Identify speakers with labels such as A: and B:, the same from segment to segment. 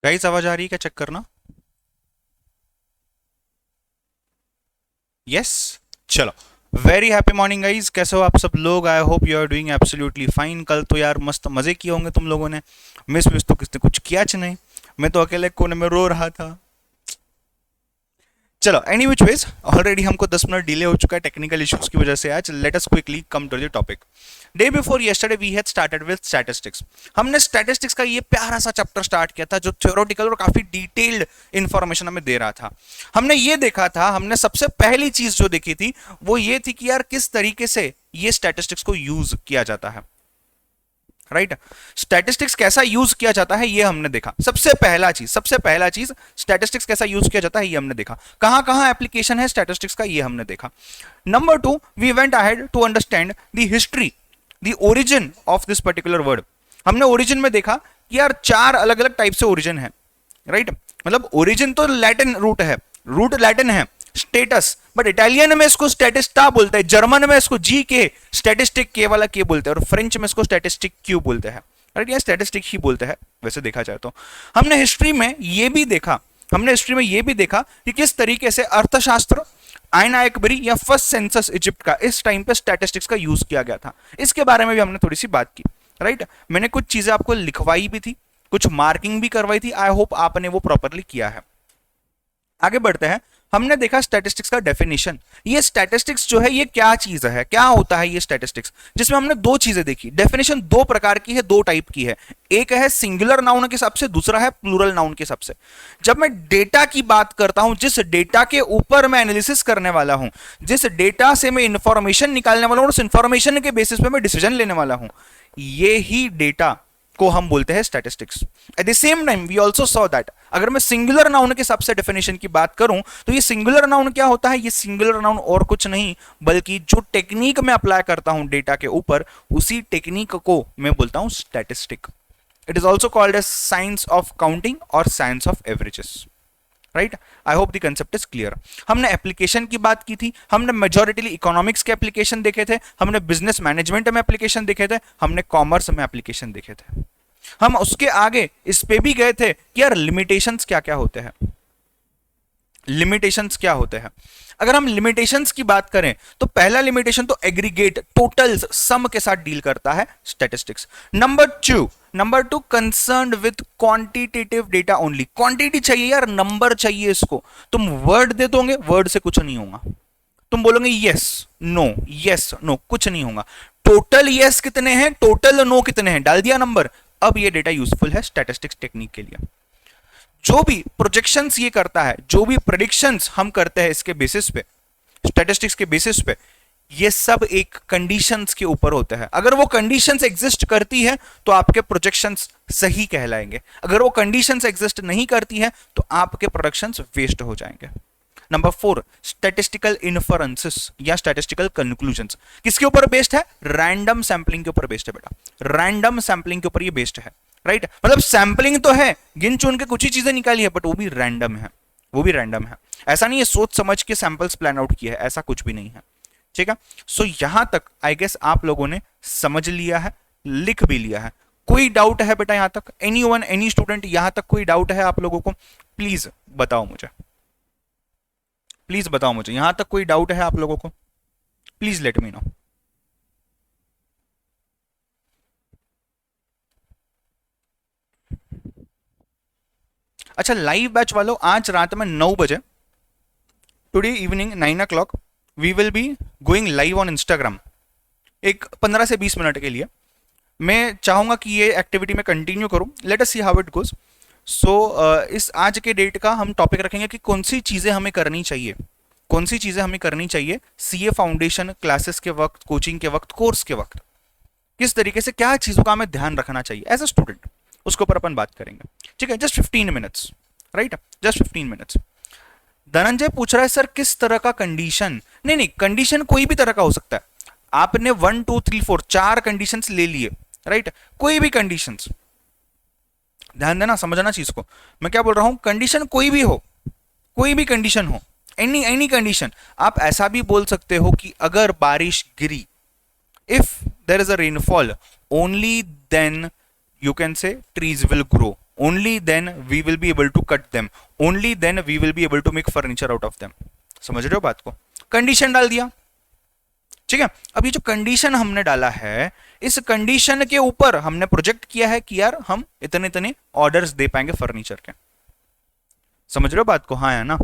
A: Guys आवाज आ रही है क्या? चेक करना। यस। चलो। वेरी हैप्पी मॉर्निंग गाइस, कैसे हो आप सब लोग? I hope you are doing absolutely fine. कल तो यार मस्त मजे किए होंगे तुम लोगों ने। मिस मिस तो किसने कुछ किया च नहीं। मैं तो अकेले कोने में रो रहा था। चलो, एनी विच वेज ऑलरेडी हमको 10 मिनट डिले हो चुका है टेक्निकल इश्यूज की वजह से। आज let us quickly come to the topic. Day before yesterday we had started with statistics. हमने स्टैटिस्टिक्स का ये प्यारा सा चैप्टर स्टार्ट किया था जो थ्योरेटिकल और काफी डिटेल्ड इंफॉर्मेशन हमें दे रहा था। हमने ये देखा था, हमने सबसे पहली चीज जो देखी थी वो ये थी कि यार किस तरीके से ये स्टैटिस्टिक्स को यूज किया जाता है। राइट स्टैटिस्टिक्स कैसा यूज किया जाता है ये हमने देखा। सबसे पहला चीज स्टैटिस्टिक्स कैसा यूज किया जाता है ये हमने देखा। कहां कहां एप्लीकेशन है स्टैटिस्टिक्स का ये हमने देखा। Number two, we went ahead to understand the history, the origin of this particular word. हमने ओरिजिन में देखा कि यार चार अलग अलग टाइप से ओरिजिन है। राइट मतलब ओरिजिन तो लैटिन रूट है, रूट लैटिन है। स्टेटस, बट इटालियन में इसको स्टेटिस्टा बोलते हैं, जर्मन में इसको जी के स्टेटिस्टिक के वाला के बोलते हैं, और फ्रेंच में इसको स्टेटिस्टिक क्यू बोलते हैं। राइट या स्टेटिस्टिक ही बोलते हैं वैसे देखा जाए तो। हमने हिस्ट्री में ये भी देखा, कि किस तरीके से अर्थशास्त्र, आयन आयकबरी या फर्स्ट सेंसस इजिप्ट का इस टाइम पे स्टैटिस्टिक्स का यूज किया गया था। इसके बारे में भी हमने थोड़ी सी बात की। राइट मैंने कुछ चीजें आपको लिखवाई भी थी, कुछ मार्किंग भी करवाई थी। आई होप आपने वो प्रॉपरली किया है। आगे बढ़ते हैं। हमने देखा स्टैटिस्टिक्स का डेफिनेशन। ये स्टैटिस्टिक्स जो है ये क्या चीज है, क्या होता है ये स्टैटिस्टिक्स, जिसमें हमने दो चीजें देखी। डेफिनेशन दो प्रकार की है, दो टाइप की है। एक है सिंगुलर नाउन के हिसाब से, दूसरा है प्लूरल नाउन के हिसाब से। जब मैं डेटा की बात करता हूं, जिस डेटा के ऊपर मैं एनालिसिस करने वाला हूं, जिस डेटा से मैं इंफॉर्मेशन निकालने वाला हूं, उस इंफॉर्मेशन के बेसिस पे मैं डिसीजन लेने वाला हूं, ये ही डेटा को हम बोलते हैं statistics. At the same time we also saw that अगर मैं सिंगुलर नाउन के हिसाब से डेफिनेशन की बात करूं तो ये सिंगुलर नाउन क्या होता है? ये सिंगुलर नाउन और कुछ नहीं बल्कि जो टेक्निक मैं अप्लाई करता हूं डेटा के ऊपर, उसी टेक्निक को मैं बोलता हूं statistic. It is also called as science of counting और science of averages. Right I hope the concept is clear. हमने एप्लीकेशन की बात की थी, हमने मेजॉरिटीली इकोनॉमिक्स के एप्लीकेशन देखे थे, हमने बिजनेस मैनेजमेंट में एप्लीकेशन देखे थे, हमने कॉमर्स में एप्लीकेशन देखे थे। हम उसके आगे इस पे भी गए थे कि यार लिमिटेशंस क्या क्या होते हैं। लिमिटेशंस क्या होते हैं? अगर हम लिमिटेशंस की बात करें तो पहला लिमिटेशन तो एग्रीगेट, टोटल्स, सम के साथ डील करता है statistics. Number two concerned with quantitative data only. Quantity चाहिए यार, नंबर चाहिए इसको। तुम वर्ड दे दोगे, वर्ड से कुछ नहीं होगा। तुम बोलोगे यस नो, कुछ नहीं होगा। टोटल यस कितने हैं, टोटल नो कितने हैं, डाल दिया नंबर। अब ये डेटा यूजफुल है स्टैटिस्टिक्स टेक्निक के लिए। जो भी प्रोजेक्शंस ये करता है, जो भी प्रेडिक्शंस हम करते हैं इसके बेसिस पे, स्टैटिस्टिक्स के बेसिस पे, ये सब एक कंडीशंस के ऊपर होता है। अगर वो कंडीशंस एग्जिस्ट करती है तो आपके प्रोजेक्शंस सही कहलाएंगे, अगर वो कंडीशंस एग्जिस्ट नहीं करती है तो आपके प्रोडक्शंस वेस्ट हो जाएंगे। नंबर 4, स्टैटिस्टिकल इन्फरेंसेस या स्टैटिस्टिकल कंक्लूजंस। किसके ऊपर बेस्ड है? रैंडम सैंपलिंग के ऊपर बेस्ड है बेटा, रैंडम सैंपलिंग के ऊपर ये बेस्ड है। राइट मतलब सैंपलिंग तो है, गिन चुन के कुछ ही चीजें निकाली है, बट वो भी रैंडम है, वो भी रैंडम है। ऐसा नहीं है सोच समझ के सैंपल्स प्लान आउट किया है, ऐसा कुछ भी नहीं है। ठीक है, सो यहां तक आई गेस आप लोगों ने समझ लिया है, लिख भी लिया है। कोई डाउट है बेटा यहां तक? एनीवन, एनी स्टूडेंट, यहां तक कोई डाउट है आप लोगों को? प्लीज बताओ मुझे, प्लीज बताओ मुझे, यहां तक कोई डाउट है आप लोगों को? Please let me know. अच्छा लाइव बैच वालों, आज रात में 9 बजे, today evening 9 o'clock, we will be going live on Instagram, एक 15 से 20 मिनट के लिए। मैं चाहूंगा कि ये एक्टिविटी में कंटिन्यू करूं, let us see how it goes. So इस आज के डेट का हम टॉपिक रखेंगे कि कौन सी चीजें हमें करनी चाहिए, कौन सी चीजें हमें करनी चाहिए सीए फाउंडेशन क्लासेस के वक्त, कोचिंग के वक्त, कोर्स के वक्त, किस तरीके से क्या चीजों का हमें ध्यान रखना चाहिए एज अ स्टूडेंट, उसके ऊपर अपन बात करेंगे। ठीक है, just 15 minutes. Right just 15 minutes. Dhananjay पूछ रहा है सर किस तरह का कंडीशन? नहीं नहीं, कंडीशन कोई भी तरह का हो सकता है। आपने 1 2 3 4 4 कंडीशंस ले लिए। राइट कोई भी कंडीशंस, ध्यान देना, समझना चीज को। मैं क्या बोल रहा हूं, कंडीशन कोई भी हो, कोई भी कंडीशन हो, एनी एनी कंडीशन। आप ऐसा भी बोल सकते हो कि अगर बारिश गिरी, if there is a rainfall, only then you can say trees will grow. only then we will be able to cut them, only then we will be able to make furniture out of them. समझ रहे हो बात को? Condition डाल दिया, ठीक है। अब ये जो कंडीशन हमने डाला है, इस कंडीशन के ऊपर हमने प्रोजेक्ट किया है कि यार हम इतने इतने ऑर्डर्स दे पाएंगे फर्नीचर के। समझ रहे हो बात को? हाँ है ना,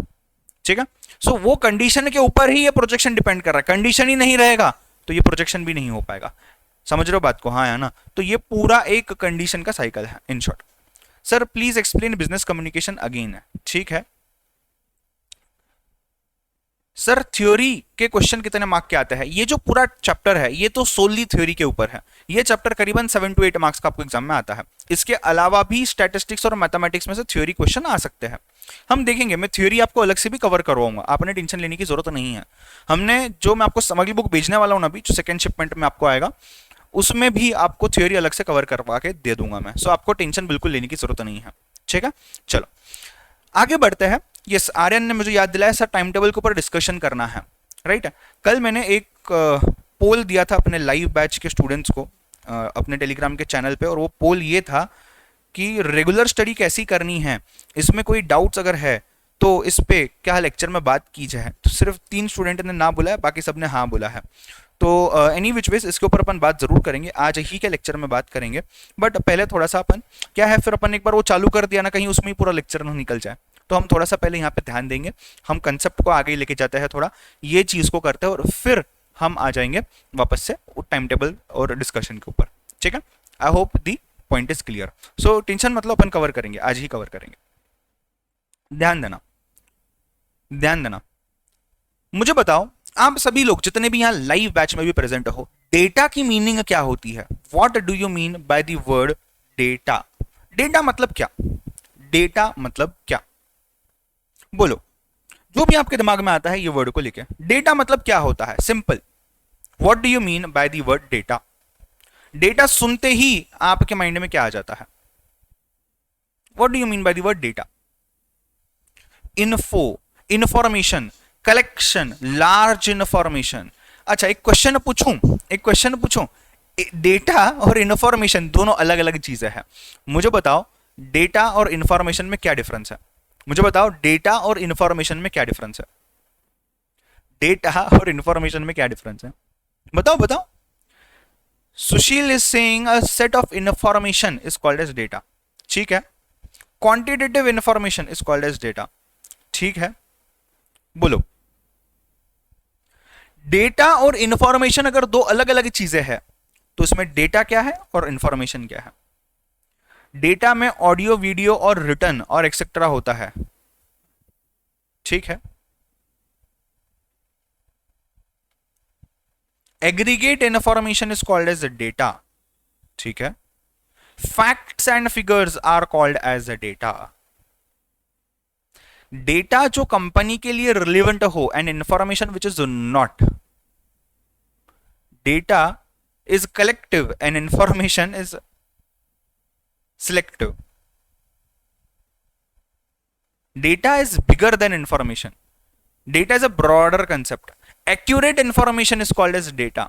A: ठीक है। सो वो कंडीशन के ऊपर ही ये प्रोजेक्शन डिपेंड कर रहा है, कंडीशन ही नहीं रहेगा तो ये प्रोजेक्शन भी नहीं हो पाएगा। समझ रहे हो बात को? हाँ है ना। तो ये पूरा एक कंडीशन का साइकिल है in short. Sir please explain business communication again है, ठीक है। सर थ्योरी के क्वेश्चन कितने मार्क के आते हैं? ये जो पूरा चैप्टर है ये तो सोली थ्योरी के ऊपर है। ये चैप्टर करीबन 7 to 8 मार्क्स का आपको एग्जाम में आता है। इसके अलावा भी स्टैटिस्टिक्स और मैथमेटिक्स में से थ्योरी क्वेश्चन आ सकते हैं। हम देखेंगे, मैं थ्योरी आपको अलग से भी कवर करवाऊंगा, आपने टेंशन लेने की जरूरत नहीं है। हमने जो मैं आपको समग्र बुक भेजने वाला हूं ना अभी, जो सेकंड शिपमेंट में आपको आएगा, उसमें भी आपको थ्योरी अलग से कवर करवा के दे दूंगा मैं। सो आपको टेंशन बिल्कुल लेने की जरूरत नहीं है, ठीक है। चलो आगे बढ़ते हैं। यस, आर्यन ने मुझे याद दिलाया सर टाइम टेबल के ऊपर डिस्कशन करना है, राइट। कल मैंने एक पोल दिया था अपने लाइव बैच के स्टूडेंट्स को अपने टेलीग्राम के चैनल पे, और वो पोल ये था कि रेगुलर स्टडी कैसी करनी है, इसमें कोई डाउट्स अगर है तो इस पे क्या लेक्चर में बात की जाए। तो सिर्फ 3 स्टूडेंट ने ना बोला है, बाकी सब ने हाँ बोला है। तो एनी विच वेज इसके ऊपर अपन बात जरूर करेंगे, आज ही के लेक्चर में बात करेंगे। बट पहले थोड़ा सा अपन क्या है, फिर अपन एक बार वो चालू कर दिया ना, कहीं उसमें ही पूरा लेक्चर ना निकल जाए, तो हम थोड़ा सा पहले यहाँ पे ध्यान देंगे। हम कंसेप्ट को आगे लेके जाते हैं, थोड़ा ये चीज़ को करते हैं, और फिर हम आ जाएंगे वापस से टाइम टेबल और डिस्कशन के ऊपर, ठीक है। I hope the point is clear. So tension मतलब अपन कवर करेंगे, आज ही कवर करेंगे। ध्यान देना, ध्यान देना। मुझे बताओ आप सभी लोग जितने भी यहाँ लाइव बैच में भी प्रेजेंट हो, डेटा की मीनिंग क्या होती है? What do you mean by the word data? Data मतलब क्या? डेटा मतलब क्या? बोलो, जो भी आपके दिमाग में आता है ये वर्ड को लेके। डेटा मतलब क्या होता है? Simple, what do you mean by the word data? Data सुनते ही आपके माइंड में क्या आ जाता है? What do you mean by the word data? Info, information, collection, large information. अच्छा एक क्वेश्चन पूछूं, एक क्वेश्चन पूछूं, डेटा और इंफॉर्मेशन दोनों अलग अलग चीजें हैं। मुझे बताओ डेटा और इंफॉर्मेशन में क्या डिफरेंस है? मुझे बताओ डेटा और इंफॉर्मेशन में क्या डिफरेंस है? डेटा और इंफॉर्मेशन में क्या डिफरेंस है? बताओ बताओ। Sushil is saying a set of information is called as data, ठीक है। Quantitative information is called as data, ठीक है। बोलो, डेटा और इंफॉर्मेशन अगर दो अलग अलग चीजें हैं तो इसमें डेटा क्या है और इंफॉर्मेशन क्या है? डेटा में ऑडियो, वीडियो और रिटर्न और एक्सेट्रा होता है, ठीक है। Aggregate information is called as data, ठीक है। Facts and figures are called as data. Data जो कंपनी के लिए रिलेवेंट हो and information which is not. Data is collective and information is selective. Data is bigger than information. Data is a broader concept. Accurate information is called as data.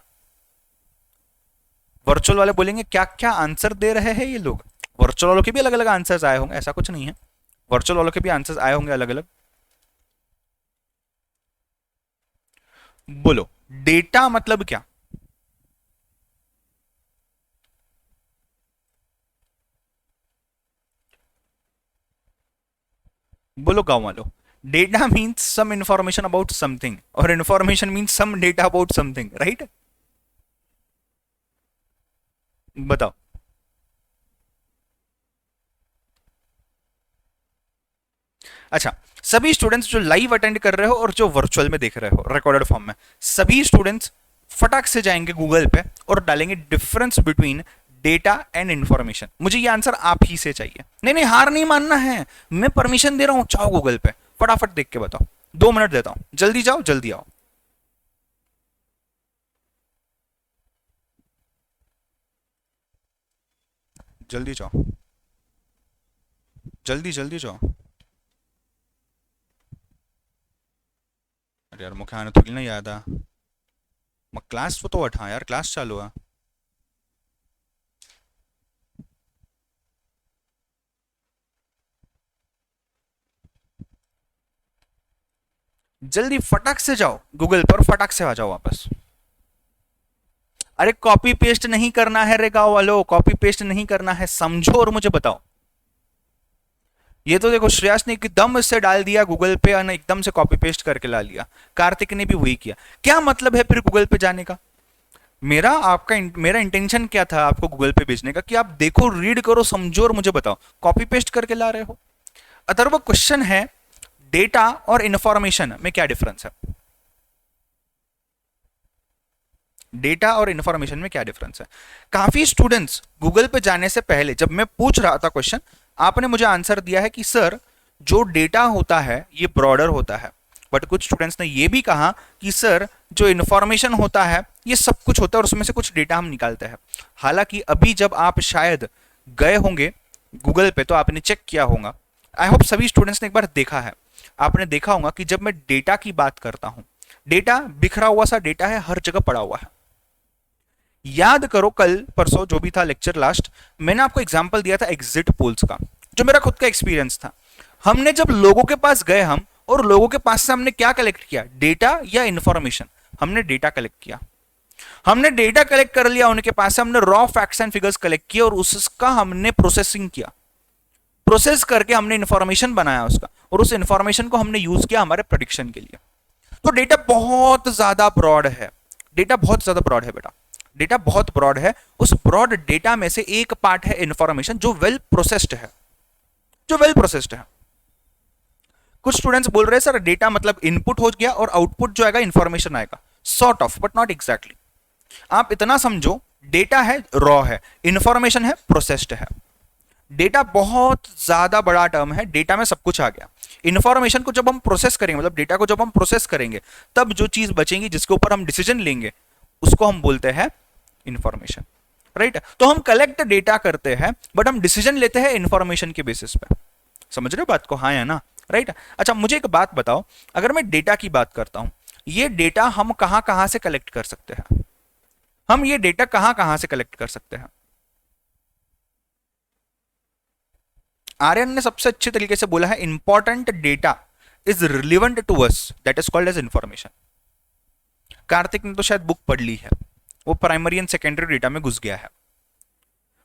A: Virtual वाले बोलेंगे क्या क्या answer दे रहे हैं ये लोग? Virtual वालों के भी अलग अलग आंसर्स आए होंगे, ऐसा कुछ नहीं है। वर्चुअल वालों के भी आंसर्स आए होंगे अलग अलग। बोलो डेटा मतलब क्या? बोलो गांव वालों। Data means some information about something और information means some data about something, right? बताओ। अच्छा, सभी स्टूडेंट्स जो लाइव अटेंड कर रहे हो और जो वर्चुअल में देख रहे हो रिकॉर्डेड फॉर्म में, सभी स्टूडेंट्स फटाक से जाएंगे गूगल पे और डालेंगे difference between data and information. मुझे ये आंसर आप ही से चाहिए। नहीं नहीं, हार नहीं मानना है, मैं परमिशन दे रहा हूं, जाओ गूगल पे फटाफट देख के बताओ। 2 मिनट देता हूं, जल्दी जाओ जल्दी आओ। जल्दी जाओ, जल्दी जल्दी जाओ। अरे यार मुखे आने थोड़ी ना याद आ, मग क्लास तो वठ, हाँ यार क्लास चालू है। जल्दी फटाक से जाओ गूगल पर, फटाक से आ जाओ वापस। अरे कॉपी पेस्ट नहीं करना है रे गाँव वालों, कॉपी पेस्ट नहीं करना है, समझो और मुझे बताओ। ये तो देखो श्रेयस ने एकदम से डाल दिया गूगल पे और एकदम से कॉपी पेस्ट करके ला लिया, कार्तिक ने भी वही किया। क्या मतलब है फिर गूगल पे जाने का? मेरा इंटेंशन क्या था आपको गूगल पे भेजने का कि आप देखो, रीड करो, समझो और मुझे बताओ। कॉपी पेस्ट करके ला रहे हो। अथर्व क्वेश्चन है, डेटा और इंफॉर्मेशन में क्या डिफरेंस है? डेटा और इंफॉर्मेशन में क्या डिफरेंस है? काफी स्टूडेंट्स गूगल पे जाने से पहले जब मैं पूछ रहा था क्वेश्चन, आपने मुझे आंसर दिया है कि सर जो डेटा होता है ये ब्रॉडर होता है, बट कुछ स्टूडेंट्स ने ये भी कहा कि सर जो इंफॉर्मेशन होता है ये सब कुछ होता है और उसमें से कुछ डेटा हम निकालते हैं। हालांकि अभी जब आप शायद गए होंगे गूगल पे तो आपने चेक किया होगा, आई होप सभी स्टूडेंट्स ने एक बार देखा है, आपने देखा होगा कि जब मैं डेटा की बात करता हूं, डेटा बिखरा हुआ सा डेटा है, हर जगह पड़ा हुआ है। याद करो कल परसों जो भी था लेक्चर लास्ट, मैंने आपको एग्जांपल दिया था एग्जिट पोल्स का, जो मेरा खुद का एक्सपीरियंस था। हमने जब लोगों के पास गए हम, और लोगों के पास से हमने क्या कलेक्ट किया, डेटा या इंफॉर्मेशन? हमने डेटा कलेक्ट किया। हमने डेटा कलेक्ट कर लिया उनके पास से, हमने raw facts and figures collect किए और उसका हमने प्रोसेसिंग किया। प्रोसेस करके हमने इंफॉर्मेशन बनाया उसका, और उस इंफॉर्मेशन को हमने यूज किया हमारे प्रेडिक्शन के लिए। तो डेटा बहुत ज्यादा ब्रॉड है, डेटा बहुत ज्यादा ब्रॉड है बेटा, डेटा बहुत ब्रॉड है। उस ब्रॉड डेटा में से एक पार्ट है इंफॉर्मेशन, जो वेल प्रोसेस्ड है, जो वेल प्रोसेस्ड है। कुछ स्टूडेंट्स बोल रहे हैं सर डेटा मतलब इनपुट हो गया और आउटपुट जो आएगा इंफॉर्मेशन आएगा, sort of but not exactly. आप इतना समझो, डेटा है रॉ है, इंफॉर्मेशन है प्रोसेस्ड है। डेटा बहुत ज्यादा बड़ा टर्म है, डेटा में सब कुछ आ गया। इंफॉर्मेशन को जब हम प्रोसेस करेंगे, मतलब डेटा को जब हम प्रोसेस करेंगे, तब जो चीज बचेंगी जिसके ऊपर हम डिसीजन लेंगे उसको हम बोलते हैं इंफॉर्मेशन, राइट? तो हम कलेक्ट डेटा करते हैं बट हम डिसीजन लेते हैं इंफॉर्मेशन के बेसिस पे। समझ रहे हो बात को? हाँ या ना? राइट? अच्छा मुझे एक बात बताओ, अगर मैं डेटा की बात करता हूं, ये डेटा हम कहां कहां से कलेक्ट कर सकते हैं? हम ये डेटा कहां कहां से कलेक्ट कर सकते हैं? आर्यन ने सबसे अच्छे तरीके से बोला है, important data is relevant to us, that is called as information. Kartik ने तो शायद बुक पढ़ ली है, वो प्राइमरी एंड सेकेंडरी डेटा में घुस गया है।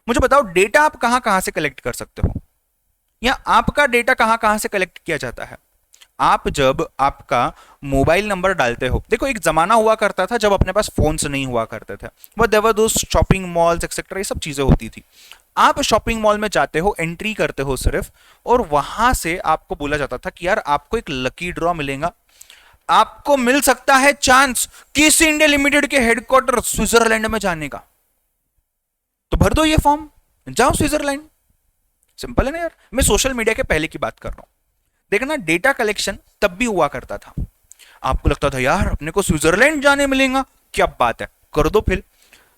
A: मुझे बताओ डेटा आप कहां कहां से कलेक्ट कर सकते हो, या आपका डेटा कहां कहां से कलेक्ट किया जाता है? आप जब आपका मोबाइल नंबर डालते हो, देखो एक जमाना हुआ करता था जब अपने पास फोन्स नहीं हुआ करते थे, but there were those shopping malls etcetera, ये सब चीजें होती थी। आप शॉपिंग मॉल में जाते हो, एंट्री करते हो सिर्फ, और वहां से आपको बोला जाता था कि यार आपको एक लकी ड्रॉ मिलेगा, आपको मिल सकता है चांस किस इंडिया लिमिटेड के हेडक्वार्टर स्विट्जरलैंड में जाने का, तो भर दो ये फॉर्म, जाओ स्विट्जरलैंड। सिंपल है ना यार? मैं सोशल मीडिया के पहले की बात कर रहा हूं। देखना डेटा कलेक्शन तब भी हुआ करता था, आपको लगता था यार अपने को स्विट्जरलैंड जाने मिलेगा, क्या बात है, कर दो फिर।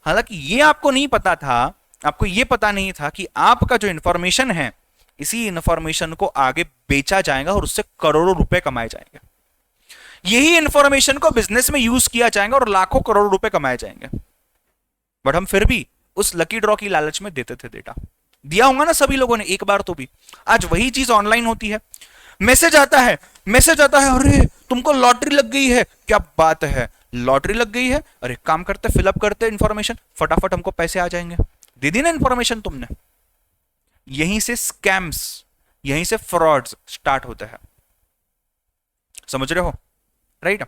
A: हालांकि ये आपको नहीं पता था, आपको ये पता नहीं था कि आपका जो इंफॉर्मेशन है, इसी इंफॉर्मेशन को आगे बेचा जाएगा और उससे करोड़ों रुपए कमाए जाएंगे। यही इंफॉर्मेशन को बिजनेस में यूज किया जाएगा और लाखों करोड़ रुपए कमाए जाएंगे। बट हम फिर भी उस लकी ड्रॉ की लालच में देते थे डेटा। दिया होगा ना सभी लोगों ने एक बार तो भी। आज वही चीज ऑनलाइन होती है, मैसेज आता है, मैसेज आता है, अरे तुमको लॉटरी लग गई है, क्या बात है, लॉटरी लग गई है, अरे काम करते फिलअप करते इंफॉर्मेशन, फटाफट हमको पैसे आ जाएंगे, दे दी ना इंफॉर्मेशन तुमने। यहीं से स्कैम्स, यहीं से फ्रॉड्स स्टार्ट होते हैं, समझ रहे हो? राइट?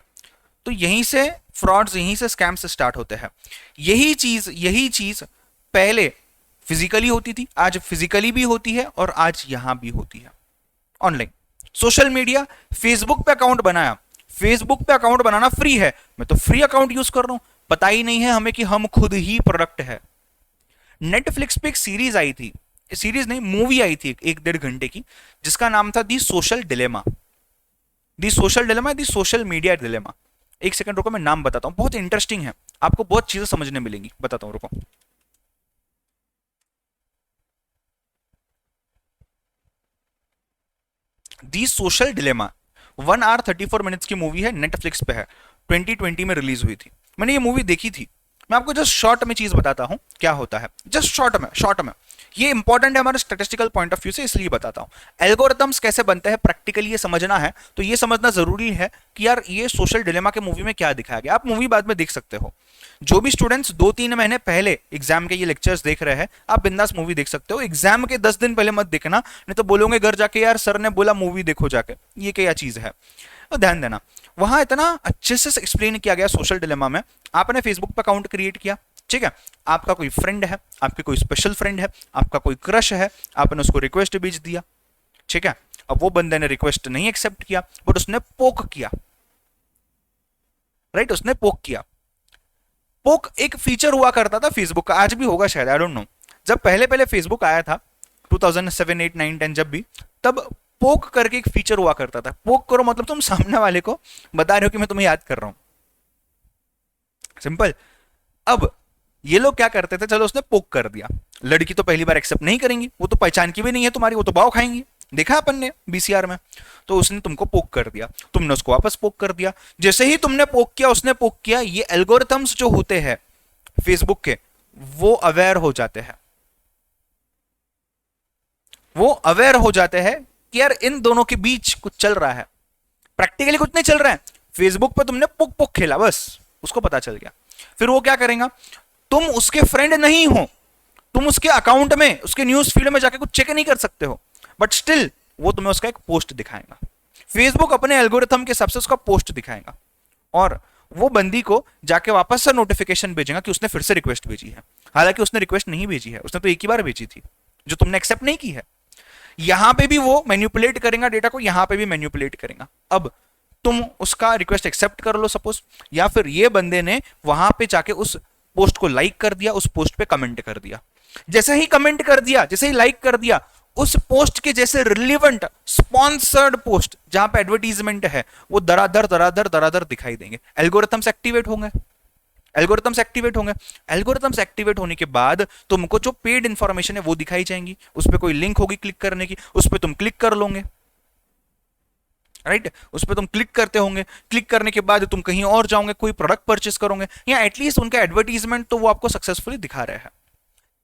A: तो यहीं से फ्रॉड्स, यहीं से स्कैम्स स्टार्ट होते हैं। यही चीज पहले फिजिकली होती थी, आज फिजिकली भी होती है और आज यहां भी होती है ऑनलाइन। सोशल मीडिया, फेसबुक पे अकाउंट बनाया, फेसबुक पे अकाउंट बनाना फ्री है, मैं तो फ्री अकाउंट यूज कर रहा हूं, पता ही नहीं है हमें कि हम खुद ही प्रोडक्ट है। नेटफ्लिक्स पे एक सीरीज आई थी, सीरीज नहीं मूवी आई थी 1-1.5 घंटे की, जिसका नाम था दी सोशल डिलेमा। दी सोशल डिलेमा, दी सोशल मीडिया डिलेमा। एक सेकंड रुको, मैं नाम बताता हूं, बहुत इंटरेस्टिंग है, आपको बहुत चीजें समझने मिलेंगी, बताता हूं रुको। दी सोशल डिलेमा 1 आवर 34 मिनट्स की मूवी है, नेटफ्लिक्स पे है, 2020 में रिलीज हुई थी। मैंने ये मूवी देखी थी, मैं आपको जस्ट शॉर्ट में चीज बताता हूं क्या होता है, जस्ट शॉर्ट में ये इंपॉर्टेंट है हमारे स्टैटिस्टिकल पॉइंट ऑफ व्यू से, इसलिए बताता हूं। एल्गोरिथम्स कैसे बनते हैं प्रैक्टिकली ये समझना है, तो ये समझना जरूरी है कि यार ये सोशल डिलेमा के मूवी में क्या दिखाया गया। आप मूवी बाद में देख सकते हो, जो भी स्टूडेंट्स 2-3 महीने पहले एग्जाम के ये लेक्चर्स देख रहे हैं, आप बिंदास मूवी देख सकते हो। एग्जाम के 10 दिन पहले मत देखना, नहीं तो बोलोगे घर जाके यार सर ने बोला मूवी देखो जाके, ये क्या चीज है। तो ध्यान देना, वहां इतना अच्छे से एक्सप्लेन किया गया सोशल डिलेमा में। आपने फेसबुक पर अकाउंट क्रिएट किया, ठीक है, आपका कोई फ्रेंड है, आपके कोई स्पेशल फ्रेंड है, आपका कोई क्रश है, आपने उसको रिक्वेस्ट भेज दिया, ठीक है। अब वो बंदे ने रिक्वेस्ट नहीं एक्सेप्ट किया, बट उसने पोक किया, राइट, उसने पोक किया। पोक एक फीचर हुआ करता था फेसबुक का, आज भी होगा शायद, आई डोंट नो। जब पहले पहले फेसबुक आया था 2007, 8, 9, 10 जब भी, तब पोक करके एक फीचर हुआ करता था। पोक करो मतलब तुम सामने वाले को बता रहे हो कि मैं तुम्हें याद कर रहा हूं, सिंपल। अब ये लोग क्या करते थे, चलो उसने पोक कर दिया, लड़की तो पहली बार एक्सेप्ट नहीं करेंगी, वो तो पहचान की भी नहीं है तुम्हारी, वो तो भाव खाएंगी, देखा अपन ने बीसीआर में। तो उसने तुमको पोक कर दिया, तुमने उसको वापस पोक कर दिया। जैसे ही तुमने पोक किया उसने पोक किया, ये एल्गोरिथम्स जो होते हैं फेसबुक के, वो अवेयर हो जाते हैं, वो अवेयर हो जाते हैं कि यार इन दोनों के बीच कुछ चल रहा है। प्रैक्टिकली कुछ नहीं चल रहा है, फेसबुक पे तुमने पोक पोक खेला, बस उसको पता चल गया। फिर वो क्या करेगा, तुम उसके फ्रेंड नहीं हो, तुम उसके अकाउंट में, उसके न्यूज फीड में जाके कुछ चेक नहीं कर सकते हो, बट स्टिल वो तुम्हें उसका एक पोस्ट दिखाएगा। फेसबुक अपने एल्गोरिथम के हिसाब से उसका पोस्ट दिखाएगा, और वो बंदी को जाके वापस से नोटिफिकेशन भेजेगा कि उसने फिर से रिक्वेस्ट भेजी है। हालांकि उसने रिक्वेस्ट नहीं भेजी है, उसने तो एक ही बार भेजी थी जो तुमने एक्सेप्ट नहीं की है। यहां पे भी वो मैन्युपुलेट करेगा डेटा को, यहां पे भी मैन्युपुलेट करेगा। अब तुम उसका रिक्वेस्ट एक्सेप्ट कर लो सपोज, या फिर ये बंदे ने वहां पे जाके उस पोस्ट को लाइक कर दिया, उस पोस्ट पे कमेंट कर दिया। जैसे ही कमेंट कर दिया, जैसे ही लाइक कर दिया, उस पोस्ट के जैसे रिलेवेंट स्पॉन्सर्ड पोस्ट जहां पे एडवर्टीजमेंट है, वो दरादर दिखाई देंगे। एल्गोरिथम्स एक्टिवेट होंगे, एल्गोरिथम्स एक्टिवेट होंगे। एल्गोरिथम्स एक्टिवेट होने के बाद तुमको जो पेड इंफॉर्मेशन है वो दिखाई जाएंगी, उस पर कोई लिंक होगी क्लिक करने की, उस पर तुम क्लिक कर लोगे, राइट, उस पर तुम क्लिक करते होंगे। क्लिक करने के बाद तुम कहीं और जाओगे, कोई प्रोडक्ट परचेस करोगे, या एटलीस्ट उनका एडवर्टीजमेंट तो वो आपको सक्सेसफुली दिखा रहे हैं।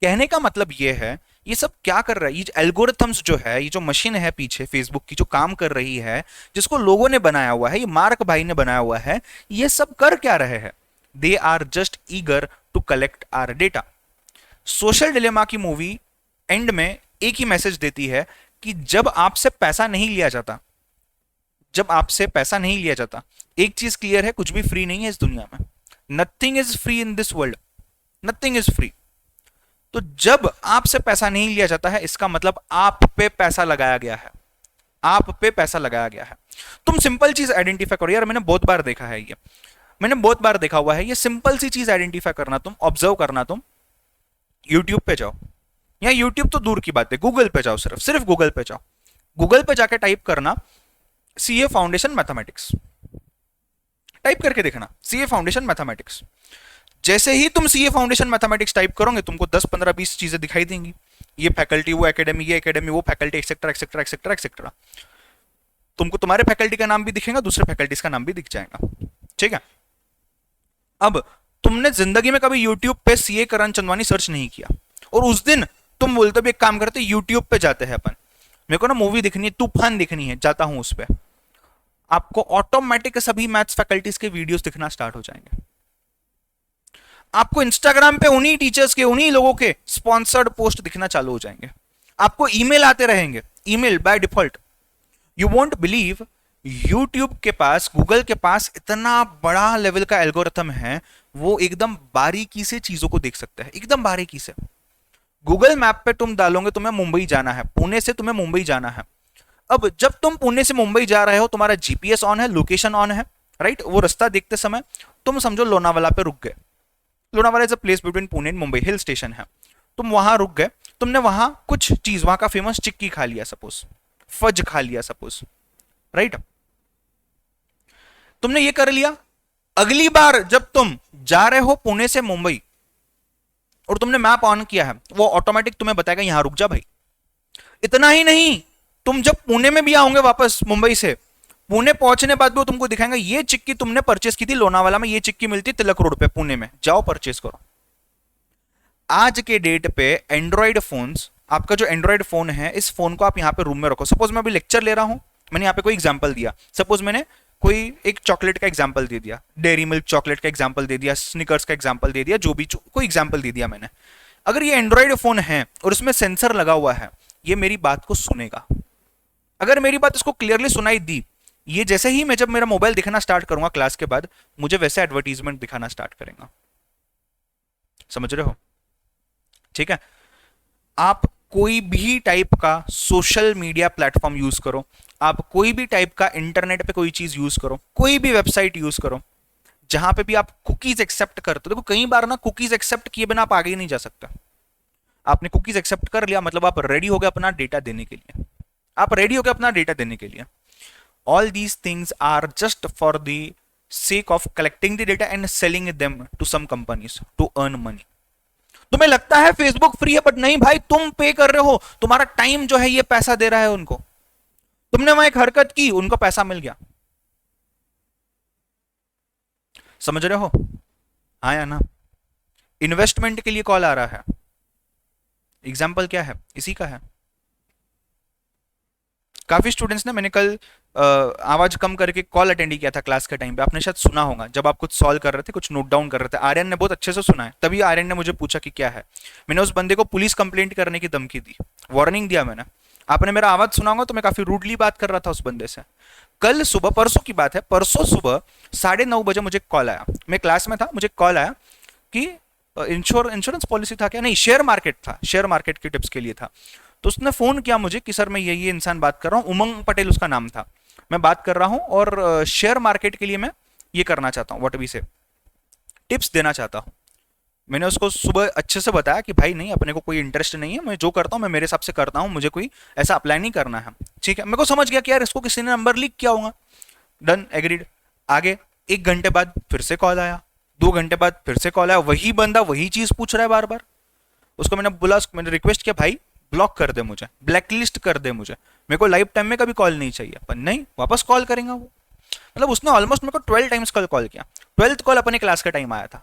A: कहने का मतलब ये है, ये सब क्या कर रहा है, ये एल्गोरिथम्स जो है, ये जो मशीन है पीछे फेसबुक की जो काम कर रही है, जिसको लोगों ने बनाया हुआ है, ये मार्क भाई ने बनाया हुआ है, ये सब कर क्या रहे हैं, they are just eager to collect our data. Social dilemma की मूवी एंड में एक ही मैसेज देती है कि जब आपसे पैसा नहीं लिया जाता, जब आपसे पैसा नहीं लिया जाता, एक चीज क्लियर है, कुछ भी फ्री नहीं है इस दुनिया में। Nothing is free in this world, nothing is free. तो जब आपसे पैसा नहीं लिया जाता है, इसका मतलब आप पे पैसा लगाया गया है, आप पे पैसा लगाया गया है। तुम सिंपल चीज आइडेंटिफाई करो, यार मैंने बहुत बार देखा है, ये मैंने बहुत बार देखा हुआ है, ये सिंपल सी चीज आइडेंटिफाई करना, तुम ऑब्जर्व करना। तुम यूट्यूब पे जाओ, या यूट्यूब तो दूर की बात है, गूगल पे जाओ, सिर्फ गूगल पे जाओ। गूगल पे जाके टाइप करना सीए फाउंडेशन मैथमेटिक्स, टाइप करके देखना सीए फाउंडेशन मैथमेटिक्स। जैसे ही तुम सीए फाउंडेशन मैथमेटिक्स टाइप करोगे, तुमको 10, 15, 20 चीजें दिखाई देंगी। ये फैकल्टी, वो एकेडमी, ये एकेडमी, वो faculty, etcetera etcetera etcetera etcetera. तुमको तुम्हारे फैकल्टी का नाम भी दिखेगा, दूसरे फैकल्टीज का नाम भी दिख जाएगा, ठीक है। अब तुमने जिंदगी में कभी यूट्यूब पे सीए करण चंदवानी सर्च नहीं किया, और उस दिन तुम बोलते भी एक काम करते, यूट्यूब पे जाते हैं अपन, मेरे को ना मूवी दिखनी है, तूफान दिखनी है, जाता हूं उस पर, आपको ऑटोमेटिक सभी मैथ्स फैकल्टीज के वीडियोस दिखना स्टार्ट हो जाएंगे। आपको इंस्टाग्राम पे उन्हीं टीचर्स के, उन्हीं लोगों के स्पॉन्सर्ड पोस्ट दिखना चालू हो जाएंगे। आपको ईमेल आते रहेंगे, email by default. You won't believe, YouTube के पास, गूगल के पास इतना बड़ा लेवल का एल्गोरिथम है, वो एकदम बारीकी से चीजों को देख सकता है, एकदम बारीकी से। गूगल मैप पे तुम डालोगे तुम्हें मुंबई जाना है, पुणे से तुम्हें मुंबई जाना है। अब जब तुम पुणे से मुंबई जा रहे हो, तुम्हारा जीपीएस ऑन है, लोकेशन ऑन है, राइट, वो रास्ता देखते समय तुम समझो लोनावाला पे रुक गए। Lonavala is a place between Pune and Mumbai, hill station है। तुम वहां रुक गए, तुमने वहां कुछ चीज, वहां का फेमस चिक्की खा लिया सपोज, फज खा लिया सपोज, राइट, तुमने ये कर लिया। अगली बार जब तुम जा रहे हो पुणे से मुंबई और तुमने मैप ऑन किया है, वो ऑटोमेटिक तुम्हें बताएगा यहां रुक जा भाई। इतना ही नहीं, तुम जब पुणे में भी आओगे वापस मुंबई से, पुणे पहुंचने बाद भी वो तुमको दिखाएंगे ये चिक्की तुमने परचेस की थी लोनावाला में, ये चिक्की मिलती तिलक रोड पे पुणे में, जाओ परचेस करो। आज के डेट पे एंड्रॉइड फोन्स, आपका जो एंड्रॉइड फोन है, इस फोन को आप यहाँ पे रूम में रखो। सपोज मैं अभी लेक्चर ले रहा हूं, मैंने यहाँ पे कोई एग्जांपल दिया, सपोज मैंने कोई एक चॉकलेट का एग्जांपल दे दिया, डेयरी मिल्क चॉकलेट का एग्जांपल दे दिया, स्निकर्स का एग्जांपल दे दिया, जो भी कोई एग्जांपल दे दिया मैंने। अगर ये एंड्रॉइड फोन है और उसमें सेंसर लगा हुआ है, ये मेरी बात को सुनेगा। अगर मेरी बात इसको क्लियरली सुनाई दी, ये जैसे ही मैं जब मेरा मोबाइल दिखाना स्टार्ट करूंगा क्लास के बाद, मुझे वैसे एडवर्टीजमेंट दिखाना स्टार्ट करेगा। समझ रहे हो? ठीक है। आप कोई भी टाइप का सोशल मीडिया प्लेटफॉर्म यूज करो, आप कोई भी टाइप का इंटरनेट पे कोई चीज यूज करो, कोई भी वेबसाइट यूज करो, जहां पे भी आप कुकीज एक्सेप्ट करते हो। देखो कई बार ना कुकीज एक्सेप्ट किए बिना आप आगे ही नहीं जा सकते। आपने कुकीज एक्सेप्ट कर लिया मतलब आप रेडी हो गए अपना डेटा देने के लिए, आप रेडी हो गए अपना डेटा देने के लिए। All these things are just for the sake of collecting the data and selling them to some companies to earn money। तुम्हें लगता है फेसबुक फ्री है, बट नहीं भाई, तुम पे कर रहे हो, तुम्हारा टाइम जो है ये पैसा दे रहा है उनको। तुमने वहां एक हरकत की, उनको पैसा मिल गया। समझ रहे हो? हाँ या ना? इन्वेस्टमेंट के लिए कॉल आ रहा है। एग्जाम्पल क्या है? इसी का है। काफी स्टूडेंट्स ने, मैंने कल आवाज कम करके कॉल अटेंड किया था क्लास के टाइम पे, आपने शायद सुना होगा, जब आप कुछ सॉल्व कर रहे थे, कुछ नोट डाउन कर रहे थे। आर्यन ने बहुत अच्छे से सुना है, तभी आर्यन ने मुझे पूछा कि क्या है। मैंने उस बंदे को पुलिस कंप्लेंट करने की धमकी दी, वार्निंग दिया मैंने। आपने मेरा आवाज सुना होगा तो मैं काफी रूडली बात कर रहा था उस बंदे से। कल सुबह, परसों की बात है, परसों सुबह 9:30 बजे मुझे कॉल आया, मैं क्लास में था, मुझे कॉल आया कि इंश्योरेंस पॉलिसी था क्या, नहीं शेयर मार्केट था, शेयर मार्केट की टिप्स के लिए था। तो उसने फोन किया मुझे कि सर मैं ये इंसान बात कर रहा हूँ, उमंग पटेल उसका नाम था, मैं बात कर रहा हूँ और शेयर मार्केट के लिए मैं ये करना चाहता हूँ, व्हाट वी से टिप्स देना चाहता हूँ। मैंने उसको सुबह अच्छे से बताया कि भाई नहीं, अपने को कोई इंटरेस्ट नहीं है, मैं जो करता हूँ मैं मेरे हिसाब से करता हूँ, मुझे कोई ऐसा अप्लाई नहीं करना है। ठीक है, मेरे को समझ गया कि यार इसको किसी ने नंबर लीक किया होगा। Done, agreed. आगे 1 घंटे बाद फिर से कॉल आया, 2 घंटे बाद फिर से कॉल आया, वही बंदा वही चीज पूछ रहा है बार बार। उसको मैंने बोला, मैंने रिक्वेस्ट किया भाई ब्लॉक कर दे मुझे, ब्लैकलिस्ट कर दे मुझे, मेरे को लाइफ टाइम में कभी कॉल नहीं चाहिए। पर नहीं, वापस कॉल करेंगे वो। मतलब उसने ऑलमोस्ट मेरे को 12 टाइम्स कल कॉल किया। 12th कॉल अपने क्लास का टाइम आया था,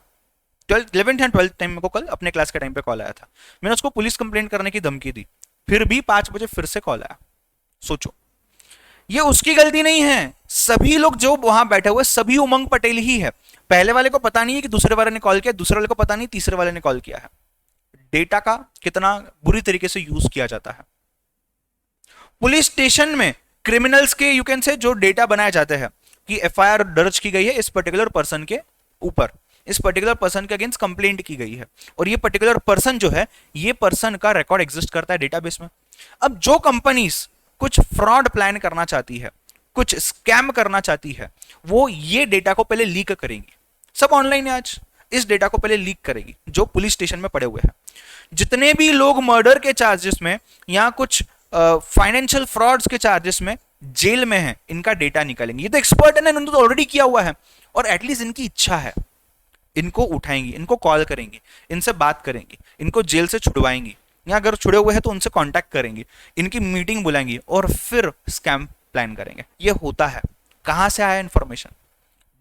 A: 11th एंड 12th टाइम मेरे को कल अपने क्लास के टाइम पे कॉल आया था। मैंने उसको पुलिस कंप्लेंट करने की धमकी दी, फिर भी 5 बजे फिर से कॉल आया। सोचो, ये उसकी गलती नहीं है, सभी लोग जो वहां बैठे हुए सभी उमंग पटेल ही है। पहले वाले को पता नहीं है कि दूसरे वाले ने कॉल किया, दूसरे वाले को पता नहीं तीसरे वाले ने कॉल किया है। डेटा का कितना बुरी तरीके से यूज किया जाता है। पुलिस स्टेशन में क्रिमिनल्स के यू कैन से जो डेटा बनाए जाते हैं कि एफआईआर दर्ज की गई है इस पर्टिकुलर पर्सन के ऊपर, इस पर्टिकुलर पर्सन के अगेंस्ट कंप्लेंट की गई है, और ये पर्टिकुलर पर्सन जो है, ये पर्सन का रिकॉर्ड एग्जिस्ट करता है डेटाबेस में। अब जो कंपनीज कुछ फ्रॉड प्लान करना चाहती है, कुछ स्कैम करना चाहती है, वो ये डेटा को पहले लीक करेंगी। सब ऑनलाइन है आज, इस डेटा को पहले लीक करेगी जो पुलिस स्टेशन में पड़े हुए हैं। जितने भी लोग मर्डर के चार्जेस में या कुछ फाइनेंशियल फ्रॉड्स के चार्जेस में जेल में हैं, इनका डेटा निकालेंगे। ये तो एक्सपर्ट है ना, इन्होंने तो ऑलरेडी किया हुआ है, और एटलीस्ट इनकी इच्छा है, इनको उठाएंगी, इनको कॉल करेंगी, इनसे बात करेंगी, इनको जेल से छुड़वाएंगी, या अगर छुड़े हुए हैं तो उनसे कांटेक्ट करेंगी, इनकी मीटिंग बुलाएंगी और फिर स्कैम प्लान करेंगे। ये होता है। कहां से आया इंफॉर्मेशन?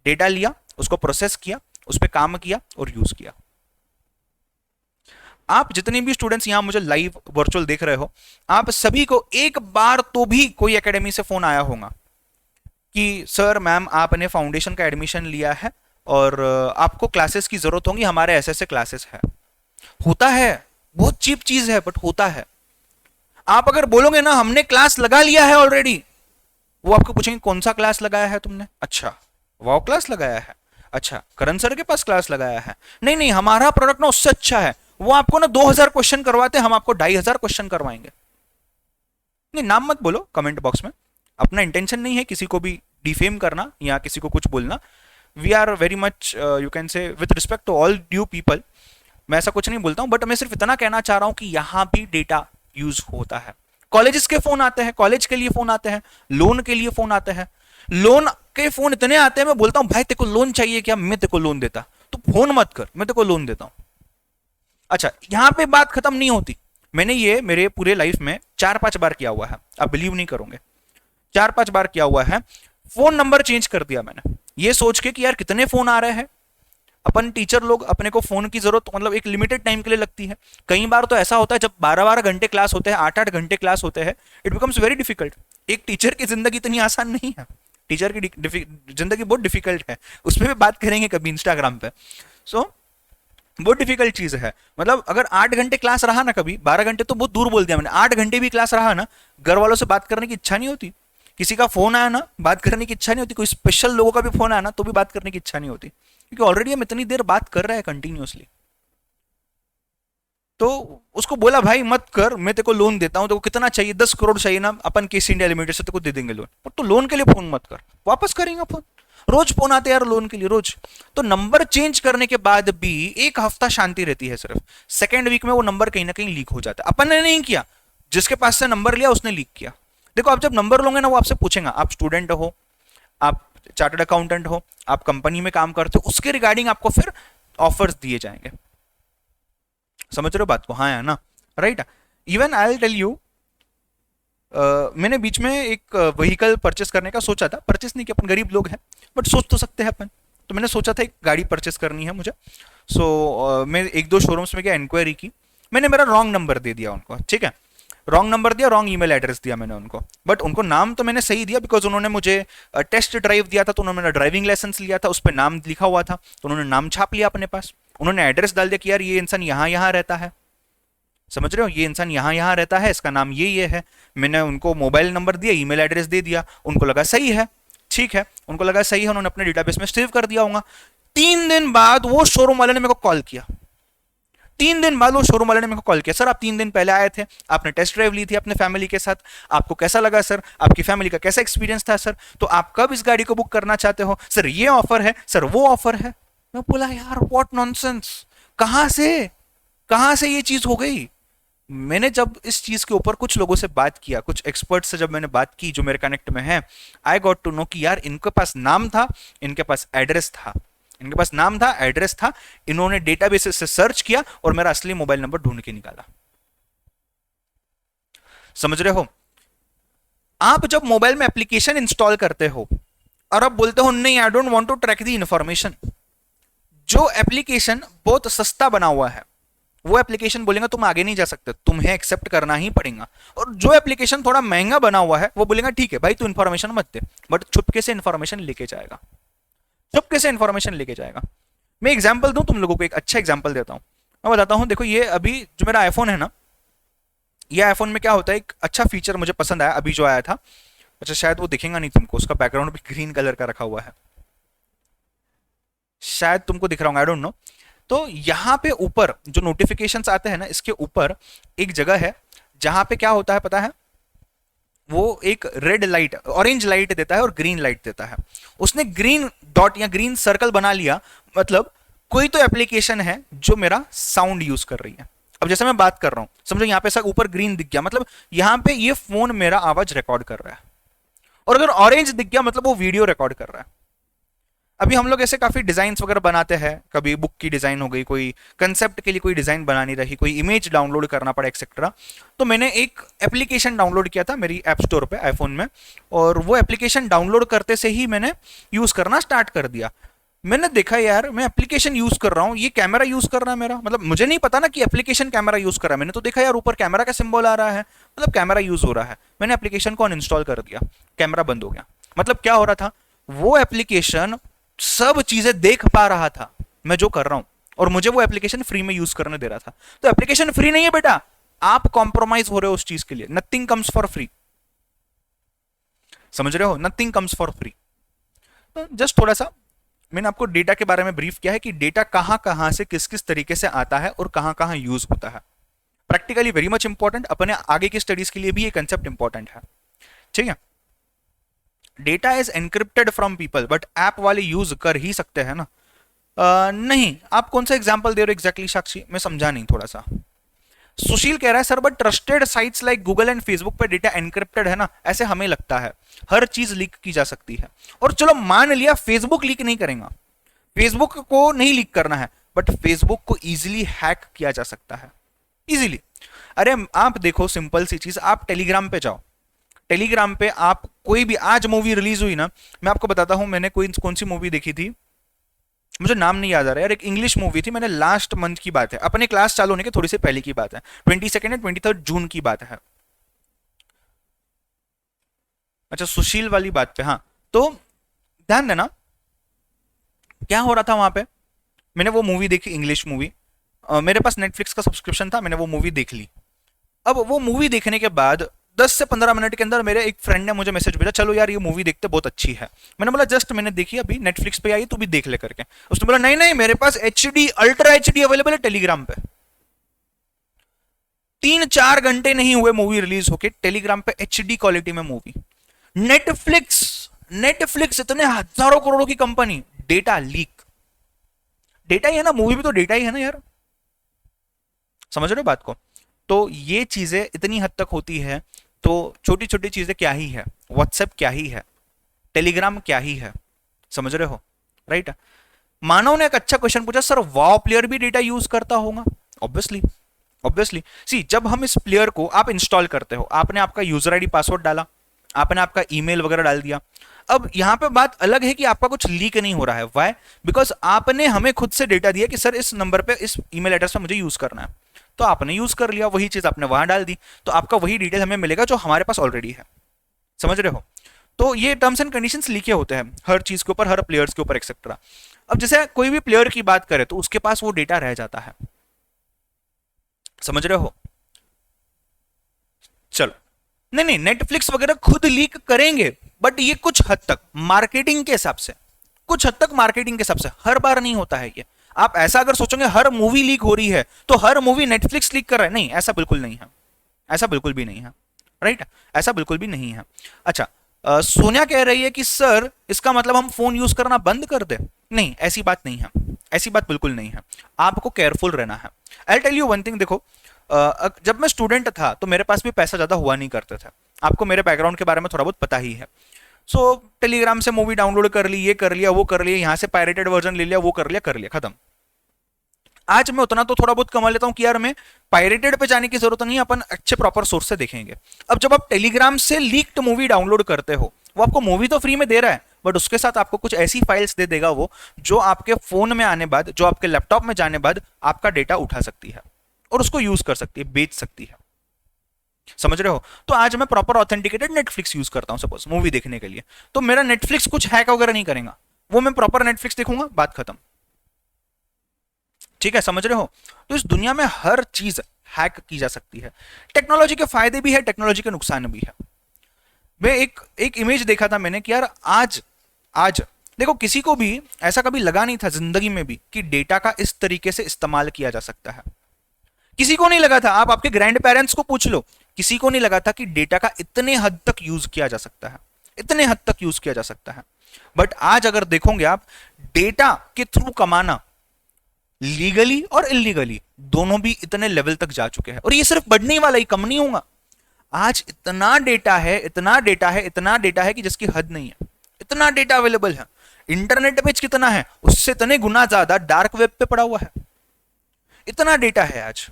A: डेटा लिया, उसको प्रोसेस किया, उस पर काम किया और यूज किया। आप जितने भी स्टूडेंट्स यहां मुझे लाइव वर्चुअल देख रहे हो, आप सभी को एक बार तो भी कोई एकेडमी से फोन आया होगा कि सर मैम आपने फाउंडेशन का एडमिशन लिया है और आपको क्लासेस की जरूरत होगी, हमारे ऐसे ऐसे क्लासेस है। होता है, बहुत चीप चीज है बट होता है। आप अगर बोलोगे ना हमने क्लास लगा लिया है ऑलरेडी, वो आपको पूछेंगे कौन सा क्लास लगाया है तुमने? अच्छा वाव क्लास लगाया है, अच्छा करण सर के पास क्लास लगाया है, नहीं नहीं हमारा प्रोडक्ट ना उससे अच्छा है, वो आपको ना 2000 क्वेश्चन करवाते, हम आपको 2500 क्वेश्चन करवाएंगे। नहीं, नाम मत बोलो कमेंट बॉक्स में, अपना इंटेंशन नहीं है किसी को भी डिफेम करना या किसी को कुछ बोलना। We are very much you can say with respect to all due people, मैं ऐसा कुछ नहीं बोलता हूं, बट मैं सिर्फ इतना कहना चाह रहा हूं कि यहां भी डेटा यूज होता है। कॉलेजेस के फोन आते हैं, कॉलेज के लिए फोन आते हैं, लोन के लिए फोन आते हैं, लोन के फोन इतने आते हैं, मैं बोलता हूं भाई तेरे को लोन चाहिए क्या, मैं तेरे को लोन देता, तू फोन मत कर, मैं तेरे को लोन देता हूं। अच्छा, यहां पे बात खत्म नहीं होती। मैंने ये मेरे पूरे लाइफ में 4-5 बार किया हुआ है, आप बिलीव नहीं करोगे, 4-5 बार किया हुआ है। फोन नंबर चेंज कर दिया मैंने, ये सोच के कि यार कितने फोन आ रहे हैं। अपन टीचर लोग, अपने को फोन की जरूरत मतलब एक लिमिटेड टाइम के लिए लगती है। कई बार तो ऐसा होता है जब 12-12 घंटे क्लास होते हैं, 8-8 घंटे क्लास होते हैं, इट बिकम्स वेरी डिफिकल्ट। एक टीचर की जिंदगी इतनी आसान नहीं है, टीचर की जिंदगी बहुत डिफिकल्ट है, उसमें भी बात करेंगे कभी इंस्टाग्राम पे। सो बहुत डिफिकल्ट चीज है। मतलब अगर 8 घंटे क्लास रहा ना, कभी 12 घंटे तो बहुत दूर बोल दिया मैंने, 8 घंटे भी क्लास रहा ना, घर वालों से बात करने की इच्छा नहीं होती। किसी का फोन आया ना, बात करने की इच्छा नहीं होती। कोई स्पेशल लोगों का भी फोन आया ना, तो भी बात करने की इच्छा नहीं होती, क्योंकि ऑलरेडी हम इतनी देर बात कर रहे हैं कंटिन्यूअसली। तो उसको बोला भाई मत कर, मैं तेको लोन देता हूं, तेको कितना चाहिए, 10 करोड़ चाहिए ना, अपन केसी इंडिया लिमिटेड से तेको दे देंगे लोन, पर तो लोन के लिए फोन मत कर, वापस करेंगे फोन। रोज फोन आते यार लोन के लिए, रोज। तो नंबर चेंज करने के बाद भी 1 हफ्ता शांति रहती है सिर्फ, सेकेंड वीक में वो नंबर कहीं ना कहीं लीक हो जाता है। अपन ने नहीं किया, जिसके पास से नंबर लिया उसने लीक किया। देखो आप जब नंबर लोगे ना, वो आपसे पूछेगा आप स्टूडेंट हो, आप चार्टर्ड अकाउंटेंट हो, आप कंपनी में काम करते हो, उसके रिगार्डिंग आपको फिर ऑफर्स दिए जाएंगे। समझ रहे हो बात को? हाँ है ना, right. Even I will tell you, मैंने बीच में एक व्हीकल परचेस करने का सोचा था, परचेस नहीं किया, अपन गरीब लोग हैं, बट सोच तो सकते हैं अपन। तो मैंने सोचा था एक गाड़ी परचेस करनी है मुझे। सो मैं 1-2 शोरूम्स में गया, इंक्वायरी की, मैंने मेरा रॉन्ग नंबर दे दिया उनको, ठीक है, रॉन्ग नंबर दिया, रॉन्ग ईमेल एड्रेस दिया मैंने उनको। बट उनको नाम तो मैंने सही दिया, बिकॉज उन्होंने मुझे टेस्ट ड्राइव दिया था, तो उन्होंने मेरा ड्राइविंग लाइसेंस लिया था, उस पर नाम लिखा हुआ था, तो उन्होंने नाम छाप लिया अपने पास। उन्होंने एड्रेस डाल दिया कि यार ये इंसान यहाँ यहाँ रहता है, समझ रहे हो, ये इंसान यहाँ यहाँ रहता है, इसका नाम ये है। मैंने उनको मोबाइल नंबर दिया, ईमेल एड्रेस दे दिया, उनको लगा सही है, ठीक है, उनको लगा सही है, उन्होंने अपने डेटाबेस में सेव कर दिया होगा। 3 दिन बाद वो शोरूम वाले ने मेरे को कॉल किया, 3 दिन बाद वो शोरूम वाले ने मेरे को कॉल किया, सर आप 3 दिन पहले आए थे, आपने टेस्ट ड्राइव ली थी अपने फैमिली के साथ, आपको कैसा लगा सर, आपकी फैमिली का कैसा एक्सपीरियंस था सर, तो आप कब इस गाड़ी को बुक करना चाहते हो सर, ये ऑफर है सर, वो ऑफर है। मैं बोला यार व्हाट नॉनसेंस, कहां से ये चीज हो गई। मैंने जब इस चीज के ऊपर कुछ लोगों से बात किया, कुछ एक्सपर्ट से जब मैंने बात की जो मेरे कनेक्ट में है, आई गॉट टू नो कि यार इनके पास नाम था, इनके पास एड्रेस था, इनके पास नाम था, एड्रेस था, इन्होंने डेटाबेस से सर्च किया और मेरा असली मोबाइल नंबर ढूंढ के निकाला। समझ रहे हो? आप जब मोबाइल में एप्लीकेशन इंस्टॉल करते हो और आप बोलते हो नहीं I don't want to track the information, जो एप्लीकेशन बहुत सस्ता बना हुआ है वो एप्लीकेशन बोलेगा तुम आगे नहीं जा सकते, तुम्हें एक्सेप्ट करना ही पड़ेगा। और जो एप्लीकेशन थोड़ा महंगा बना हुआ है वो बोलेगा ठीक है भाई तू इंफॉर्मेशन मत दे, बट चुपके से इंफॉर्मेशन लेके जाएगा, चुपके से इंफॉर्मेशन लेके जाएगा। मैं एग्जांपल दूं तुम लोगों को, एक अच्छा एग्जांपल देता हूं, मैं बताता हूं। देखो ये अभी जो मेरा आईफोन है ना, ये आईफोन में क्या होता है, एक अच्छा फीचर मुझे पसंद आया अभी जो आया था। अच्छा शायद वो दिखेगा नहीं तुमको, उसका बैकग्राउंड भी ग्रीन कलर का रखा हुआ है, शायद तुमको दिख रहा होगा, आई डोंट नो। तो यहाँ पे ऊपर जो नोटिफिकेशंस आते हैं ना, इसके ऊपर एक जगह है जहां पे क्या होता है पता है, वो एक रेड लाइट, ऑरेंज लाइट देता है और ग्रीन लाइट देता है। उसने ग्रीन डॉट या ग्रीन सर्कल बना लिया, मतलब कोई तो एप्लीकेशन है जो मेरा साउंड यूज कर रही है। अब जैसे मैं बात कर रहा हूं, समझो यहाँ पे सब ऊपर ग्रीन दिख गया, मतलब यहाँ पे ये फोन मेरा आवाज रिकॉर्ड कर रहा है। और अगर ऑरेंज दिख गया मतलब वो वीडियो रिकॉर्ड कर रहा है। अभी हम लोग ऐसे काफी डिजाइन वगैरह बनाते हैं, कभी बुक की डिजाइन हो गई, कोई कंसेप्ट के लिए कोई डिजाइन बनानी रही, कोई इमेज डाउनलोड करना पड़ा एक्सेट्रा। तो मैंने एक एप्लीकेशन डाउनलोड किया था मेरी ऐप स्टोर पे आईफोन में, और वो एप्लीकेशन डाउनलोड करते से ही मैंने यूज करना स्टार्ट कर दिया। मैंने देखा यार मैं एप्लीकेशन यूज कर रहा हूँ, ये कैमरा यूज कर रहा है मेरा, मतलब मुझे नहीं पता ना कि एप्लीकेशन कैमरा यूज कर रहा है, मैंने तो देखा यार ऊपर कैमरा का सिंबल आ रहा है, मतलब कैमरा यूज हो रहा है। मैंने एप्लीकेशन को अनइंस्टॉल कर दिया, कैमरा बंद हो गया। मतलब क्या हो रहा था, वो एप्लीकेशन सब चीजें देख पा रहा था मैं जो कर रहा हूं, और मुझे वो एप्लीकेशन फ्री में यूज करने दे रहा था। तो एप्लीकेशन फ्री नहीं है बेटा, आप कॉम्प्रोमाइज हो रहे हो उस चीज के लिए। नथिंग कम्स फॉर फ्री, समझ रहे हो, नथिंग कम्स फॉर फ्री। तो जस्ट थोड़ा सा मैंने आपको डेटा के बारे में ब्रीफ किया है कि डेटा कहां कहां से किस किस तरीके से आता है और कहां कहां यूज होता है। प्रैक्टिकली वेरी मच इंपॉर्टेंट, अपने आगे की स्टडीज के लिए भी ये कंसेप्ट इंपॉर्टेंट है, ठीक है। Data is encrypted from people, but app वाले यूज कर ही सकते हैं ना। नहीं, आप कौन सा एग्जांपल दे रहे हो एग्जैक्टली साक्षी, मैं समझा नहीं थोड़ा सा। सुशील कह रहा है sir but trusted sites like Google and Facebook पे डेटा एनक्रिप्टेड है ना, ऐसे हमें लगता है हर चीज लीक की जा सकती है। और चलो मान लिया फेसबुक लीक नहीं करेगा, फेसबुक को नहीं लीक करना है, बट फेसबुक को इजीली हैक किया जा सकता है, इजीली। अरे आप देखो सिंपल सी चीज, आप टेलीग्राम पे जाओ, टेलीग्राम पे आप कोई भी, आज मूवी रिलीज हुई ना, मैं आपको बताता हूं मैंने कौन सी मूवी देखी थी, मुझे नाम नहीं याद आ रहा है यार, एक इंग्लिश मूवी थी, मैंने लास्ट मंथ की बात है, अपने क्लास चालू होने के थोड़ी से पहले की बात है, 22 या 23 जून की बात है। अच्छा, सुशील वाली बात पे, हाँ। तो ध्यान देना क्या हो रहा था वहां पे, मैंने वो मूवी देखी, इंग्लिश मूवी, मेरे पास नेटफ्लिक्स का सब्सक्रिप्शन था, मैंने वो मूवी देख ली। अब वो मूवी देखने के बाद 10 से 15 मिनट के अंदर मेरे एक फ्रेंड ने मुझे मैसेज भेजा, चलो यार ये मूवी देखते, बहुत अच्छी है। मैंने बोला जस्ट मैंने देखी, अभी नेटफ्लिक्स पे आई, तू भी देख ले करके। उसने बोला नहीं नहीं, मेरे पास HD, अल्ट्रा HD अवेलेबल है टेलीग्राम पे। 3-4 घंटे नहीं हुए मूवी रिलीज होके, टेलीग्राम पे HD क्वालिटी में मूवी। नेटफ्लिक्स, नेटफ्लिक्स इतने हजारों करोड़ों की कंपनी, डेटा लीक। डेटा ही है ना, मूवी भी तो डेटा ही है ना यार, समझ रहे हो बात को। तो ये चीजें इतनी हद तक होती है। तो छोटी छोटी चीजें क्या ही है, व्हाट्सएप क्या ही है, टेलीग्राम क्या ही है, समझ रहे हो, राइट। मानव ने एक अच्छा क्वेश्चन पूछा, सर वाव प्लेयर भी डेटा यूज करता होगा? Obviously, obviously. सी, जब हम इस प्लेयर को आप इंस्टॉल करते हो, आपने आपका यूजर आईडी पासवर्ड डाला, आपने आपका ईमेल वगैरह डाल दिया। अब यहां पे बात अलग है कि आपका कुछ लीक नहीं हो रहा है, वाई? बिकॉज आपने हमें खुद से डेटा दिया कि सर इस नंबर पे, इस ईमेल एड्रेस पे मुझे यूज करना है, तो आपने यूज कर लिया, वही चीज आपने वहां डाल दी, तो आपका वही डिटेल हमें मिलेगा जो हमारे पास ऑलरेडी है, समझ रहे हो। तो ये टर्म्स एंड कंडीशंस लिखे होते हैं हर चीज के ऊपर, हर प्लेयर्स के ऊपर एक्सेट्रा। अब जैसे कोई भी प्लेयर की बात करें तो उसके पास वो डेटा रह जाता है, समझ रहे हो। चलो, नहीं नहीं, नेटफ्लिक्स वगैरह खुद लीक करेंगे, बट ये कुछ हद तक मार्केटिंग के हिसाब से, कुछ हद तक मार्केटिंग के हिसाब से, हर बार नहीं होता है ये। आप ऐसा अगर सोचोगे हर मूवी लीक हो रही है तो हर मूवी नेटफ्लिक्स लीक कर रहा है, नहीं, ऐसा बिल्कुल नहीं है, ऐसा बिल्कुल भी नहीं है, राइट, ऐसा बिल्कुल भी नहीं है। अच्छा, सोनिया कह रही है कि सर इसका मतलब हम फोन यूज करना बंद कर दे, नहीं ऐसी बात नहीं है, ऐसी बात बिल्कुल नहीं है, आपको केयरफुल रहना है। I tell you one thing, देखो जब मैं स्टूडेंट था तो मेरे पास भी पैसा ज्यादा हुआ नहीं करता था, आपको मेरे बैकग्राउंड के बारे में थोड़ा बहुत पता ही है। सो टेलीग्राम से मूवी डाउनलोड कर ली, ये कर लिया, वो कर लिया, यहाँ से पायरेटेड वर्जन ले लिया, वो कर लिया, खत्म। आज मैं उतना तो थोड़ा बहुत कमा लेता हूँ कि यार मैं पायरेटेड पे जाने की जरूरत नहीं है, अपन अच्छे प्रॉपर सोर्स से देखेंगे। अब जब आप टेलीग्राम से लीक्ड मूवी डाउनलोड करते हो, वो आपको मूवी तो फ्री में दे रहा है, बट उसके साथ आपको कुछ ऐसी फाइल्स दे देगा वो, जो आपके फोन में आने बाद, जो आपके लैपटॉप में जाने बाद आपका डेटा उठा सकती है और उसको यूज कर सकती है, बेच सकती है, समझ रहे हो। तो आज मैं प्रॉपर ऑथेंटिकेटेड नेटफ्लिक्स यूज करता हूं सपोज मूवी देखने के लिए, तो मेरा नेटफ्लिक्स कुछ हैक वगैरह नहीं करेगा, वो मैं प्रॉपर नेटफ्लिक्स देखूंगा, बात खत्म, ठीक है, समझ रहे हो। तो इस दुनिया में हर चीज हैक की जा सकती है। टेक्नोलॉजी के फायदे भी है, टेक्नोलॉजी के नुकसान भी है। मैं एक इमेज देखा था मैंने कि यार आज आज देखो, किसी को भी ऐसा कभी लगा नहीं था जिंदगी में भी कि डेटा का इस तरीके से इस्तेमाल किया जा सकता है। किसी को नहीं लगा था, आप आपके ग्रैंड पेरेंट्स को पूछ लो, किसी को नहीं लगा था कि डेटा का इतने हद तक यूज किया जा सकता है, इतने हद तक यूज किया जा सकता है। बट आज अगर देखोगे आप, डेटा के थ्रू कमाना लीगली और इलीगली दोनों भी इतने लेवल तक जा चुके हैं, और ये सिर्फ बढ़ने वाला ही, कम नहीं होगा। आज इतना डेटा है, इतना डेटा है, इतना डेटा है कि जिसकी हद नहीं है, इतना डेटा अवेलेबल है। इंटरनेट पे कितना है, उससे इतने गुना ज्यादा डार्क वेब पे पड़ा हुआ है, इतना डेटा है आज।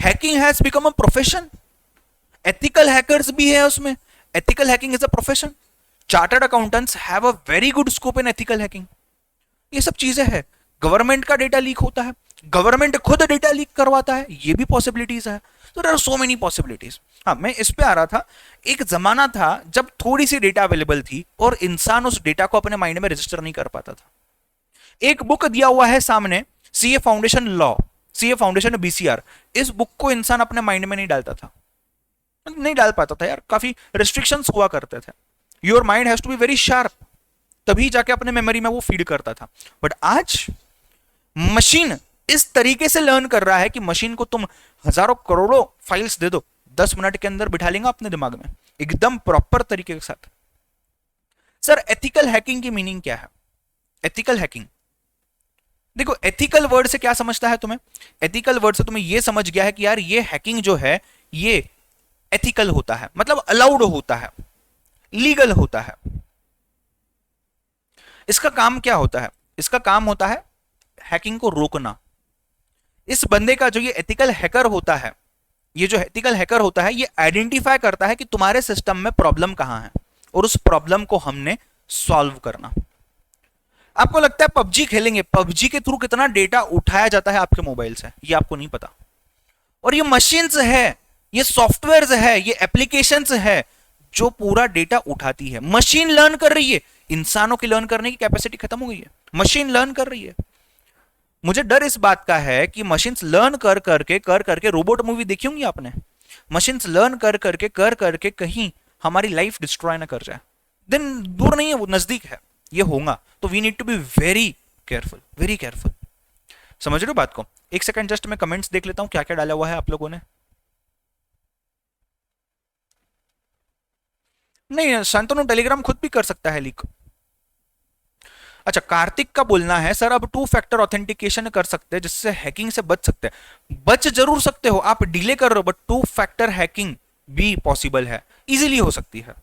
A: Hacking has become a profession, ethical hackers भी है उसमें, ethical hacking is a profession. Chartered accountants have a very good scope in ethical hacking. ये सब चीजें हैं। गवर्नमेंट का डेटा लीक होता है, गवर्नमेंट खुद डेटा लीक करवाता है, ये भी पॉसिबिलिटीज है। तो there are so many possibilities. हाँ, मैं इस पे आ रहा था, एक जमाना था जब थोड़ी सी डेटा अवेलेबल थी और इंसान उस डेटा को अपने माइंड में रजिस्टर नहीं कर पाता था। एक बुक दिया हुआ है सामने, CA foundation law, CA foundation BCR, इस बुक को इंसान अपने माइंड में नहीं डालता था, नहीं डाल पाता था यार, काफी रिस्ट्रिक्शंस हुआ करते थे। Your mind has to be very sharp, तभी जाके अपने मेमोरी में वो फीड करता था। बट आज मशीन इस तरीके से लर्न कर रहा है कि मशीन को तुम हजारों करोड़ों फाइल्स दे दो, 10 मिनट के अंदर बिठा लेगा अपने दिमाग में एकदम प्रॉपर तरीके के साथ। सर एथिकल हैकिंग की मीनिंग क्या है? एथिकल हैकिंग, देखो एथिकल वर्ड से क्या समझता है तुम्हें? एथिकल वर्ड से तुम्हें यह समझ गया है कि यार ये हैकिंग जो है ये एथिकल होता है, मतलब अलाउड होता है, लीगल होता है। इसका काम क्या होता है? इसका काम होता है हैकिंग को रोकना। इस बंदे का जो ये एथिकल हैकर होता है, ये जो एथिकल हैकर होता है ये आइडेंटिफाई करता है कि तुम्हारे सिस्टम में प्रॉब्लम कहां है और उस प्रॉब्लम को हमने सॉल्व करना। आपको लगता है पबजी खेलेंगे, पबजी के थ्रू कितना डेटा उठाया जाता है आपके मोबाइल से, ये आपको नहीं पता। और ये मशीन्स है, ये सॉफ्टवेयर है, ये एप्लीकेशंस है जो पूरा डेटा उठाती है। मशीन लर्न कर रही है, इंसानों की लर्न करने की कैपेसिटी खत्म हो गई है, मशीन लर्न कर रही है। मुझे डर इस बात का है कि मशीन्स लर्न कर करके रोबोट मूवी देखी होंगी आपने, मशीन्स लर्न कर करके कहीं हमारी लाइफ डिस्ट्रॉय ना कर जाए। दिन दूर नहीं है, वो नजदीक है, ये होगा। तो we need to be very careful, very careful. समझ रहे हो बात को? एक सेकंड जस्ट मैं कमेंट्स देख लेता हूं क्या क्या डाला हुआ है आप लोगों ने। नहीं, शांतनु टेलीग्राम खुद भी कर सकता है लीक। अच्छा, कार्तिक का बोलना है सर अब 2 फैक्टर ऑथेंटिकेशन कर सकते हैं जिससे हैकिंग से बच सकते हैं। बच जरूर सकते हो, आप डिले कर रहे हो, बट 2 फैक्टर हैकिंग भी पॉसिबल है, इजीली हो सकती है।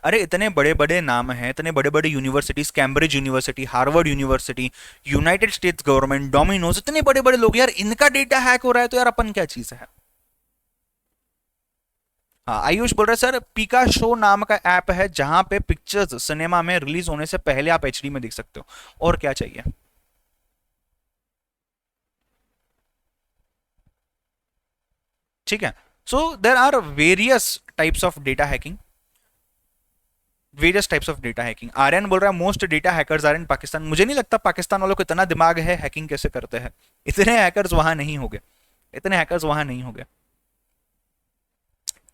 A: अरे इतने बड़े बड़े नाम हैं, इतने बड़े बड़े universities, Cambridge university, Harvard university, United states government, Domino's, इतने बड़े बड़े लोग, यार इनका डेटा हैक हो रहा है तो यार अपन क्या चीज है। हाँ, आयुष बोल रहे हैं सर पीका शो नाम का ऐप है जहां पे पिक्चर्स सिनेमा में रिलीज होने से पहले आप एचडी में देख सकते हो, और क्या चाहिए। ठीक है, so there are various types of data hacking, various types of data hacking. Aryan बोल रहा है most data hackers are in Pakistan. मुझे नहीं लगता पाकिस्तान वालों को इतना दिमाग है हैकिंग कैसे करते हैं, इतने हैकर्स वहां नहीं होंगे, इतने हैकर्स वहां नहीं होंगे।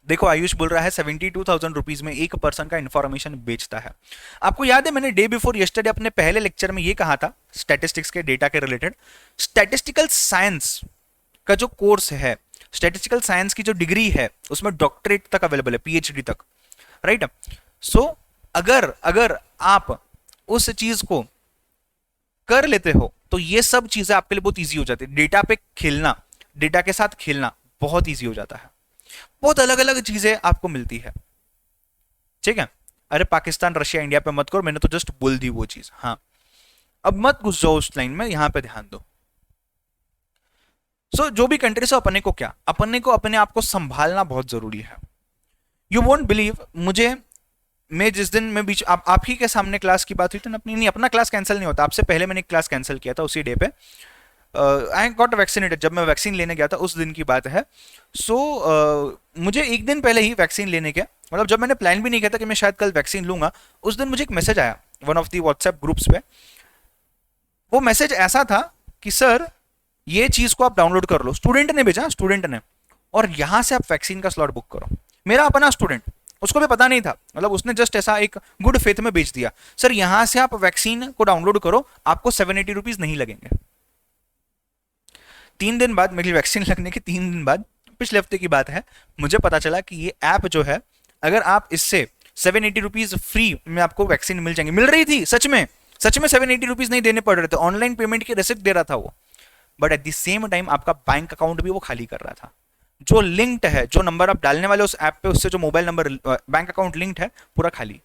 A: देखो आयुष बोल रहा है 72,000 रुपीज में एक पर्सन का इंफॉर्मेशन बेचता है। आपको याद है मैंने डे बिफोर यस्टरडे अपने पहले लेक्चर में ये कहा था स्टैटिस्टिक्स के डेटा के रिलेटेड, स्टैटिस्टिकल साइंस का जो कोर्स है, स्टैटिस्टिकल साइंस की जो डिग्री है उसमें डॉक्टरेट तक अवेलेबल है, पीएचडी तक, राइट। सो अगर अगर आप उस चीज को कर लेते हो तो ये सब चीजें आपके लिए बहुत ईजी हो जाती है। डेटा पे खेलना, डेटा के साथ खेलना बहुत ईजी हो जाता है, बहुत अलग अलग चीजें आपको मिलती है। ठीक है, अरे पाकिस्तान रशिया इंडिया पे मत करो, मैंने तो जस्ट बोल दी वो चीज। हाँ, अब मत घुस जाओ उस लाइन में, यहां पे ध्यान दो। सो जो भी कंट्री से अपने को क्या, अपने को अपने आप को संभालना बहुत जरूरी है। यू वोंट बिलीव, मुझे मैं जिस दिन मैं बीच आप ही के सामने क्लास की बात हुई थी ना अपनी, नहीं अपना क्लास कैंसिल नहीं होता, आपसे पहले मैंने एक क्लास कैंसिल किया था उसी डे पे। आई गॉट वैक्सीनेटेड, जब मैं वैक्सीन लेने गया था उस दिन की बात है। सो मुझे एक दिन पहले ही वैक्सीन लेने के, मतलब जब मैंने प्लान भी नहीं किया था कि मैं शायद कल वैक्सीन लूंगा, उस दिन मुझे एक मैसेज आया one of the WhatsApp groups पे। वो मैसेज ऐसा था कि सर ये चीज को आप डाउनलोड कर लो, स्टूडेंट ने भेजा, स्टूडेंट ने, और यहां से आप वैक्सीन का स्लॉट बुक करो। मेरा अपना स्टूडेंट, उसको भी पता नहीं था, मतलब उसने जस्ट ऐसा एक गुड फेथ में बेच दिया, सर यहां से आप वैक्सीन को डाउनलोड करो, आपको 780 रुपीज नहीं लगेंगे। 3 दिन बाद, मेरी वैक्सीन लगने के 3 दिन बाद, पिछले हफ्ते की बात है, मुझे पता चला कि ये ऐप जो है, अगर आप इससे 780 रुपीज फ्री में आपको वैक्सीन मिल जाएंगे, मिल रही थी सच में, सच में 780 रुपीज नहीं देने पड़ रहे थे, ऑनलाइन पेमेंट की रिसिप्ट दे रहा था वो, but at the same time आपका बैंक अकाउंट भी वो खाली कर रहा था। जो लिंक्ड है, जो नंबर आप डालने वाले उस ऐप पे, उससे जो mobile number bank account linked है पूरा खाली।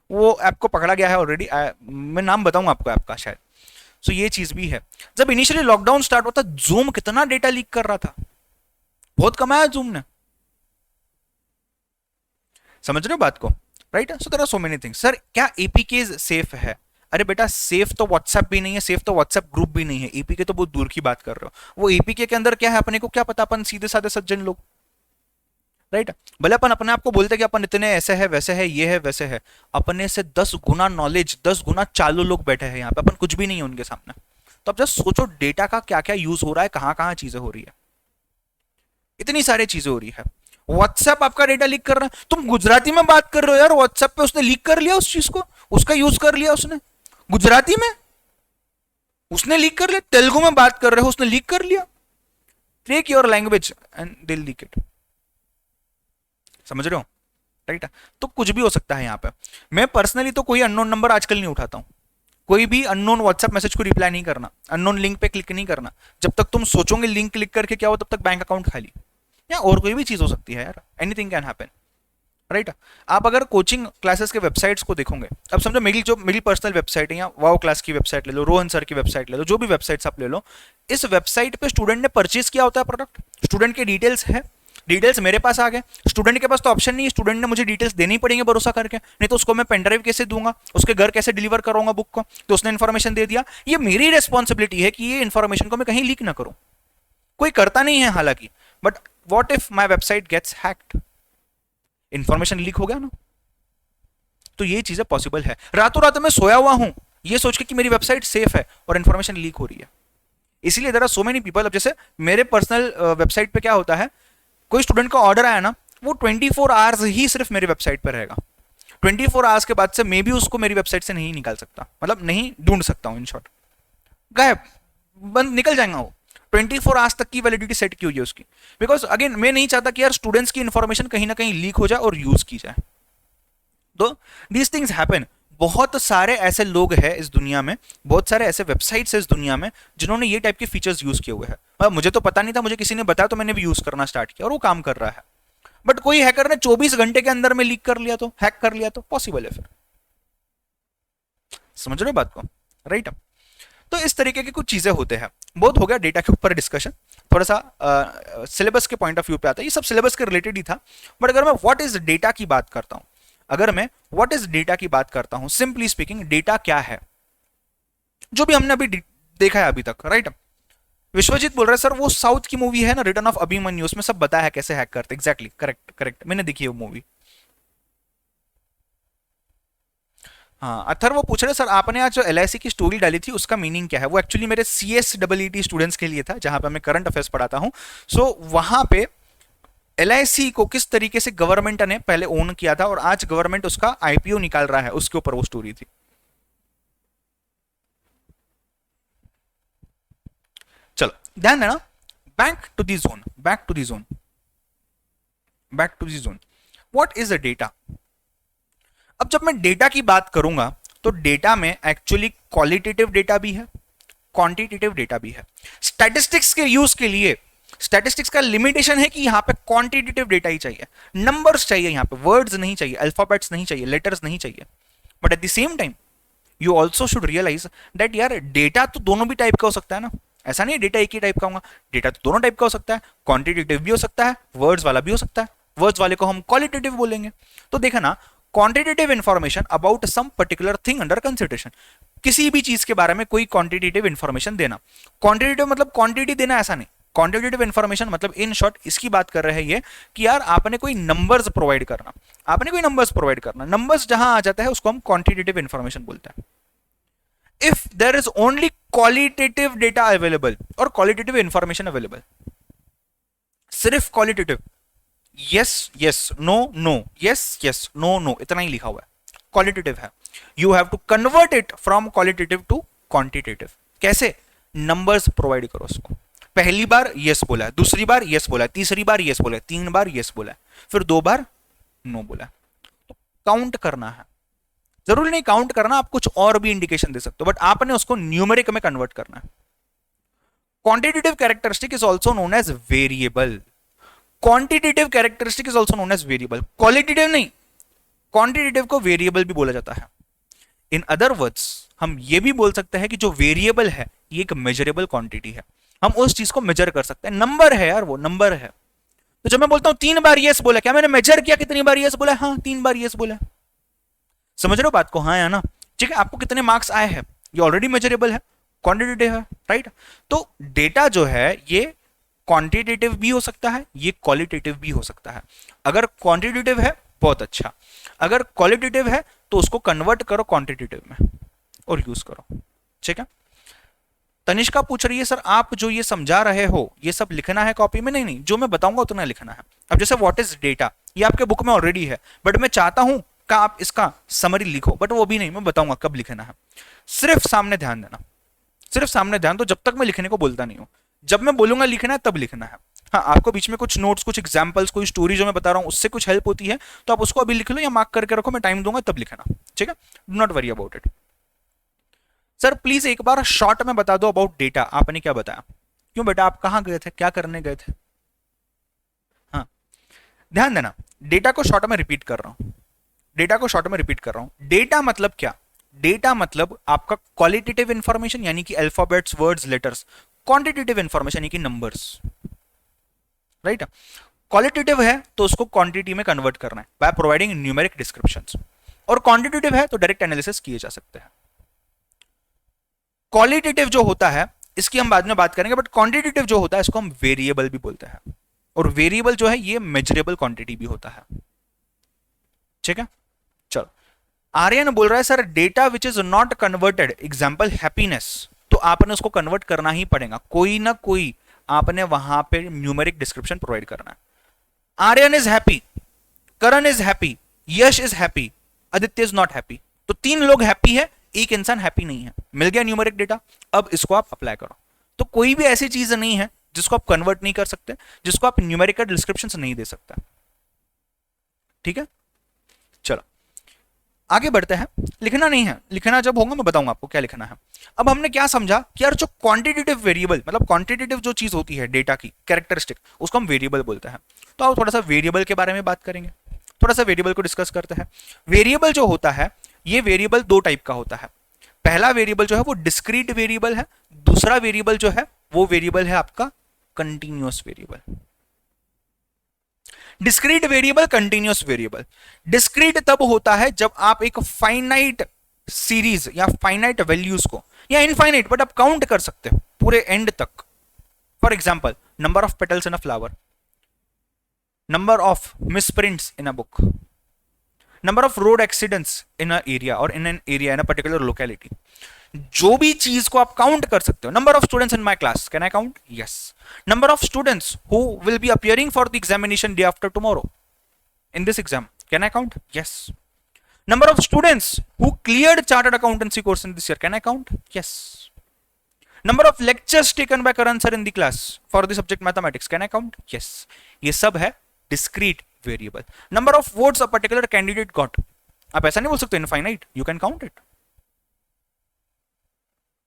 A: वो ऐप को पकड़ा गया है ऑलरेडी, मैं नाम बताऊंगा आपको ऐप का शायद। सो ये चीज भी है। जब इनिशियली लॉकडाउन स्टार्ट होता, जूम कितना डेटा लीक कर रहा था, बहुत कमाया जूम ने। समझ रहे हो बात को, right. So there are so many things. Sir क्या एपीके सेफ है? अरे बेटा सेफ तो व्हाट्सएप भी नहीं है, सेफ तो व्हाट्सएप ग्रुप भी नहीं है, एपीके तो बहुत दूर की बात कर रहे हो। वो एपीके के अंदर क्या है अपने को क्या पता, अपन सीधे साधे सज्जन लोग, राइट। भले अपन अपने आप को बोलते कि अपन इतने ऐसे है वैसे है ये है वैसे है, अपने से 10 गुना नॉलेज, 10 गुना चालू लोग बैठे हैं यहाँ पे, अपन कुछ भी नहीं है उनके सामने। तो अब जस्ट सोचो डेटा का क्या क्या यूज हो रहा है, कहाँ कहाँ चीजें हो रही है, इतनी सारी चीजें हो रही है। व्हाट्सएप आपका डेटा लीक कर रहा है, तुम गुजराती में बात कर रहे हो यार, व्हाट्सएप पे उसने लीक कर लिया उस चीज को, उसका यूज कर लिया उसने, गुजराती में उसने लीक कर लिया, तेलुगु में बात कर रहे हो उसने लीक कर लिया। Take your language and they leak it. समझ रहे हो, राइट। तो कुछ भी हो सकता है यहाँ पे। मैं पर्सनली तो कोई अननोन नंबर आजकल नहीं उठाता हूं, कोई भी अननोन व्हाट्सएप मैसेज को रिप्लाई नहीं करना, अननोन लिंक पे क्लिक नहीं करना। जब तक तुम सोचोगे लिंक क्लिक करके क्या हो, तब तक बैंक अकाउंट खाली, या और कोई भी चीज हो सकती है यार, एनीथिंग कैन हैपन। राइट। आप अगर कोचिंग क्लासेस के वेबसाइट्स को देखोगे, अब समझो मेरी पर्सनल वेबसाइट है, या वाओ क्लास की वेबसाइट ले लो, रोहन सर की वेबसाइट ले लो, जो भी वेबसाइट्स आप ले लो, इस वेबसाइट पे स्टूडेंट ने परचेज किया होता है प्रोडक्ट, स्टूडेंट के डिटेल्स है, डिटेल्स मेरे पास आ गए, स्टूडेंट के पास तो ऑप्शन नहीं है, स्टूडेंट ने मुझे डिटेल्स देनी पड़ेंगे भरोसा करके, नहीं तो उसको मैं पेनड्राइव कैसे दूंगा, उसके घर कैसे डिलीवर करूंगा बुक को, तो उसने इन्फॉर्मेशन दे दिया, ये मेरी रिस्पॉन्सिबिलिटी है कि ये इन्फॉर्मेशन को मैं कहीं लीक ना करूं। कोई करता नहीं है हालांकि, but what if my website gets hacked, information leak हो गया ना। तो ये चीजें पॉसिबल है। रातों रात मैं सोया हुआ हूं ये सोच के कि मेरी वेबसाइट सेफ है और इंफॉर्मेशन लीक हो रही है। इसीलिए there are so many people. अब जैसे मेरे पर्सनल वेबसाइट पे क्या होता है, कोई स्टूडेंट का ऑर्डर आया ना, वो 24 आवर्स ही सिर्फ मेरी वेबसाइट पर रहेगा। 24 आवर्स के बाद से मे भी उसको मेरी वेबसाइट से नहीं निकाल सकता, मतलब नहीं ढूंढ सकता हूं, इन शॉर्ट गायब, बंद, निकल जाएगा वो। 24 आवर्स तक की वैलिडिटी सेट की हुई है उसकी, बिकॉज अगेन मैं नहीं चाहता कि यार स्टूडेंट्स की इंफॉर्मेशन कहीं ना कहीं लीक हो जाए और यूज की जाए। तो दीज थिंग्स हैपन। बहुत सारे ऐसे लोग हैं इस दुनिया में, बहुत सारे ऐसे वेबसाइट्स हैं इस दुनिया में जिन्होंने ये टाइप के फीचर्स यूज किए हुए हैं। मतलब मुझे तो पता नहीं था, मुझे किसी ने बताया तो मैंने भी यूज करना स्टार्ट किया और वो काम कर रहा है। बट कोई हैकर ने 24 घंटे के अंदर में लीक कर लिया, तो हैक कर लिया, तो पॉसिबल है फिर। समझ रहे हो बात को, राइट? तो इस तरीके की कुछ चीजें होते हैं। बहुत हो गया डेटा के ऊपर डिस्कशन, थोड़ा सा सिलेबस के पॉइंट ऑफ व्यू पे आता है, ये सब सिलेबस के रिलेटेड ही था। बट अगर मैं व्हाट इज डेटा की बात करता हूं, अगर मैं व्हाट इज डेटा की बात करता हूं, सिंपली स्पीकिंग डेटा क्या है, जो भी हमने अभी देखा है अभी तक, राइट? विश्वजीत बोल रहा है सर वो साउथ की मूवी है ना रिटर्न ऑफ अभिमन्यु, उसमें सब बताया है कैसे हैक करते। एग्जैक्टली, करेक्ट करेक्ट, मैंने देखी है वो मूवी। हाँ, अथर वो पूछ रहे सर आपने आज जो एलआईसी की स्टोरी डाली थी उसका मीनिंग क्या है? वो एक्चुअली मेरे CSEET स्टूडेंट्स के लिए था, जहां पे मैं करंट अफेयर्स पढ़ाता हूँ। सो वहां पे एलआईसी को किस तरीके से गवर्नमेंट ने पहले ओन किया था और आज गवर्नमेंट उसका आईपीओ निकाल रहा है, उसके ऊपर वो स्टोरी थी। चलो ध्यान देना, back to the zone, back to the zone, back to the zone. What is a data? अब जब मैं डेटा की बात करूंगा तो डेटा में एक्चुअली क्वालिटेटिव डेटा भी है, क्वांटिटेटिव डेटा भी है। स्टैटिस्टिक्स के यूज के लिए, स्टैटिस्टिक्स का लिमिटेशन है कि यहां पे क्वांटिटेटिव डेटा ही चाहिए, नंबर्स चाहिए, यहां पे वर्ड्स नहीं चाहिए, अल्फाबेट्स नहीं चाहिए, लेटर्स नहीं चाहिए। But at the same time you also should realize that यार डेटा तो दोनों भी टाइप का हो सकता है ना, ऐसा नहीं है डेटा एक ही टाइप का होगा, डेटा तो दोनों टाइप का हो सकता है, क्वांटिटेटिव भी हो सकता है, वर्ड्स वाला भी हो सकता है। वर्ड्स वाले को हम क्वालिटेटिव बोलेंगे। तो देखा ना, quantitative information about some particular thing under consideration, किसी भी चीज के बारे में कोई क्वांटिटेटिव इंफॉर्मेशन देना। क्वांटिटेटिव मतलब क्वांटिटी देना ऐसा नहीं, क्वांटिटेटिव इंफॉर्मेशन मतलब इन शॉर्ट इसकी बात कर रहे हैं ये कि यार आपने कोई नंबर्स प्रोवाइड करना, आपने कोई नंबर्स प्रोवाइड करना, नंबर्स जहां आ जाता है उसको हम क्वांटिटेटिव इंफॉर्मेशन बोलते हैं। If there is only qualitative data available और क्वालिटेटिव इंफॉर्मेशन अवेलेबल, सिर्फ qualitative, yes yes no no, yes yes no no, इतना ही लिखा हुआ है, क्वालिटेटिव है। You have to convert it from qualitative to quantitative. कैसे? नंबर्स प्रोवाइड करो उसको। पहली बार यस बोला है, दूसरी बार यस बोला है, तीसरी बार यस बोला है, 3 बार यस बोला है, फिर 2 बार नो बोला है। तो काउंट करना है, जरूरी नहीं काउंट करना, आप कुछ और भी इंडिकेशन दे सकते हो, बट आपने उसको न्यूमेरिक में कन्वर्ट करना है। Quantitative characteristic is also known as variable, quantitative characteristic is also known as variable, qualitative नहीं, क्वांटिटेटिव को वेरिएबल भी बोला जाता है। इन अदर वर्ड्स हम ये भी बोल सकते हैं कि जो वेरिएबल है ये एक मेजरेबल क्वांटिटी है, हम उस चीज को मेजर कर सकते हैं। नंबर है यार, वो नंबर है। तो जब मैं बोलता हूं 3 बार यस बोला, क्या मैंने मेजर किया कितनी बार यस बोला? हाँ 3 बार यस बोला। समझ रहे हो बात को? हाँ या ना? ठीक है, आपको कितने मार्क्स आए हैं ये ऑलरेडी मेजरेबल है, क्वांटिटेटिव है, राइट? तो डेटा जो है ये क्वांटिटेटिव भी हो सकता है, ये क्वालिटेटिव भी हो सकता है। अगर क्वांटिटेटिव है बहुत अच्छा, अगर क्वालिटेटिव है तो उसको कन्वर्ट करो क्वांटिटेटिव में और यूज करो। ठीक है, तनिष्का पूछ रही है सर आप जो ये समझा रहे हो ये सब लिखना है कॉपी में? नहीं नहीं, जो मैं बताऊंगा उतना लिखना है। अब जैसे व्हाट इज डेटा, ये आपके बुक में ऑलरेडी है, बट मैं चाहता हूं कि आप इसका समरी लिखो, बट वो भी नहीं, मैं बताऊंगा कब लिखना है। सिर्फ सामने ध्यान देना, सिर्फ सामने ध्यान दो, जब तक मैं लिखने को बोलता नहीं हूं। जब मैं बोलूंगा लिखना है तब लिखना है। हाँ, आपको बीच में कुछ नोट्स, कुछ एग्जांपल्स, कोई स्टोरी जो मैं बता रहा हूं उससे कुछ हेल्प होती है तो आप उसको अभी लिख लो या मार्क करके रखो, मैं टाइम दूंगा तब लिखना। ठीक है, do not worry about it. Sir please एक बार शॉर्ट में बता दो अबाउट डेटा, आपने क्या बताया? क्यों बेटा, आप कहां गए थे, क्या करने गए थे? हाँ, ध्यान देना, डेटा को शॉर्ट में रिपीट कर रहा हूं, डेटा को शॉर्ट में रिपीट कर रहा हूं। डेटा मतलब क्या? डेटा मतलब आपका क्वालिटेटिव इंफॉर्मेशन यानी कि alphabets, words, letters, quantitative information यानी कि नंबर्स, राइट। क्वालिटेटिव है तो उसको क्वांटिटी में कन्वर्ट करना है बाय प्रोवाइडिंग न्यूमेरिक डिस्क्रिप्शंस, और क्वांटिटेटिव है तो डायरेक्ट एनालिसिस किए जा सकते हैं। क्वालिटेटिव जो होता है इसकी हम बाद में बात करेंगे, बट क्वांटिटेटिव जो होता है इसको हम वेरिएबल भी बोलते हैं, और वेरिएबल जो है ये मेजरेबल क्वांटिटी भी होता है, ठीक है। चलो, आर्यन बोल रहा है sir data which is not converted, example happiness, तो आपने उसको कन्वर्ट करना ही पड़ेगा, कोई ना कोई आपने वहां पे न्यूमेरिक डिस्क्रिप्शन प्रोवाइड करना है। Aryan is happy, Karan is happy, Yash is happy, Aditya is not happy, तो 3 लोग हैप्पी है, एक इंसान हैप्पी नहीं है। मिल गया न्यूमेरिक डेटा, अब इसको आप अप्लाई करो। तो कोई भी ऐसी चीज नहीं है जिसको आप कन्वर्ट नहीं कर सकते, जिसको आप न्यूमेरिकल डिस्क्रिप्शन नहीं दे सकते, ठीक है। चलो आगे बढ़ते हैं। लिखना नहीं है, लिखना जब होगा मैं बताऊंगा आपको क्या लिखना है। अब हमने क्या समझा कि यार जो क्वांटिटेटिव वेरिएबल, मतलब क्वांटिटेटिव जो चीज होती है डेटा की कैरेक्टरिस्टिक, उसको हम वेरिएबल बोलते हैं। तो अब थोड़ा सा वेरिएबल के बारे में बात करेंगे, थोड़ा सा वेरिएबल को डिस्कस करते हैं। वेरिएबल जो होता है, ये वेरिएबल 2 टाइप का होता है। पहला वेरिएबल जो है वो डिस्क्रीट वेरिएबल है, दूसरा वेरिएबल जो है वो वेरिएबल है आपका continuous variable. Discrete variable, continuous variable. Discrete तब होता है जब आप एक फाइनाइट सीरीज या फाइनाइट वैल्यूज को, या इनफाइनाइट बट आप काउंट कर सकते हो पूरे एंड तक। For example, number of petals in a flower, number of misprints in a book, number of road accidents in a area और in an area in a particular locality. जो भी चीज को आप काउंट कर सकते हो। Number of students in my class, can I count? Yes. Number of students who will be appearing for the examination day after tomorrow in this exam, can I count? Yes. Number of students who cleared chartered accountancy course in this year, can I count? Yes. Number of lectures taken by Karan sir in the class for the subject mathematics, can I count? Yes. ये सब है discrete variable. Number of votes a particular candidate got, आप ऐसा नहीं बोल सकते infinite, you can count it.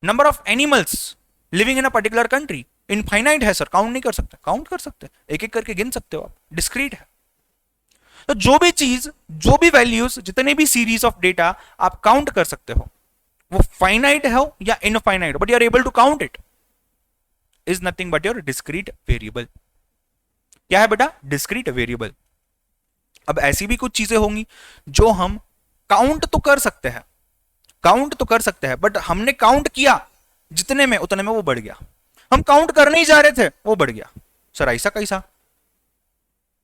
A: Number of animals living in a particular country, infinite है sir, count नहीं कर सकते, काउंट कर सकते, एक एक करके गिन सकते हो आप, डिस्क्रीट है। तो जो भी चीज, जो भी वैल्यूज, जितने भी सीरीज ऑफ डेटा आप काउंट कर सकते हो, वो फाइनाइट हो या infinite, but you are able to count it, is nothing but your discrete variable. क्या है बेटा? Discrete variable. अब ऐसी भी कुछ चीजें होंगी जो हम काउंट तो कर सकते हैं, काउंट तो कर सकते हैं, बट हमने काउंट किया जितने में उतने में वो बढ़ गया, हम काउंट करने ही जा रहे थे वो बढ़ गया। सर ऐसा कैसा?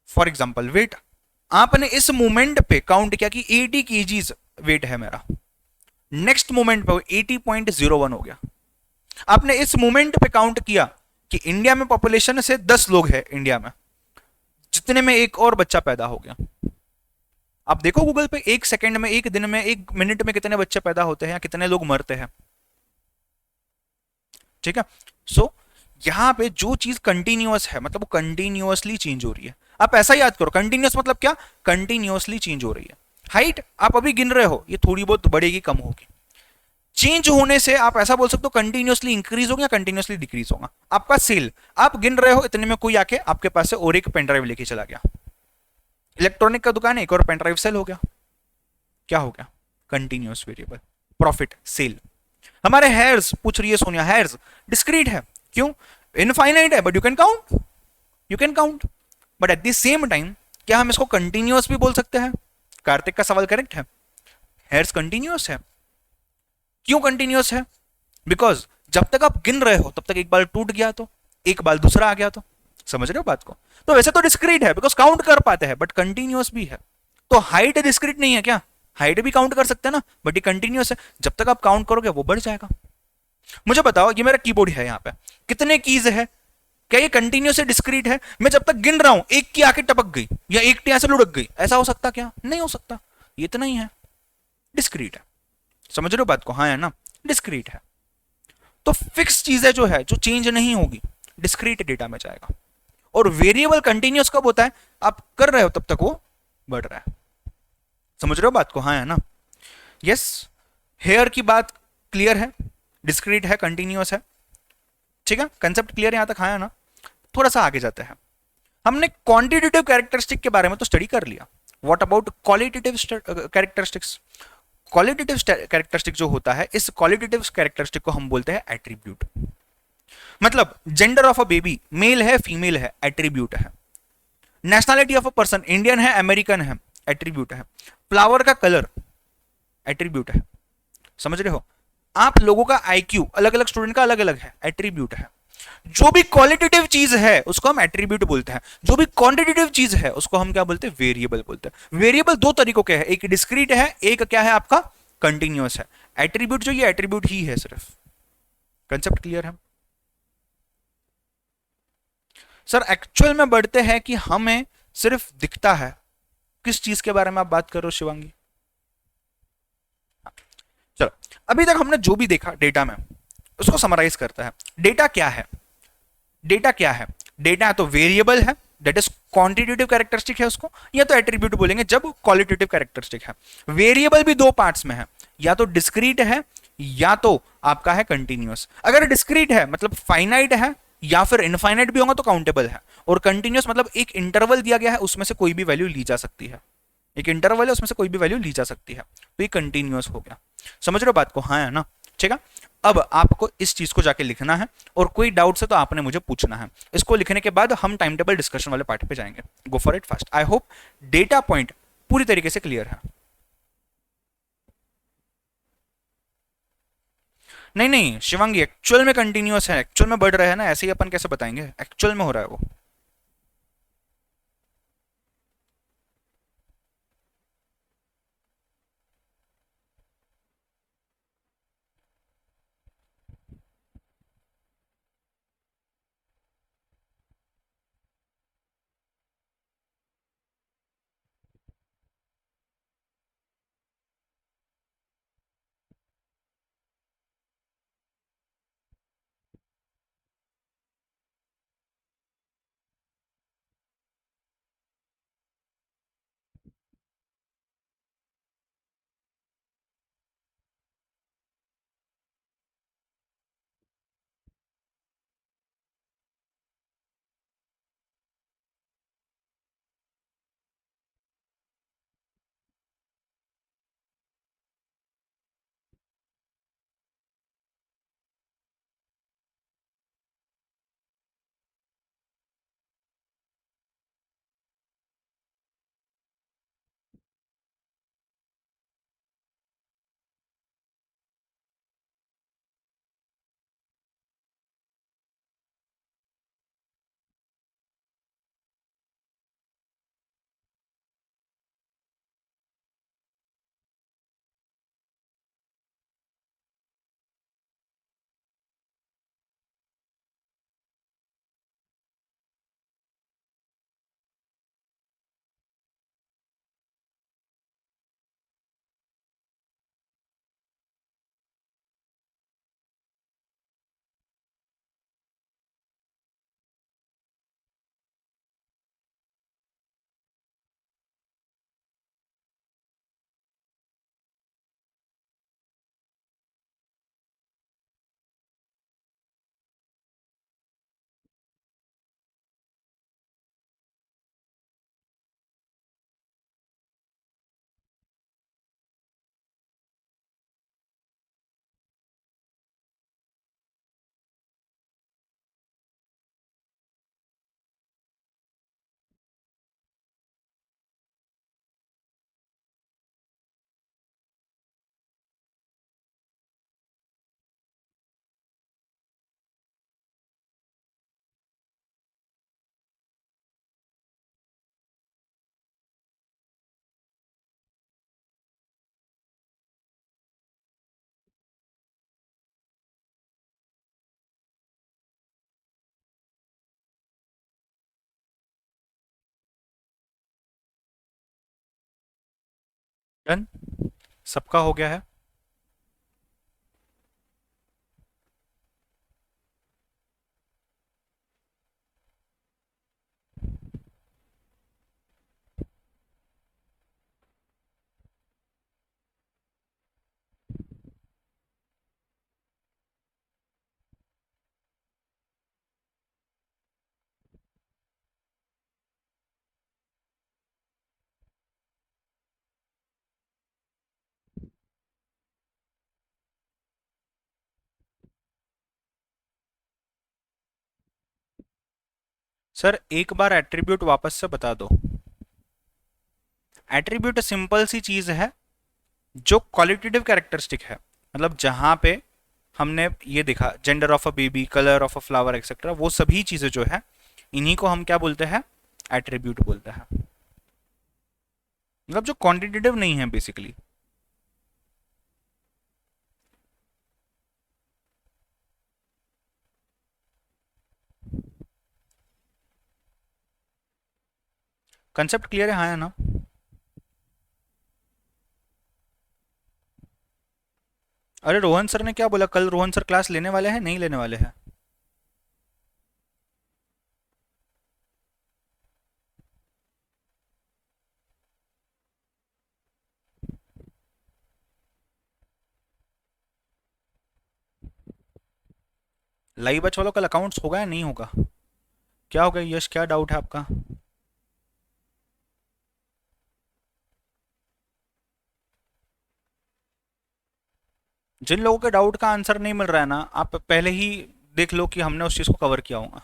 A: फॉर एग्जाम्पल वेट, आपने इस मोमेंट पे काउंट किया कि 80 kgs वेट है मेरा, नेक्स्ट मोमेंट पे 80.01 हो गया। आपने इस मोमेंट पे काउंट किया कि इंडिया में पॉपुलेशन से 10 लोग हैं इंडिया में, जितने में एक और बच्चा पैदा हो गया। आप देखो गूगल पे, एक सेकंड में, एक दिन में, एक मिनट में कितने बच्चे पैदा होते हैं, कितने लोग मरते हैं, ठीक है। सो यहां पे जो चीज कंटिन्यूअस है, मतलब वो कंटिन्यूअसली चेंज हो रही है। आप ऐसा याद करो, कंटिन्यूअस मतलब क्या? कंटिन्यूअसली चेंज हो रही है। हाइट आप अभी गिन रहे हो, ये थोड़ी बहुत बढ़ेगी, कम होगी। चेंज होने से आप ऐसा बोल सकते हो कंटिन्यूअसली इंक्रीज होगा या कंटिन्यूअसली डिक्रीज होगा। आपका सेल, आप गिन रहे हो, इतने में कोई आके आपके पास से और एक पेन ड्राइव लेके चला गया, इलेक्ट्रॉनिक का दुकान है, एक और पेन ड्राइव सेल हो गया, क्या हो गया? Continuous variable. Profit, sale. हमारे हेयर्स, पूछ रही है सोनिया, हेयर्स डिस्क्रीट है, क्यों? इनफाइनाइट है, but you can count, you can count. But at the same time क्या हम इसको कंटिन्यूअस भी बोल सकते हैं? कार्तिक का सवाल करेक्ट है, हेयर्स कंटिन्यूअस है। क्यों कंटिन्यूअस है? बिकॉज जब तक आप गिन रहे हो तब तक एक बाल टूट गया तो, एक बाल दूसरा आ गया तो, समझ रहे हो बात को? तो वैसे तो डिस्क्रीट है बिकॉज काउंट कर पाते हैं, बट कंटिन्यूअस भी है। तो हाइट डिस्क्रीट नहीं है क्या? हाइट भी काउंट कर सकते हैं ना, बट ये कंटिन्यूअस है, जब तक आप काउंट करोगे वो बढ़ जाएगा। मुझे बताओ, ये मेरा कीबोर्ड है, यहाँ पे कितने कीज है? क्या ये कंटिन्यूअस है, डिस्क्रीट है? मैं जब तक गिन रहा हूं, एक की आके टपक गई या एक टी ऐसे लुढ़क गई, ऐसा हो सकता क्या? नहीं हो सकता, ये इतना ही है, डिस्क्रीट है। समझ रहे हो बात को? हाँ है ना, डिस्क्रीट है। तो फिक्स चीजें जो है, जो चेंज नहीं होगी, डिस्क्रीट डेटा में जाएगा। और वेरिएबल कंटिन्यूअस कब होता है? आप कर रहे हो तब तक वो बढ़ रहा है। समझ रहे हो बात को? हाँ है ना, यस। हेयर की बात क्लियर है, डिस्क्रीट है, कंटिन्यूअस है, ठीक है, कंसेप्ट क्लियर है यहां तक? हाँ है ना। थोड़ा सा आगे जाते हैं, हमने क्वांटिटेटिव कैरेक्टरिस्टिक के बारे में तो स्टडी कर लिया, what about qualitative characteristics? Qualitative characteristic जो होता है, इस क्वालिटेटिव कैरेक्टरिस्टिक को हम बोलते हैं एट्रीब्यूट। मतलब gender of a baby male है फीमेल है, एट्रीब्यूट है। Nationality of a person Indian है अमेरिकन है, एट्रीब्यूट है। फ्लावर का कलर एट्रीब्यूट है, समझ रहे हो? आप लोगों का आईक्यू अलग अलग स्टूडेंट का अलग अलग है, एट्रीब्यूट है। जो भी क्वालिटेटिव चीज है उसको हम एट्रीब्यूट बोलते हैं, जो भी क्वांटिटेटिव चीज है उसको हम क्या बोलते हैं? वेरिएबल बोलते हैं। वेरिएबल दो तरीकों के हैं, एक डिस्क्रीट है, एक क्या है आपका? कंटिन्यूअस है। एट्रीब्यूट जो ये एट्रीब्यूट ही है सिर्फ। कंसेप्ट क्लियर है? सर एक्चुअल में बढ़ते हैं कि हमें सिर्फ दिखता है। किस चीज के बारे में आप बात कर रहे हो शिवांगी? चलो, अभी तक हमने जो भी देखा डेटा में उसको समराइज करता है। डेटा क्या है? डेटा क्या है? डेटा तो वेरिएबल है, दैट इज क्वांटिटेटिव कैरेक्टरिस्टिक है उसको, या तो एट्रीब्यूट बोलेंगे जब क्वालिटेटिव कैरेक्टरिस्टिक है। वेरिएबल भी दो पार्ट्स में है, या तो डिस्क्रीट है या तो आपका है कंटिन्यूअस। अगर डिस्क्रीट है मतलब फाइनाइट है, या फिर इनफाइनाइट भी होगा तो काउंटेबल है। और कंटिन्यूअस मतलब एक इंटरवल दिया गया है उसमें से कोई भी वैल्यू ली जा सकती है। एक इंटरवल है उसमें से कोई भी वैल्यू ली जा सकती है, तो ये कंटिन्यूअस हो गया। समझ रहे हो बात को? हाँ है ना? ठीक है। अब आपको इस चीज को जाके लिखना है, और कोई डाउट है तो आपने मुझे पूछना है। इसको लिखने के बाद हम टाइम टेबल डिस्कशन वाले पार्ट पे जाएंगे। Go for it fast. I hope data point पूरी तरीके से क्लियर है। नहीं नहीं शिवांगी, एक्चुअल में कंटिन्यूअस है, एक्चुअल में बढ़ रहा है ना, ऐसे ही अपन कैसे बताएंगे? एक्चुअल में हो रहा है वो। डन? सबका हो गया है? सर एक बार एट्रीब्यूट वापस से बता दो। एट्रीब्यूट सिंपल सी चीज है जो क्वालिटेटिव कैरेक्टरिस्टिक है, मतलब जहां पे हमने ये देखा gender of a baby, colour of a flower etcetera, वो सभी चीजें जो है इन्हीं को हम क्या बोलते हैं, एट्रीब्यूट बोलते हैं। मतलब जो क्वांटिटेटिव नहीं है बेसिकली। कंसेप्ट क्लियर है, हाँ या ना? अरे रोहन सर ने क्या बोला, कल रोहन सर क्लास लेने वाले हैं नहीं लेने वाले हैं? लाइव बैच वालों कल अकाउंट्स होगा या नहीं होगा? क्या होगा यश, क्या डाउट है आपका? जिन लोगों के डाउट का आंसर नहीं मिल रहा है ना, आप पहले ही देख लो कि हमने उस चीज को कवर किया होगा।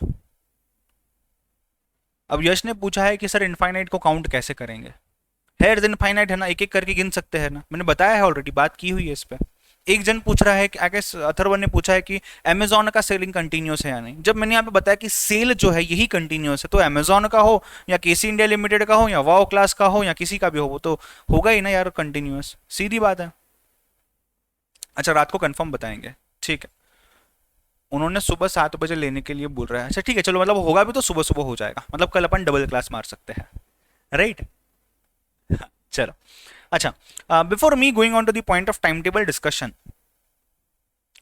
A: अब यश ने पूछा है कि सर इनफाइनाइट को काउंट कैसे करेंगे। है इनफाइनाइट है ना, एक एक करके गिन सकते हैं ना, मैंने बताया है ऑलरेडी, बात की हुई है इस पे। एक जन पूछ रहा है कि आगे अथर्वन ने पूछा है कि अमेजोन का सेलिंग कंटिन्यूस है या नहीं। जब मैंने यहाँ पे बताया कि सेल जो है यही कंटिन्यूस है, तो अमेजोन का हो या केसी इंडिया लिमिटेड का हो या वाओ क्लास का हो या किसी का भी हो, वो तो होगा ही ना यार कंटिन्यूस, सीधी बात है। अच्छा रात को कंफर्म बताएंगे, ठीक है। उन्होंने सुबह 7 बजे लेने के लिए बोल रहा है, अच्छा ठीक है चलो, मतलब होगा भी तो सुबह सुबह हो जाएगा, मतलब कल अपन डबल क्लास मार सकते हैं, राइट? चलो अच्छा, before me going on to the point of time table discussion,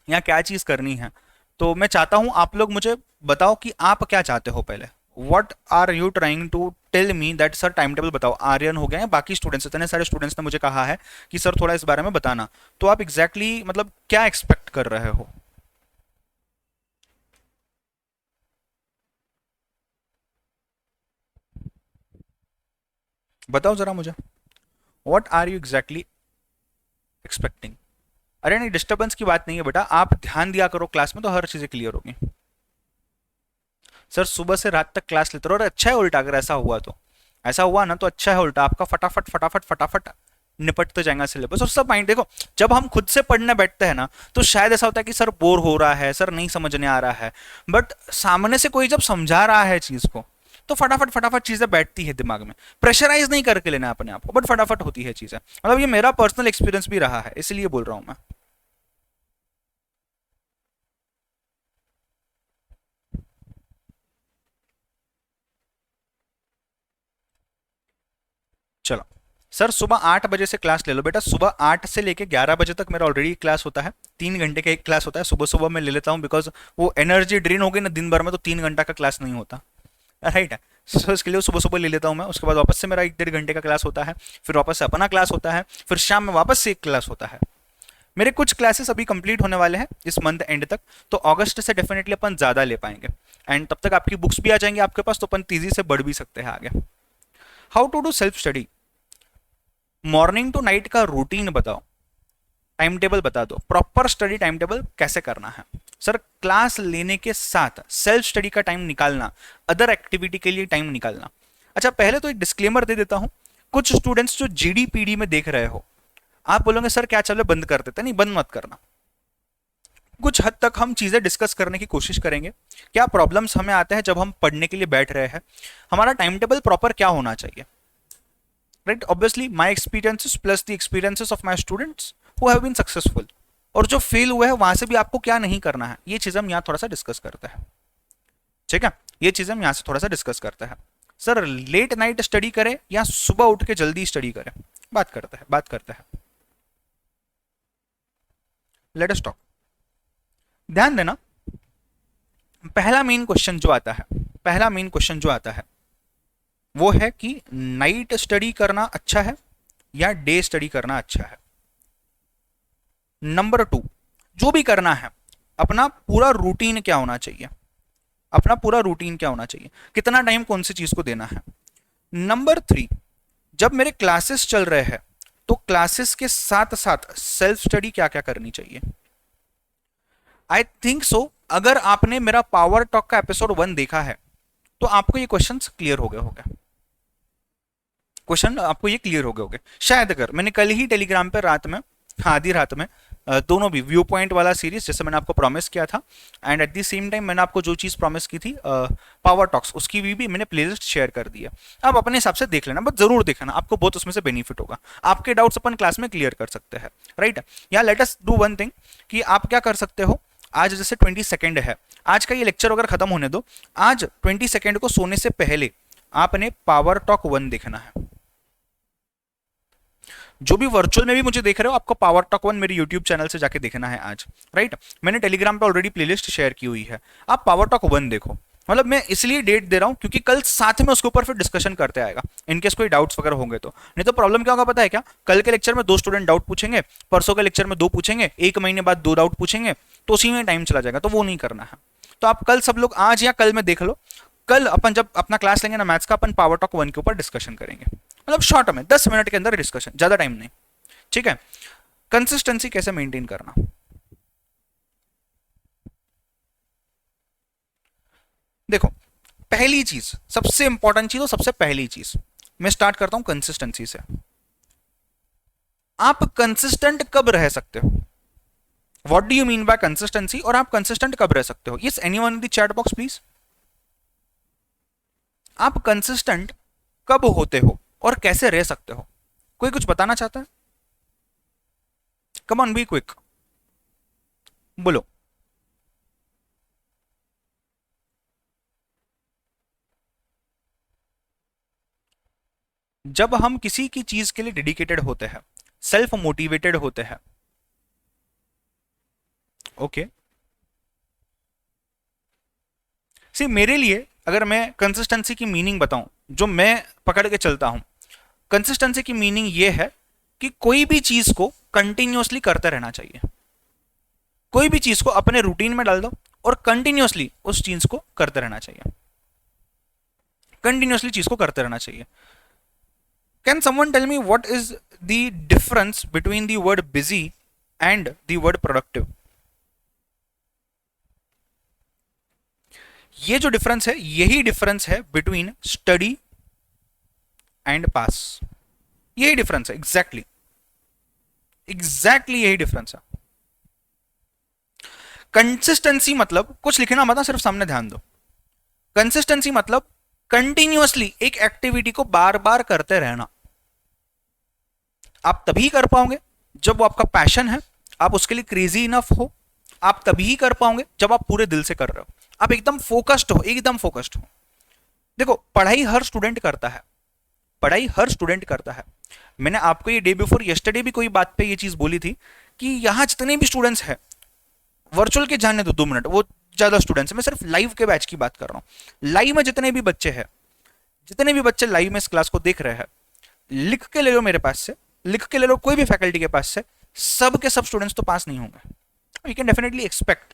A: यहाँ क्या चीज करनी है, तो मैं चाहता हूं आप लोग मुझे बताओ कि आप क्या चाहते हो पहले। What are you trying to tell me that sir time table बताओ। आर्यन हो गया है, बाकी स्टूडेंट्स, इतने सारे स्टूडेंट्स ने मुझे कहा है कि सर थोड़ा इस बारे में बताना, तो आप एग्जैक्टली exactly, मतलब क्या एक्सपेक्ट कर रहे हो? बताओ जरा मुझे, what are you exactly expecting? अरे नहीं, डिस्टर्बेंस की बात नहीं है बेटा, आप ध्यान दिया करो क्लास में तो हर चीजें क्लियर होगी। सर सुबह से रात तक क्लास लेते रहो, और अच्छा है उल्टा, अगर ऐसा हुआ तो, ऐसा हुआ ना तो अच्छा है उल्टा, आपका फटाफट फटाफट फटाफट निपटते जाएगा सिलेबस। और सब माइंड देखो, जब हम खुद से पढ़ने बैठते हैं ना तो शायद ऐसा होता है कि सर बोर हो रहा है, सर नहीं समझने आ रहा है, बट सामने से कोई जब समझा रहा है चीज को तो फटाफट फटाफट चीजें बैठती है दिमाग में। प्रेशराइज नहीं करके लेना अपने आप को, बट फटाफट होती है चीजें, मतलब ये मेरा पर्सनल एक्सपीरियंस भी रहा है, इसलिए बोल रहा हूं मैं। चलो सर, सुबह 8 बजे से क्लास ले लो बेटा, सुबह 8 से लेके 11 बजे तक मेरा ऑलरेडी क्लास होता है, 3 घंटे का एक क्लास होता है, सुबह सुबह मैं ले लेता हूँ, बिकॉज वो एनर्जी ड्रेन हो गई ना दिन भर में, तो 3 घंटा का क्लास नहीं होता, राइट है। सो इसके लिए सुबह सुबह ले लेता हूँ मैं, उसके बाद वापस से मेरा 1 डेढ़ घंटे का क्लास होता है, फिर वापस से अपना क्लास होता है, फिर शाम में वापस से एक क्लास होता है। मेरे कुछ क्लासेस अभी कंप्लीट होने वाले हैं इस मंथ एंड तक, तो अगस्त से डेफिनेटली अपन ज़्यादा ले पाएंगे, एंड तब तक आपकी बुक्स भी आ जाएंगी आपके पास, तो अपन तेजी से बढ़ भी सकते हैं आगे। How to do self study, morning to night का रूटीन बताओ, टाइम टेबल बता दो, प्रॉपर स्टडी टाइम टेबल कैसे करना है। सर क्लास लेने के साथ सेल्फ स्टडी का टाइम निकालना, अदर एक्टिविटी के लिए टाइम निकालना। अच्छा पहले तो एक डिस्क्लेमर दे देता हूं, कुछ स्टूडेंट्स जो जीडी पीडी में देख रहे हो, आप बोलोगे सर क्या चलो बंद कर देते, नहीं बंद मत करना, कुछ हद तक हम चीजें डिस्कस करने की कोशिश करेंगे। क्या प्रॉब्लम्स हमें आते हैं जब हम पढ़ने के लिए बैठ रहे हैं, हमारा टाइम टेबल प्रॉपर क्या होना चाहिए, right? Obviously my experiences plus the experiences of my students who have been successful, और जो फेल हुए हैं वहां से भी आपको क्या नहीं करना है, ये चीज हम यहाँ थोड़ा सा डिस्कस करते हैं, ठीक है? ये चीज हम यहाँ से थोड़ा सा डिस्कस करते हैं। सर लेट नाइट स्टडी करें या सुबह उठ के जल्दी स्टडी करें, बात करते हैं, बात करते हैं। Let us talk. ध्यान देना, पहला मेन क्वेश्चन जो आता है, पहला मेन क्वेश्चन जो आता है वो है कि नाइट स्टडी करना अच्छा है या डे स्टडी करना अच्छा है। नंबर 2, जो भी करना है अपना पूरा रूटीन क्या होना चाहिए, अपना पूरा रूटीन क्या होना चाहिए, कितना टाइम कौन सी चीज को देना है। नंबर 3, जब मेरे क्लासेस चल रहे हैं तो क्लासेस के साथ साथ सेल्फ स्टडी क्या क्या करनी चाहिए। आई थिंक सो, अगर आपने मेरा पावर टॉक का एपिसोड 1 देखा है तो आपको ये क्वेश्चन क्लियर हो गए होंगे, क्वेश्चन आपको ये क्लियर हो गए होंगे शायद। अगर मैंने कल ही टेलीग्राम पे रात में, हाँ आधी रात में, दोनों भी व्यू पॉइंट वाला सीरीज जैसे मैंने आपको प्रॉमिस किया था, and eight the same time मैंने आपको जो चीज़ प्रॉमिस की थी पावर टॉक्स, उसकी भी मैंने प्लेलिस्ट शेयर कर दी है। आप अपने हिसाब से देख लेना, बट जरूर देखना, आपको बहुत उसमें से बेनिफिट होगा। आपके डाउट्स अपन क्लास में क्लियर कर सकते हैं, राइट। या let us do one thing कि आप क्या कर सकते हो, आज जैसे 22 है, आज का ये लेक्चर अगर खत्म होने दो, आज 22 को सोने से पहले आपने पावर टॉक 1 देखना है। जो भी वर्चुअल में भी मुझे देख रहे हो, आपको पावर टॉक 1 मेरे यूट्यूब चैनल से जाके देखना है आज, राइट। मैंने टेलीग्राम पे ऑलरेडी प्लेलिस्ट शेयर की हुई है, आप पावर टॉक 1 देखो। मतलब मैं इसलिए डेट दे रहा हूं क्योंकि कल साथ में उसके ऊपर फिर डिस्कशन करते आएगा, इनकेस कोई डाउट्स वगैरह होंगे तो। नहीं तो प्रॉब्लम क्या होगा पता है क्या, कल के लेक्चर में 2 स्टूडेंट डाउट पूछेंगे, परसों के लेक्चर में 2 पूछेंगे, 1 महीने बाद 2 डाउट पूछेंगे, तो उसी में टाइम चला जाएगा, तो वो नहीं करना है। तो आप कल सब लोग आज या कल में देख लो, कल अपन जब अपना क्लास लेंगे ना मैथ्स का, अपन पावर टॉक 1 के ऊपर डिस्कशन करेंगे, मतलब शॉर्ट में 10 मिनट के अंदर डिस्कशन, ज्यादा टाइम नहीं, ठीक है। कंसिस्टेंसी कैसे मेंटेन करना, देखो पहली चीज, सबसे इंपॉर्टेंट चीज और सबसे पहली चीज, मैं स्टार्ट करता हूं कंसिस्टेंसी से। आप कंसिस्टेंट कब रह सकते हो, what do you mean by consistency, और आप कंसिस्टेंट कब रह सकते हो? Yes, anyone in the chat box please. आप कंसिस्टेंट कब होते हो और कैसे रह सकते हो? कोई कुछ बताना चाहता है? कम ऑन, बी क्विक, बोलो। जब हम किसी की चीज के लिए डेडिकेटेड होते हैं, सेल्फ मोटिवेटेड होते हैं, ओके। सी मेरे लिए अगर मैं कंसिस्टेंसी की मीनिंग बताऊं, जो मैं पकड़ के चलता हूं, कंसिस्टेंसी की मीनिंग ये है कि कोई भी चीज को कंटिन्यूअसली करते रहना चाहिए। कोई भी चीज को अपने रूटीन में डाल दो और कंटिन्यूअसली उस चीज को करते रहना चाहिए, कंटिन्यूअसली चीज को करते रहना चाहिए। Can someone tell me what is the difference between the word busy and the word productive? ये जो डिफरेंस है, यही डिफरेंस है बिटवीन स्टडी एंड पास। यही डिफरेंस है, एग्जैक्टली यही डिफरेंस है। कंसिस्टेंसी मतलब कुछ लिखना मत, सिर्फ सामने ध्यान दो। कंसिस्टेंसी मतलब कंटिन्यूअसली एक एक्टिविटी को बार बार करते रहना। आप तभी कर पाओगे जब वो आपका पैशन है, आप उसके लिए क्रेजी इनफ हो। आप तभी कर पाओगे जब आप पूरे दिल से कर रहे हो, आप एकदम फोकस्ड हो, एकदम फोकस्ड हो। देखो पढ़ाई हर स्टूडेंट करता है, पढ़ाई हर स्टूडेंट करता है। मैंने आपको ये डे बिफोर यस्टरडे भी कोई बात पे ये चीज बोली थी कि यहां जितने भी स्टूडेंट्स हैं, वर्चुअल के जाने दो 2 मिनट, वो ज्यादा स्टूडेंट्स हैं, मैं सिर्फ लाइव के बैच की बात कर रहा हूं। लाइव में जितने भी बच्चे हैं, जितने भी बच्चे लाइव में इस क्लास को देख रहे हैं, लिख के ले लो मेरे पास से, लिख के ले लो कोई भी फैकल्टी के पास से, सब के सब स्टूडेंट्स तो पास नहीं होंगे। यू कैन डेफिनेटली एक्सपेक्ट,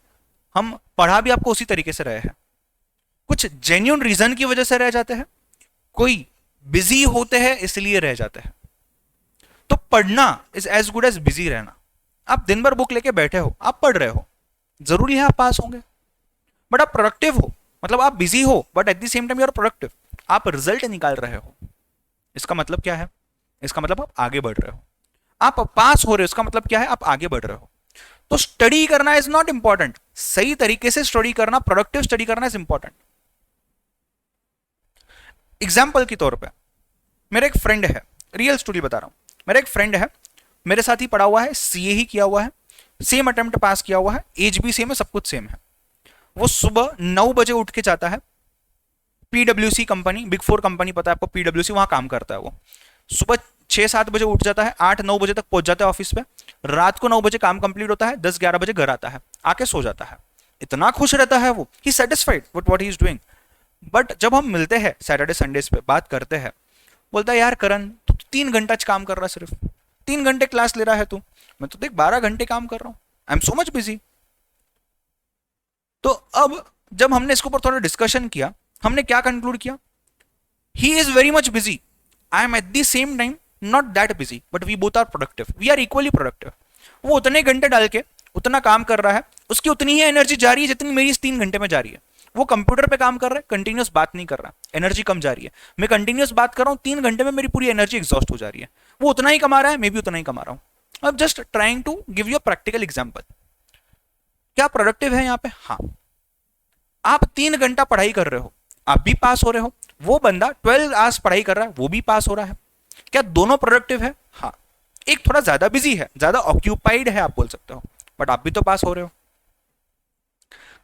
A: हम पढ़ा भी आपको उसी तरीके से रहे हैं। कुछ जेन्युइन रीजन की वजह से रह जाते हैं, कोई बिजी होते हैं इसलिए रह जाते हैं। तो पढ़ना is as good as busy रहना। आप दिन भर बुक लेके बैठे हो, आप पढ़ रहे हो, जरूरी है आप पास होंगे, बट आप प्रोडक्टिव हो, मतलब आप बिजी हो but at the same time you are productive, आप रिजल्ट निकाल रहे हो। इसका मतलब क्या है? इसका मतलब आप आगे बढ़ रहे हो। आप पास हो रहे हो, इसका मतलब क्या है? आप आगे बढ़ रहे हो। तो स्टडी करना इज नॉट इंपॉर्टेंट, सही तरीके से स्टडी करना, प्रोडक्टिव स्टडी करना इज इंपॉर्टेंट। एग्जाम्पल के तौर पे मेरा एक फ्रेंड है, रियल स्टोरी बता रहा हूं। मेरा एक फ्रेंड है, मेरे साथ ही पढ़ा हुआ है, सीए ही किया हुआ है, सेम अटेम्प्ट पास किया हुआ है, एज भी सेम है, सब कुछ सेम है। वो सुबह 9 बजे उठ के जाता है, पीडब्ल्यूसी कंपनी, बिग 4 कंपनी पता है आपको, पीडब्ल्यूसी, वहां काम करता है वो। सुबह 6-7 बजे उठ जाता है, 8-9 बजे तक पहुंच जाता है ऑफिस पे, रात को 9 बजे काम कंप्लीट होता है, 10-11 बजे घर आता है, आके सो जाता है। इतना खुश रहता है वो, he satisfied with what he is doing. But जब हम मिलते हैं सैटरडे संडेज पे, बात करते हैं, बोलता है यार करण तू 3 घंटा काम कर रहा है, सिर्फ 3 घंटे क्लास ले रहा है तू, मैं तो देख 12 घंटे काम कर रहा हूं, I am so much busy. तो अब जब हमने इसके ऊपर थोड़ा डिस्कशन किया, हमने क्या कंक्लूड किया? He is very much busy, I am at the same time not that busy, but we both are productive, we are equally productive. वो उतने घंटे डाल के उतना काम कर रहा है, उसकी उतनी ही एनर्जी जा रही है जितनी मेरी इस 3 घंटे में जा रही है। वो कंप्यूटर पे काम कर रहा है, कंटिन्यूस बात नहीं कर रहा, एनर्जी कम जा रही है। मैं कंटिन्यूस बात कर रहा हूं, 3 घंटे में मेरी पूरी एनर्जी एग्जॉस्ट हो जा रही है। वो उतना ही कमा रहा है, मैं भी उतना ही कमा रहा हूं। अब just trying to give you a practical example. क्या प्रोडक्टिव है यहाँ पे? हाँ। आप 3 घंटा पढ़ाई कर रहे हो, आप भी पास हो रहे हो, वो बंदा 12 आवर्स पढ़ाई कर रहा है, वो भी पास हो रहा है। क्या दोनों प्रोडक्टिव है? हाँ। एक थोड़ा ज्यादा बिजी है, ज्यादा ऑक्यूपाइड है आप बोल सकते हो, बट आप भी तो पास हो रहे हो।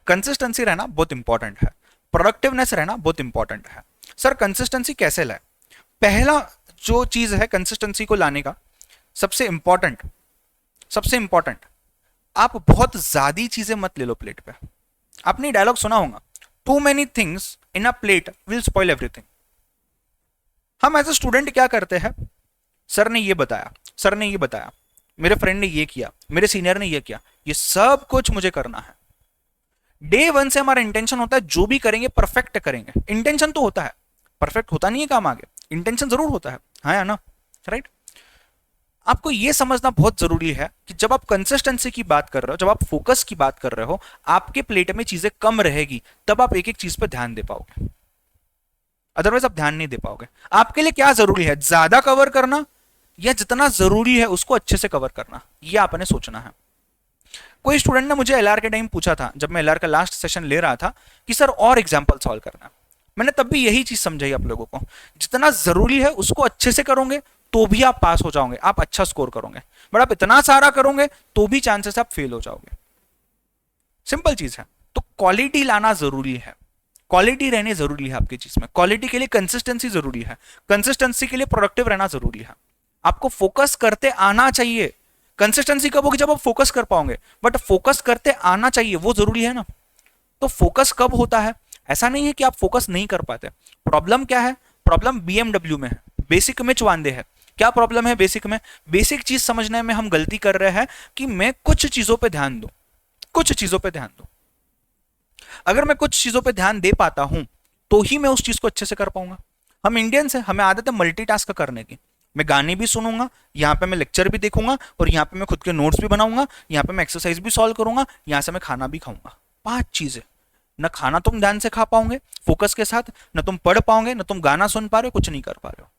A: कंसिस्टेंसी रहना बहुत इंपॉर्टेंट है, प्रोडक्टिवनेस रहना बहुत इंपॉर्टेंट है। सर कंसिस्टेंसी कैसे लाए? पहला जो चीज है कंसिस्टेंसी को लाने का, सबसे इंपॉर्टेंट, आप बहुत ज्यादा चीजें मत ले लो प्लेट पे। आपने डायलॉग सुना होगा, too many things in a plate will spoil everything. हम एज ए स्टूडेंट क्या करते हैं, सर ने ये बताया, सर ने ये बताया, मेरे फ्रेंड ने ये किया, मेरे सीनियर ने ये किया, ये सब कुछ मुझे करना है। डे वन से हमारा इंटेंशन होता है जो भी करेंगे परफेक्ट करेंगे। इंटेंशन तो होता है, परफेक्ट होता नहीं है काम आगे, इंटेंशन जरूर होता है, हाँ या ना, राइट। आपको यह समझना बहुत जरूरी है कि जब आप कंसिस्टेंसी की बात कर रहे हो, जब आप फोकस की बात कर रहे हो, आपके प्लेट में चीजें कम रहेगी, तब आप एक एक चीज पर ध्यान दे पाओगे, अदरवाइज आप ध्यान नहीं दे पाओगे। आपके लिए क्या जरूरी है, ज्यादा कवर करना या जितना जरूरी है उसको अच्छे से कवर करना, यह आपने सोचना है। कोई स्टूडेंट ने मुझे एलआर के टाइम पूछा था, जब मैं एलआर का लास्ट सेशन ले रहा था, कि सर और एग्जाम्पल सॉल्व करना। मैंने तब भी यही चीज समझाई आप लोगों को, जितना जरूरी है उसको अच्छे से करोगे तो भी आप पास हो जाओगे, आप अच्छा स्कोर करोगे। बट आप इतना सारा करोगे तो भी चांसेस आप फेल हो जाओगे। सिंपल चीज है। तो क्वालिटी लाना जरूरी है, क्वालिटी रहनी जरूरी है आपकी चीज में। क्वालिटी के लिए कंसिस्टेंसी जरूरी है, कंसिस्टेंसी के लिए प्रोडक्टिव रहना जरूरी है। आपको फोकस करते आना चाहिए। कंसिस्टेंसी कब होगी? जब आप फोकस कर पाओगे, बट फोकस करते आना चाहिए, वो जरूरी है ना। तो फोकस कब होता है? ऐसा नहीं है कि आप फोकस नहीं कर पाते। प्रॉब्लम क्या है? प्रॉब्लम बीएमडब्ल्यू में है, बेसिक में चवांदे है। क्या प्रॉब्लम है बेसिक में? बेसिक चीज समझने में हम गलती कर रहे हैं कि मैं कुछ चीजों पे ध्यान दूं, कुछ चीजों पे ध्यान दूं। अगर मैं कुछ चीजों पे ध्यान दे पाता हूं तो ही मैं उस चीज को अच्छे से कर पाऊंगा। हम इंडियंस हैं, हमें आदत है मल्टीटास्क करने की। मैं गाने भी सुनूंगा, यहाँ पे मैं लेक्चर भी देखूंगा, और यहाँ पे मैं खुद के नोट्स भी बनाऊंगा, यहाँ पे मैं एक्सरसाइज भी सॉल्व करूंगा, यहाँ से मैं खाना भी खाऊंगा। 5 चीजें। न खाना तुम ध्यान से खा पाओगे फोकस के साथ, न तुम पढ़ पाओगे, न तुम गाना सुन पा रहे हो, कुछ नहीं कर पा रहे हो।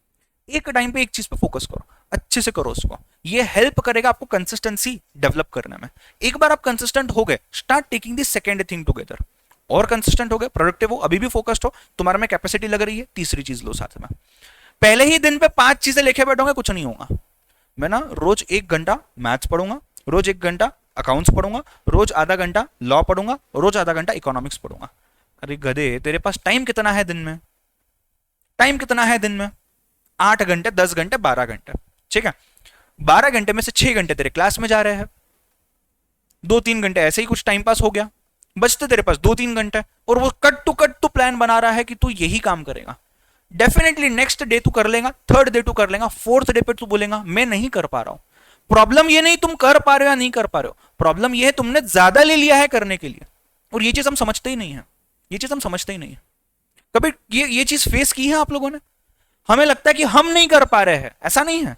A: एक टाइम पे एक चीज पे फोकस करो, अच्छे से करो उसको। ये हेल्प करेगा आपको कंसिस्टेंसी डेवलप करने में। एक बार आप कंसिस्टेंट हो गए, start taking the second thing together. और कंसिस्टेंट हो गए, प्रोडक्टिव हो, अभी भी फोकस्ड हो, तुम्हारे में कैपेसिटी लग रही है, तीसरी चीज लो साथ में। पहले ही दिन पे 5 चीजें लिखे बैठोगे, कुछ नहीं होगा। मैं ना रोज 1 घंटा मैथ्स पढ़ूंगा, रोज 1 घंटा अकाउंट्स पढ़ूंगा, रोज आधा घंटा लॉ पढ़ूंगा, रोज आधा घंटा इकोनॉमिक्स पढ़ूंगा। अरे गधे, तेरे पास टाइम कितना है दिन में? टाइम कितना है दिन में? 8 घंटे, 10 घंटे, 12 घंटे, ठीक है। 12 घंटे में से 6 घंटे तेरे क्लास में जा रहे हैं, 2-3 घंटे ऐसे ही कुछ टाइम पास हो गया, बचते तेरे पास 2-3 घंटे। और वो कट टू प्लान बना रहा है कि तू यही काम करेगा। डेफिनेटली नेक्स्ट डे तू कर लेगा, थर्ड डे तू कर लेगा, फोर्थ डे पे तू बोलेगा मैं नहीं कर पा रहा हूं। प्रॉब्लम ये नहीं तुम कर पा रहे हो या नहीं कर पा रहे हो, प्रॉब्लम ये है तुमने ज्यादा ले लिया है करने के लिए। और ये चीज हम समझते ही नहीं है, ये चीज हम समझते ही नहीं है। कभी ये चीज फेस की है आप लोगों ने? हमें लगता है कि हम नहीं कर पा रहे हैं, ऐसा नहीं है।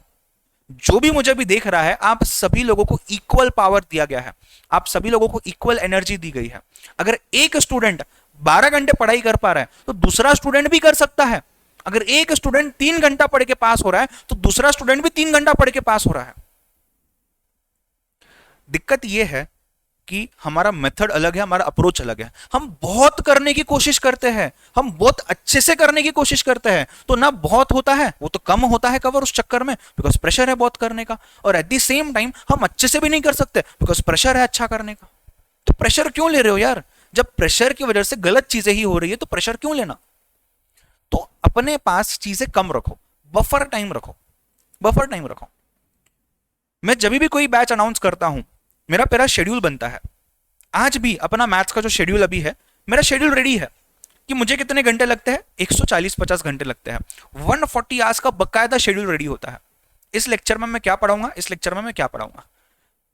A: जो भी मुझे भी देख रहा है, आप सभी लोगों को इक्वल पावर दिया गया है, आप सभी लोगों को इक्वल एनर्जी दी गई है। अगर एक स्टूडेंट 12 घंटे पढ़ाई कर पा रहा है तो दूसरा स्टूडेंट भी कर सकता है। अगर एक स्टूडेंट 3 घंटा पढ़ के पास हो रहा है तो दूसरा स्टूडेंट भी 3 घंटा पढ़ के पास हो रहा है। दिक्कत यह है कि हमारा मेथड अलग है, हमारा अप्रोच अलग है। हम बहुत करने की कोशिश करते हैं, हम बहुत अच्छे से करने की कोशिश करते हैं, तो ना बहुत होता है, वो तो कम होता है कवर उस चक्कर में, बिकॉज प्रेशर है बहुत करने का। और एट द सेम टाइम हम अच्छे से भी नहीं कर सकते बिकॉज प्रेशर है अच्छा करने का। तो प्रेशर क्यों ले रहे हो यार? जब प्रेशर की वजह से गलत चीजें ही हो रही है तो प्रेशर क्यों लेना? तो अपने पास चीजें कम रखो, बफर टाइम रखो, बफर टाइम रखो। मैं जब भी कोई बैच अनाउंस करता हूं, मेरा पूरा शेड्यूल बनता है। आज भी अपना मैथ्स का जो शेड्यूल अभी है, मेरा शेड्यूल रेडी है कि मुझे कितने घंटे लगते हैं, 140-50 घंटे लगते हैं। 140 आवर्स का बकायदा शेड्यूल रेडी होता है। इस लेक्चर में मैं क्या पढ़ाऊंगा, इस लेक्चर में मैं क्या पढ़ाऊंगा,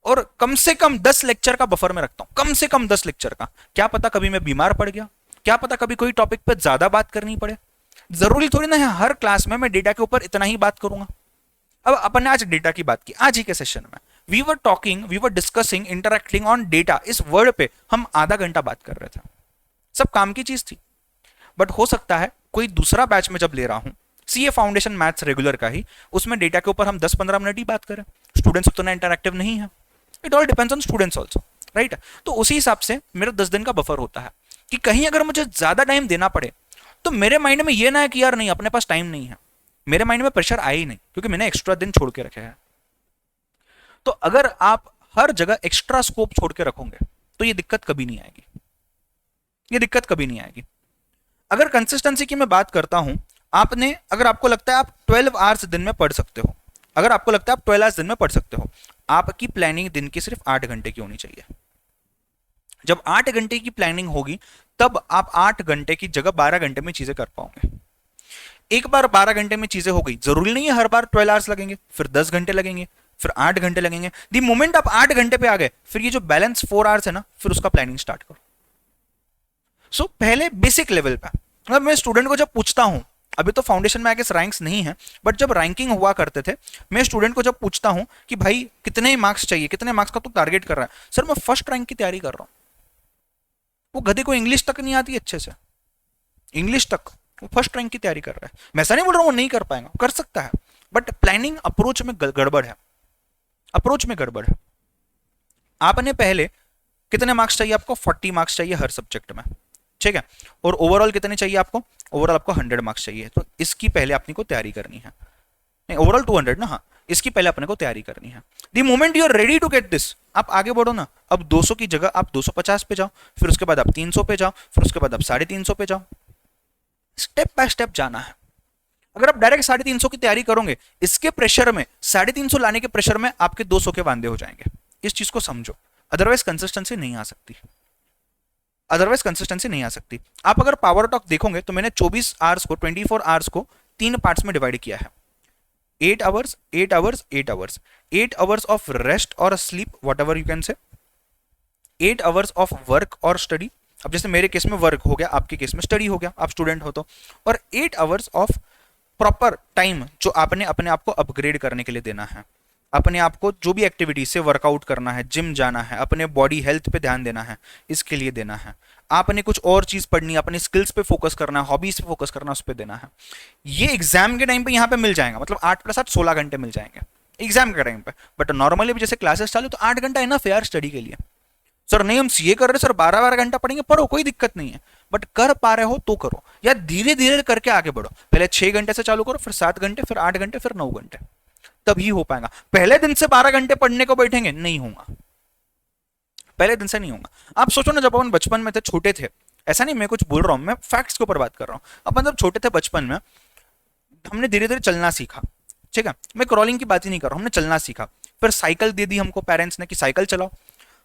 A: और कम से कम 10 लेक्चर का बफर में रखता हूं, कम से कम 10 लेक्चर का। क्या पता कभी मैं बीमार पड़ गया, क्या पता कभी कोई टॉपिक पर ज्यादा बात करनी पड़े। जरूरी थोड़ी ना है हर क्लास में मैं डेटा के ऊपर इतना ही बात करूंगा। अब अपन ने आज डेटा की बात की, आज ही के सेशन में we were discussing interacting on data. इस वर्ड पे हम आधा घंटा बात कर रहे थे, सब काम की चीज थी। बट हो सकता है कोई दूसरा बैच में जब ले रहा हूं, सीए फाउंडेशन मैथ्स रेगुलर का ही, उसमें डेटा के ऊपर हम 10-15 मिनट ही बात करें, स्टूडेंट्स उतना इंटरैक्टिव नहीं है। It all depends on students also, right. तो उसी हिसाब से मेरा 10 दिन का बफर होता है कि कहीं अगर मुझे ज्यादा टाइम देना पड़े तो मेरे माइंड में ये ना है कि यार नहीं अपने पास टाइम नहीं है, मेरे माइंड में प्रेशर आए ही नहीं क्योंकि मैंने एक्स्ट्रा दिन छोड़ के रखे हैं। तो अगर आप हर जगह एक्स्ट्रा स्कोप छोड़ के रखोगे तो ये दिक्कत कभी नहीं आएगी, ये दिक्कत कभी नहीं आएगी। अगर कंसिस्टेंसी की मैं बात करता हूं, आपने अगर आपको लगता है आप 12 आवर्स दिन में पढ़ सकते हो, अगर आपको लगता है आप 12 आवर्स दिन में पढ़ सकते हो, आपकी प्लानिंग दिन की सिर्फ 8 घंटे की होनी चाहिए। जब 8 घंटे की प्लानिंग होगी तब आप 8 घंटे की जगह 12 घंटे में चीजें कर पाओगे। एक बार 12 घंटे में चीजें हो गई, जरूरी नहीं है हर बार 12 आवर्स लगेंगे, फिर 10 घंटे लगेंगे, फिर 8 घंटे लगेंगे। दी मोमेंट आप 8 घंटे पे आ गए, फिर ये जो बैलेंस 4 आवर्स है ना, फिर उसका प्लानिंग स्टार्ट करो। सो पहले बेसिक लेवल पे मतलब मैं स्टूडेंट को जब पूछता हूं, अभी तो फाउंडेशन में आगे रैंक्स नहीं है, बट जब रैंकिंग हुआ करते थे, मैं स्टूडेंट को जब पूछता हूं कि भाई कितने मार्क्स चाहिए, कितने मार्क्स का तू टारगेट कर रहा है, सर मैं फर्स्ट रैंक की तैयारी कर रहा हूं। वो गधे को इंग्लिश तक नहीं आती अच्छे से, इंग्लिश तक वो फर्स्ट रैंक की तैयारी कर रहा है। मैं ऐसा नहीं बोल रहा हूं वो नहीं कर पाएगा, कर सकता है, बट प्लानिंग अप्रोच में गड़बड़ है, अप्रोच में गड़बड़ है। आपने पहले कितने मार्क्स चाहिए आपको, 40 मार्क्स चाहिए हर सब्जेक्ट में, ठीक है, और ओवरऑल कितने चाहिए आपको, ओवरऑल आपको 100 मार्क्स चाहिए, तो इसकी पहले अपने को तैयारी करनी है, नहीं ओवरऑल 200 ना, हाँ इसकी पहले अपने को तैयारी करनी है। The moment you are ready to get this, आप आगे बढ़ो ना, अब 200 की जगह आप 250 पे जाओ, फिर उसके बाद आप 300 पे जाओ, फिर उसके बाद आप 350 पे जाओ, स्टेप बाय स्टेप जाना है। अगर आप डायरेक्ट 350 की तैयारी करोगे, इसके प्रेशर में 350 लाने के प्रेशर में आपके 200 के वांदे हो जाएंगे, इस चीज को समझो, अदरवाइज कंसिस्टेंसी नहीं आ सकती, अदरवाइज कंसिस्टेंसी नहीं आ सकती। आप अगर पावर टॉक देखोगे तो मैंने 24 आवर्स को, 24 आवर्स को 3 पार्ट्स में डिवाइड किया है, 8 hours 8 hours 8 hours, 8 hours of rest और sleep whatever you can say, 8 hours of work और स्टडी, अब जैसे मेरे केस में वर्क हो गया, आपके केस में स्टडी हो गया, आप स्टूडेंट हो तो, और 8 आवर्स ऑफ प्रॉपर टाइम जो आपने अपने आप को अपग्रेड करने के लिए देना है, अपने आप को जो भी एक्टिविटी से वर्कआउट करना है, जिम जाना है, अपने बॉडी हेल्थ पे ध्यान देना है, इसके लिए देना है, आपने कुछ और चीज पढ़नी है, अपने स्किल्स पे फोकस करना है, हॉबीज पे फोकस करना है, उस पर देना है। ये एग्जाम के टाइम पे यहाँ पे मिल जाएगा, मतलब 8 + 8 16 घंटे मिल जाएंगे एग्जाम के टाइम पे, बट नॉर्मली भी जैसे क्लासेस चालू तो 8 घंटा इनफ है यार स्टडी के लिए। सर नहीं हम सीए कर रहे सर 12-12 घंटा पढ़ेंगे, पढ़ो कोई दिक्कत नहीं है, बट कर पा रहे हो तो करो, या धीरे धीरे करके आगे बढ़ो, पहले 6 घंटे से चालू करो, फिर 7 घंटे, फिर 8 घंटे, फिर 9 घंटे, तभी हो पाएगा। पहले दिन से 12 घंटे पढ़ने को बैठेंगे, नहीं होगा, पहले दिन से नहीं होगा। आप सोचो ना, जब अपन बचपन में थे, छोटे थे, ऐसा नहीं मैं कुछ बोल रहा हूं, मैं फैक्ट्स के ऊपर बात कर रहा हूं, अपन जब छोटे थे बचपन में, हमने धीरे धीरे चलना सीखा, ठीक है, मैं क्रॉलिंग की बात ही नहीं कर रहा हूं, हमने चलना सीखा, फिर साइकिल दे दी हमको पेरेंट्स ने कि साइकिल चलाओ।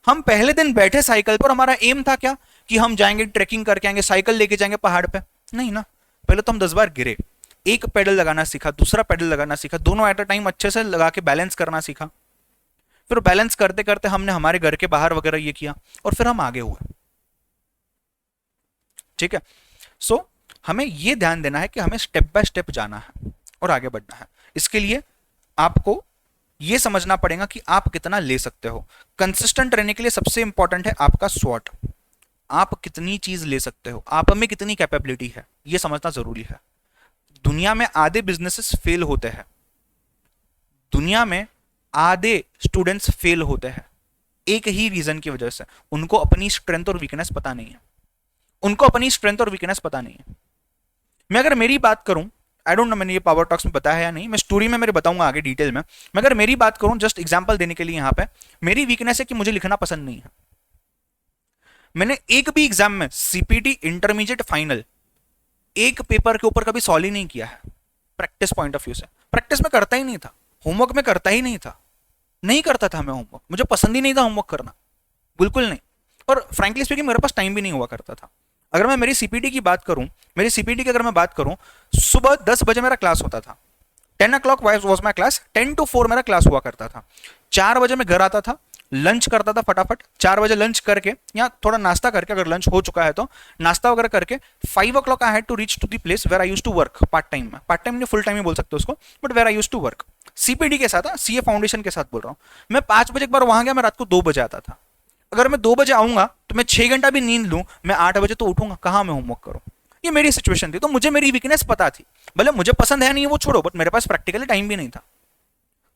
A: हम पहले दिन बैठे साइकिल पर, हमारा एम था क्या कि हम जाएंगे ट्रैकिंग करके आएंगे, साइकिल लेके जाएंगे पहाड़ पे, नहीं ना, पहले तो हम 10 बार गिरे, एक पेडल लगाना सीखा, दूसरा पेडल लगाना सीखा, दोनों एट अ टाइम अच्छे से लगा के बैलेंस करना सीखा, फिर बैलेंस करते करते हमने हमारे घर के बाहर वगैरह ये किया, और फिर हम आगे हुए, ठीक है। सो हमें ये ध्यान देना है कि हमें स्टेप बाय स्टेप जाना है और आगे बढ़ना है। इसके लिए आपको ये समझना पड़ेगा कि आप कितना ले सकते हो। कंसिस्टेंट रहने के लिए सबसे इंपॉर्टेंट है आपका स्वॉट, आप कितनी चीज ले सकते हो, आप में कितनी कैपेबिलिटी है, ये समझना जरूरी है। दुनिया में आधे बिजनेसेस फेल होते हैं, दुनिया में आधे स्टूडेंट्स फेल होते हैं एक ही रीजन की वजह से, उनको अपनी स्ट्रेंथ और वीकनेस पता नहीं है, उनको अपनी स्ट्रेंथ और वीकनेस पता नहीं है। मैं अगर मेरी बात करूं, आई डोंट नो मैंने ये पावर टॉक्स में बताया है या नहीं, मैं स्टोरी में मेरे बताऊंगा आगे डिटेल में। मैं अगर मेरी बात करूं, जस्ट एग्जांपल देने के लिए यहां पे, मेरी वीकनेस है कि मुझे लिखना पसंद नहीं है। मैंने एक भी एग्जाम में सीपीटी इंटरमीडिएट फाइनल एक पेपर के ऊपर कभी सॉल्व ही नहीं किया है, प्रैक्टिस पॉइंट ऑफ व्यू से। प्रैक्टिस में करता ही नहीं था, होमवर्क में करता ही नहीं था, नहीं करता था मैं होमवर्क, मुझे पसंद ही नहीं था होमवर्क करना, बिल्कुल नहीं। और फ्रैंकली स्पीकिंग मेरे पास टाइम भी नहीं हुआ करता था। अगर मैं मेरी सीपीटी की बात करूं, मेरी सीपीटी की अगर मैं बात करूं, सुबह 10 बजे मेरा क्लास होता था, 10 o'clock was my class, 10 to 4 मेरा क्लास हुआ करता था। 4 बजे मैं घर आता था, लंच करता था फटाफट, 4 बजे लंच करके या थोड़ा नाश्ता करके, अगर लंच हो चुका है तो नाश्ता वगैरह करके 5 o'clock I had to reach to the place where I used to work part time में, पार्ट टाइम नहीं फुल टाइम ही बोल सकते हो उसको, but where I used to work CPD के साथ, सीए फाउंडेशन के साथ बोल रहा हूँ मैं। 5 बजे एक बार वहां गया, मैं रात को 2 बजे आता था, अगर मैं 2 बजे आऊंगा तो मैं 6 घंटा भी नींद लूं, मैं 8 बजे तो उठूंगा, कहां मैं होमवर्क करूं? ये मेरी सिचुएशन थी, तो मुझे मेरी वीकनेस पता थी। भले मुझे पसंद है नहीं वो छोड़ो, बट मेरे पास प्रैक्टिकली टाइम भी नहीं था,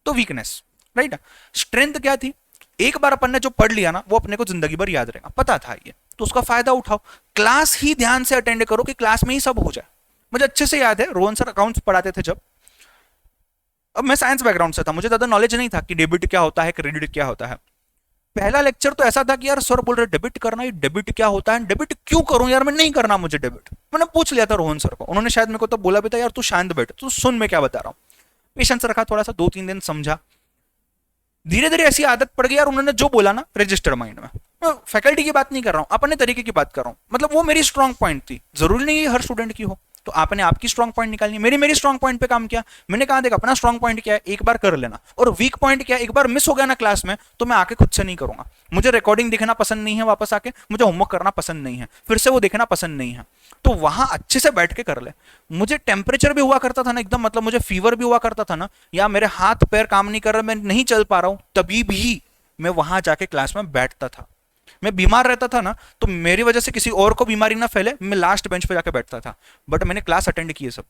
A: तो वीकनेस। राइट। स्ट्रेंथ क्या थी? एक बार अपन ने जो पढ़ लिया ना वो अपने को जिंदगी भर याद रहेगा, पता था ये, तो उसका फायदा उठाओ। क्लास ही ध्यान से अटेंड करो कि क्लास में ही सब हो जाए। मुझे अच्छे से याद है रोहन सर अकाउंट्स पढ़ाते थे जब, अब मैं साइंस बैकग्राउंड से था, मुझे ज्यादा नॉलेज नहीं था कि डेबिट क्या होता है, क्रेडिट क्या होता है। पहला लेक्चर तो ऐसा था कि यार सर बोल रहे डेबिट करना, ये डेबिट क्या होता है, डेबिट क्यों करूं यार, मैं नहीं करना मुझे डेबिट। मैंने पूछ लिया था रोहन सर को, उन्होंने शायद मेरे को तो बोला भी था यार तू शांत बैठ, तू सुन मैं क्या बता रहा हूँ। पेशेंस रखा थोड़ा सा, 2-3 दिन समझा, धीरे धीरे ऐसी आदत पड़ गई यार, उन्होंने जो बोला ना रजिस्टर माइंड में। मैं फैकल्टी की बात नहीं कर रहा हूँ, अपने तरीके की बात कर रहा हूँ, मतलब वो मेरी स्ट्रॉन्ग पॉइंट थी, जरूरी नहीं है हर स्टूडेंट की हो, तो आपने आपकी स्ट्रॉन्ग पॉइंट निकालनी, मेरी स्ट्रॉन्ग पॉइंट पे काम किया। मैंने कहा देखा अपना स्ट्रॉन्ग पॉइंट क्या है एक बार कर लेना, और वीक पॉइंट क्या है एक बार मिस हो गया ना क्लास में तो मैं आके खुद से नहीं करूंगा। मुझे रिकॉर्डिंग देखना पसंद नहीं है वापस आके, मुझे होमवर्क करना पसंद नहीं है, फिर से वो देखना पसंद नहीं है, तो वहां अच्छे से बैठ के कर ले। मुझे टेम्परेचर भी हुआ करता था ना एकदम, मतलब मुझे फीवर भी हुआ करता था ना, या मेरे हाथ पैर काम नहीं कर रहे, मैं नहीं चल पा रहा हूं, तभी भी मैं वहां जाके क्लास में बैठता था। मैं बीमार रहता था ना तो मेरी वजह से किसी और को बीमारी ना फैले, मैं लास्ट बेंच पे जाके बैठता था, बट मैंने क्लास अटेंड किए सब।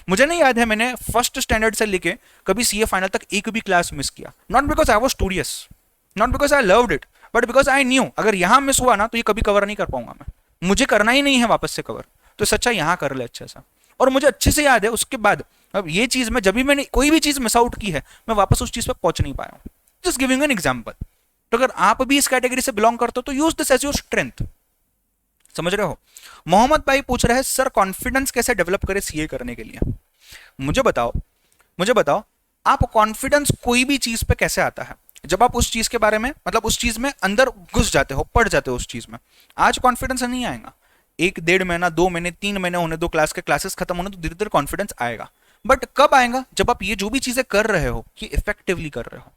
A: मुझे नहीं याद है मैंने फर्स्ट स्टैंडर्ड से लेके कभी सीए फाइनल तक एक भी क्लास मिस किया, not because I was studious, not because I loved it, but because I knew अगर यहां मिस हुआ ना तो ये कभी कवर नहीं कर पाऊंगा मैं, मुझे करना ही नहीं है वापस से कवर, तो सच्चा यहां कर ले अच्छे सा। और मुझे अच्छे से याद है उसके बाद, अब ये चीज में जब भी मैंने कोई भी चीज मिस आउट की है मैं वापस उस चीज पर पहुंच नहीं पाया हूं। Just giving an example. तो अगर आप भी इस कैटेगरी से बिलोंग करते हो तो use this as your strength. समझ रहे हो? मोहम्मद भाई पूछ रहे हैं सर कॉन्फिडेंस कैसे डेवलप करें सीए करने के लिए। मुझे बताओ, मुझे बताओ आप कॉन्फिडेंस कोई भी चीज पे कैसे आता है? जब आप उस चीज के बारे में मतलब उस चीज में अंदर घुस जाते हो, पढ़ जाते हो उस चीज में। आज कॉन्फिडेंस नहीं आएगा, 1-1.5 महीना 2 महीने 3 महीने होने दो, क्लास के क्लासेस खत्म होने तो धीरे धीरे कॉन्फिडेंस आएगा। बट कब आएगा? जब आप ये जो भी चीजें कर रहे हो ये इफेक्टिवली कर रहे हो,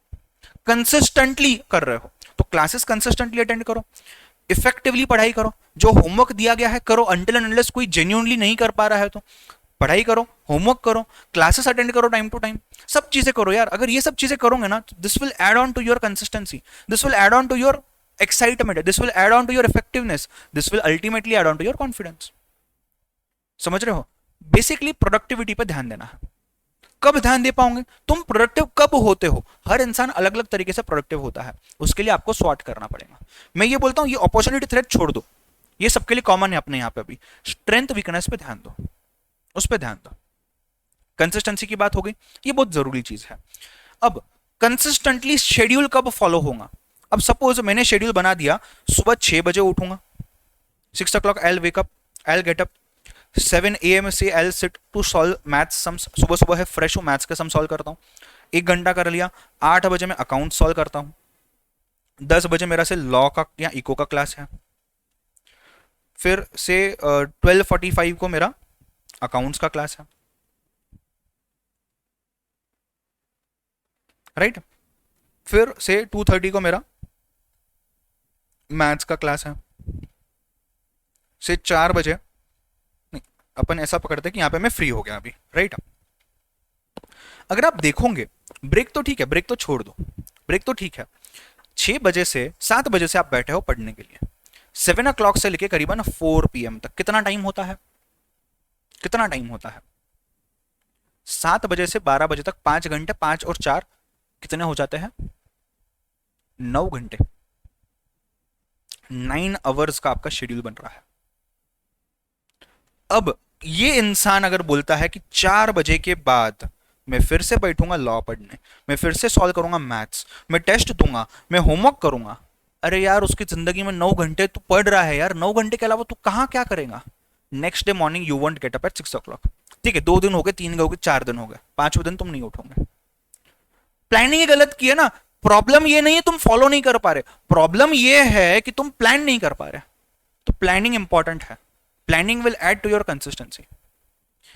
A: कंसिस्टेंटली कर रहे हो। तो क्लासेस कंसिस्टेंटली अटेंड करो, इफेक्टिवली पढ़ाई करो, जो होमवर्क दिया गया है करो, अनटिल एंड अनलेस कोई जेन्युइनली नहीं कर पा रहा है तो पढ़ाई करो, होमवर्क करो, क्लासेस अटेंड करो टाइम टू टाइम, सब चीजें करो यार। अगर ये सब चीजें करोगे ना this will add on to your consistency, this will add on to your excitement, this will add on to your effectiveness, this will ultimately add on to your confidence. समझ रहे हो? बेसिकली प्रोडक्टिविटी पे ध्यान देना है। कब ध्यान दे पाओगे? तुम प्रोडक्टिव कब होते हो? हर इंसान अलग अलग तरीके से प्रोडक्टिव होता है, उसके लिए आपको सॉर्ट करना पड़ेगा। मैं ये बोलता हूं ये अपॉर्चुनिटी थ्रेट छोड़ दो, ये सबके लिए कॉमन है अपने यहां पे अभी। स्ट्रेंथ वीकनेस पे ध्यान दो, उस पर ध्यान दो। कंसिस्टेंसी की बात हो गई, ये बहुत जरूरी चीज है। अब कंसिस्टेंटली शेड्यूल कब फॉलो होगा? अब सपोज मैंने शेड्यूल बना दिया, सुबह 6 बजे उठूंगा, 6 o'clock I'll wake up, I'll get up, 7 AM से I'll sit to solve maths sums, सुबह सुबह है फ्रेश हूँ, मैथ्स के सम सॉल्व करता हूँ, 1 घंटा कर लिया। 8 बजे मैं अकाउंट सॉल्व करता हूँ, 10 बजे मेरा से लॉ का या इको का क्लास है, फिर से 12:45 को मेरा अकाउंट्स का क्लास है, राइट। फिर से 2:30 को मेरा मैथ्स का क्लास है, से 4 बजे, नहीं अपन ऐसा पकड़ते कि यहां पे मैं फ्री हो गया अभी, राइट। अगर आप देखोगे ब्रेक तो ठीक है, ब्रेक तो छोड़ दो, ब्रेक तो ठीक है, 6 बजे से 7 बजे से आप बैठे हो पढ़ने के लिए, 7 o'clock से लेके करीबन 4 PM तक कितना टाइम होता है? कितना टाइम होता है? 7 बजे से 12 बजे तक 5 घंटे, 5 और 4 कितने हो जाते हैं? 9 घंटे, 9 आवर्स का आपका शेड्यूल बन रहा है। अब ये इंसान अगर बोलता है कि 4 बजे के बाद मैं फिर से बैठूंगा लॉ पढ़ने, मैं फिर से सॉल्व करूंगा मैथ्स, मैं टेस्ट दूंगा, मैं होमवर्क करूंगा, अरे यार उसकी जिंदगी में 9 घंटे तू पढ़ रहा है यार, 9 घंटे के अलावा तू कहां क्या करेगा? Next day morning you want get up at 6 o'clock। ठीक है, 2 दिन हो गए, 3 हो गए, 4 दिन हो गए, 5वें दिन तुम नहीं उठोगे। प्लानिंग गलत की है ना। प्रॉब्लम ये नहीं है तुम फॉलो नहीं कर पा रहे, प्रॉब्लम ये है कि तुम प्लान नहीं कर पा रहे। तो प्लानिंग इंपॉर्टेंट है, planning will add to your consistency.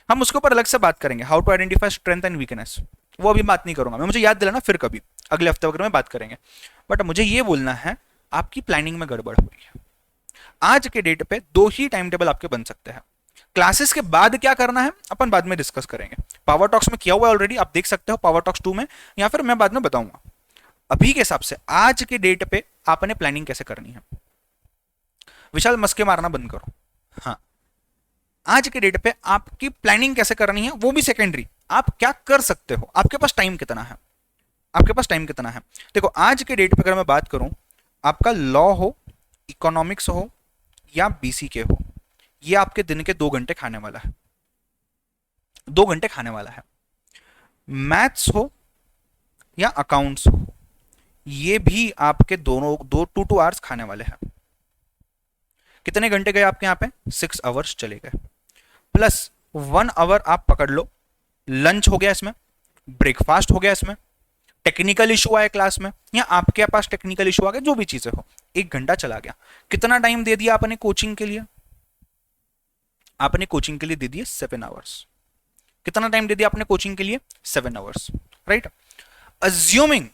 A: हम उसके ऊपर अलग से बात करेंगे, how to identify strength and weakness, वो अभी बात नहीं करूंगा मैं, मुझे याद दिलाना फिर कभी अगले हफ्ते वगैरह में बात करेंगे। बट मुझे ये बोलना है आपकी प्लानिंग में गड़बड़ हो रही है। आज के डेट पे 2 ही टाइम टेबल आपके बन सकते हैं। क्लासेस के बाद क्या करना है अपन बाद में डिस्कस करेंगे, पावर टॉक्स में किया हुआ है ऑलरेडी, आप देख सकते हो पावर टॉक्स 2 में, या फिर मैं बाद में बताऊंगा। अभी के हिसाब से आज के डेट पे आपने प्लानिंग कैसे करनी है। विशाल मस्के मारना बंद करो। हाँ, आज के डेट पे आपकी प्लानिंग कैसे करनी है वो भी सेकेंडरी, आप क्या कर सकते हो, आपके पास टाइम कितना है, आपके पास टाइम कितना है। देखो आज के डेट पे अगर मैं बात करूं, आपका लॉ हो, इकोनॉमिक्स हो या बीसी के हो, ये आपके दिन के 2 घंटे खाने वाला है, 2 घंटे खाने वाला है। मैथ्स हो या अकाउंट्स हो, ये भी आपके दोनों 2 आवर्स खाने वाले हैं। कितने घंटे गए आपके यहाँ पे, 6 आवर्स चले गए, प्लस 1 आवर आप पकड़ लो, लंच हो गया इसमें, ब्रेकफास्ट हो गया इसमें, टेक्निकल इशू आए क्लास में या आपके पास टेक्निकल इशू आ गया, जो भी चीजें हो, 1 घंटा चला गया। कितना टाइम दे दिया आपने कोचिंग के लिए, आपने कोचिंग के लिए दे दिए 7 आवर्स। कितना टाइम दे दिया आपने कोचिंग के लिए, 7 आवर्स, राइट। अज्यूमिंग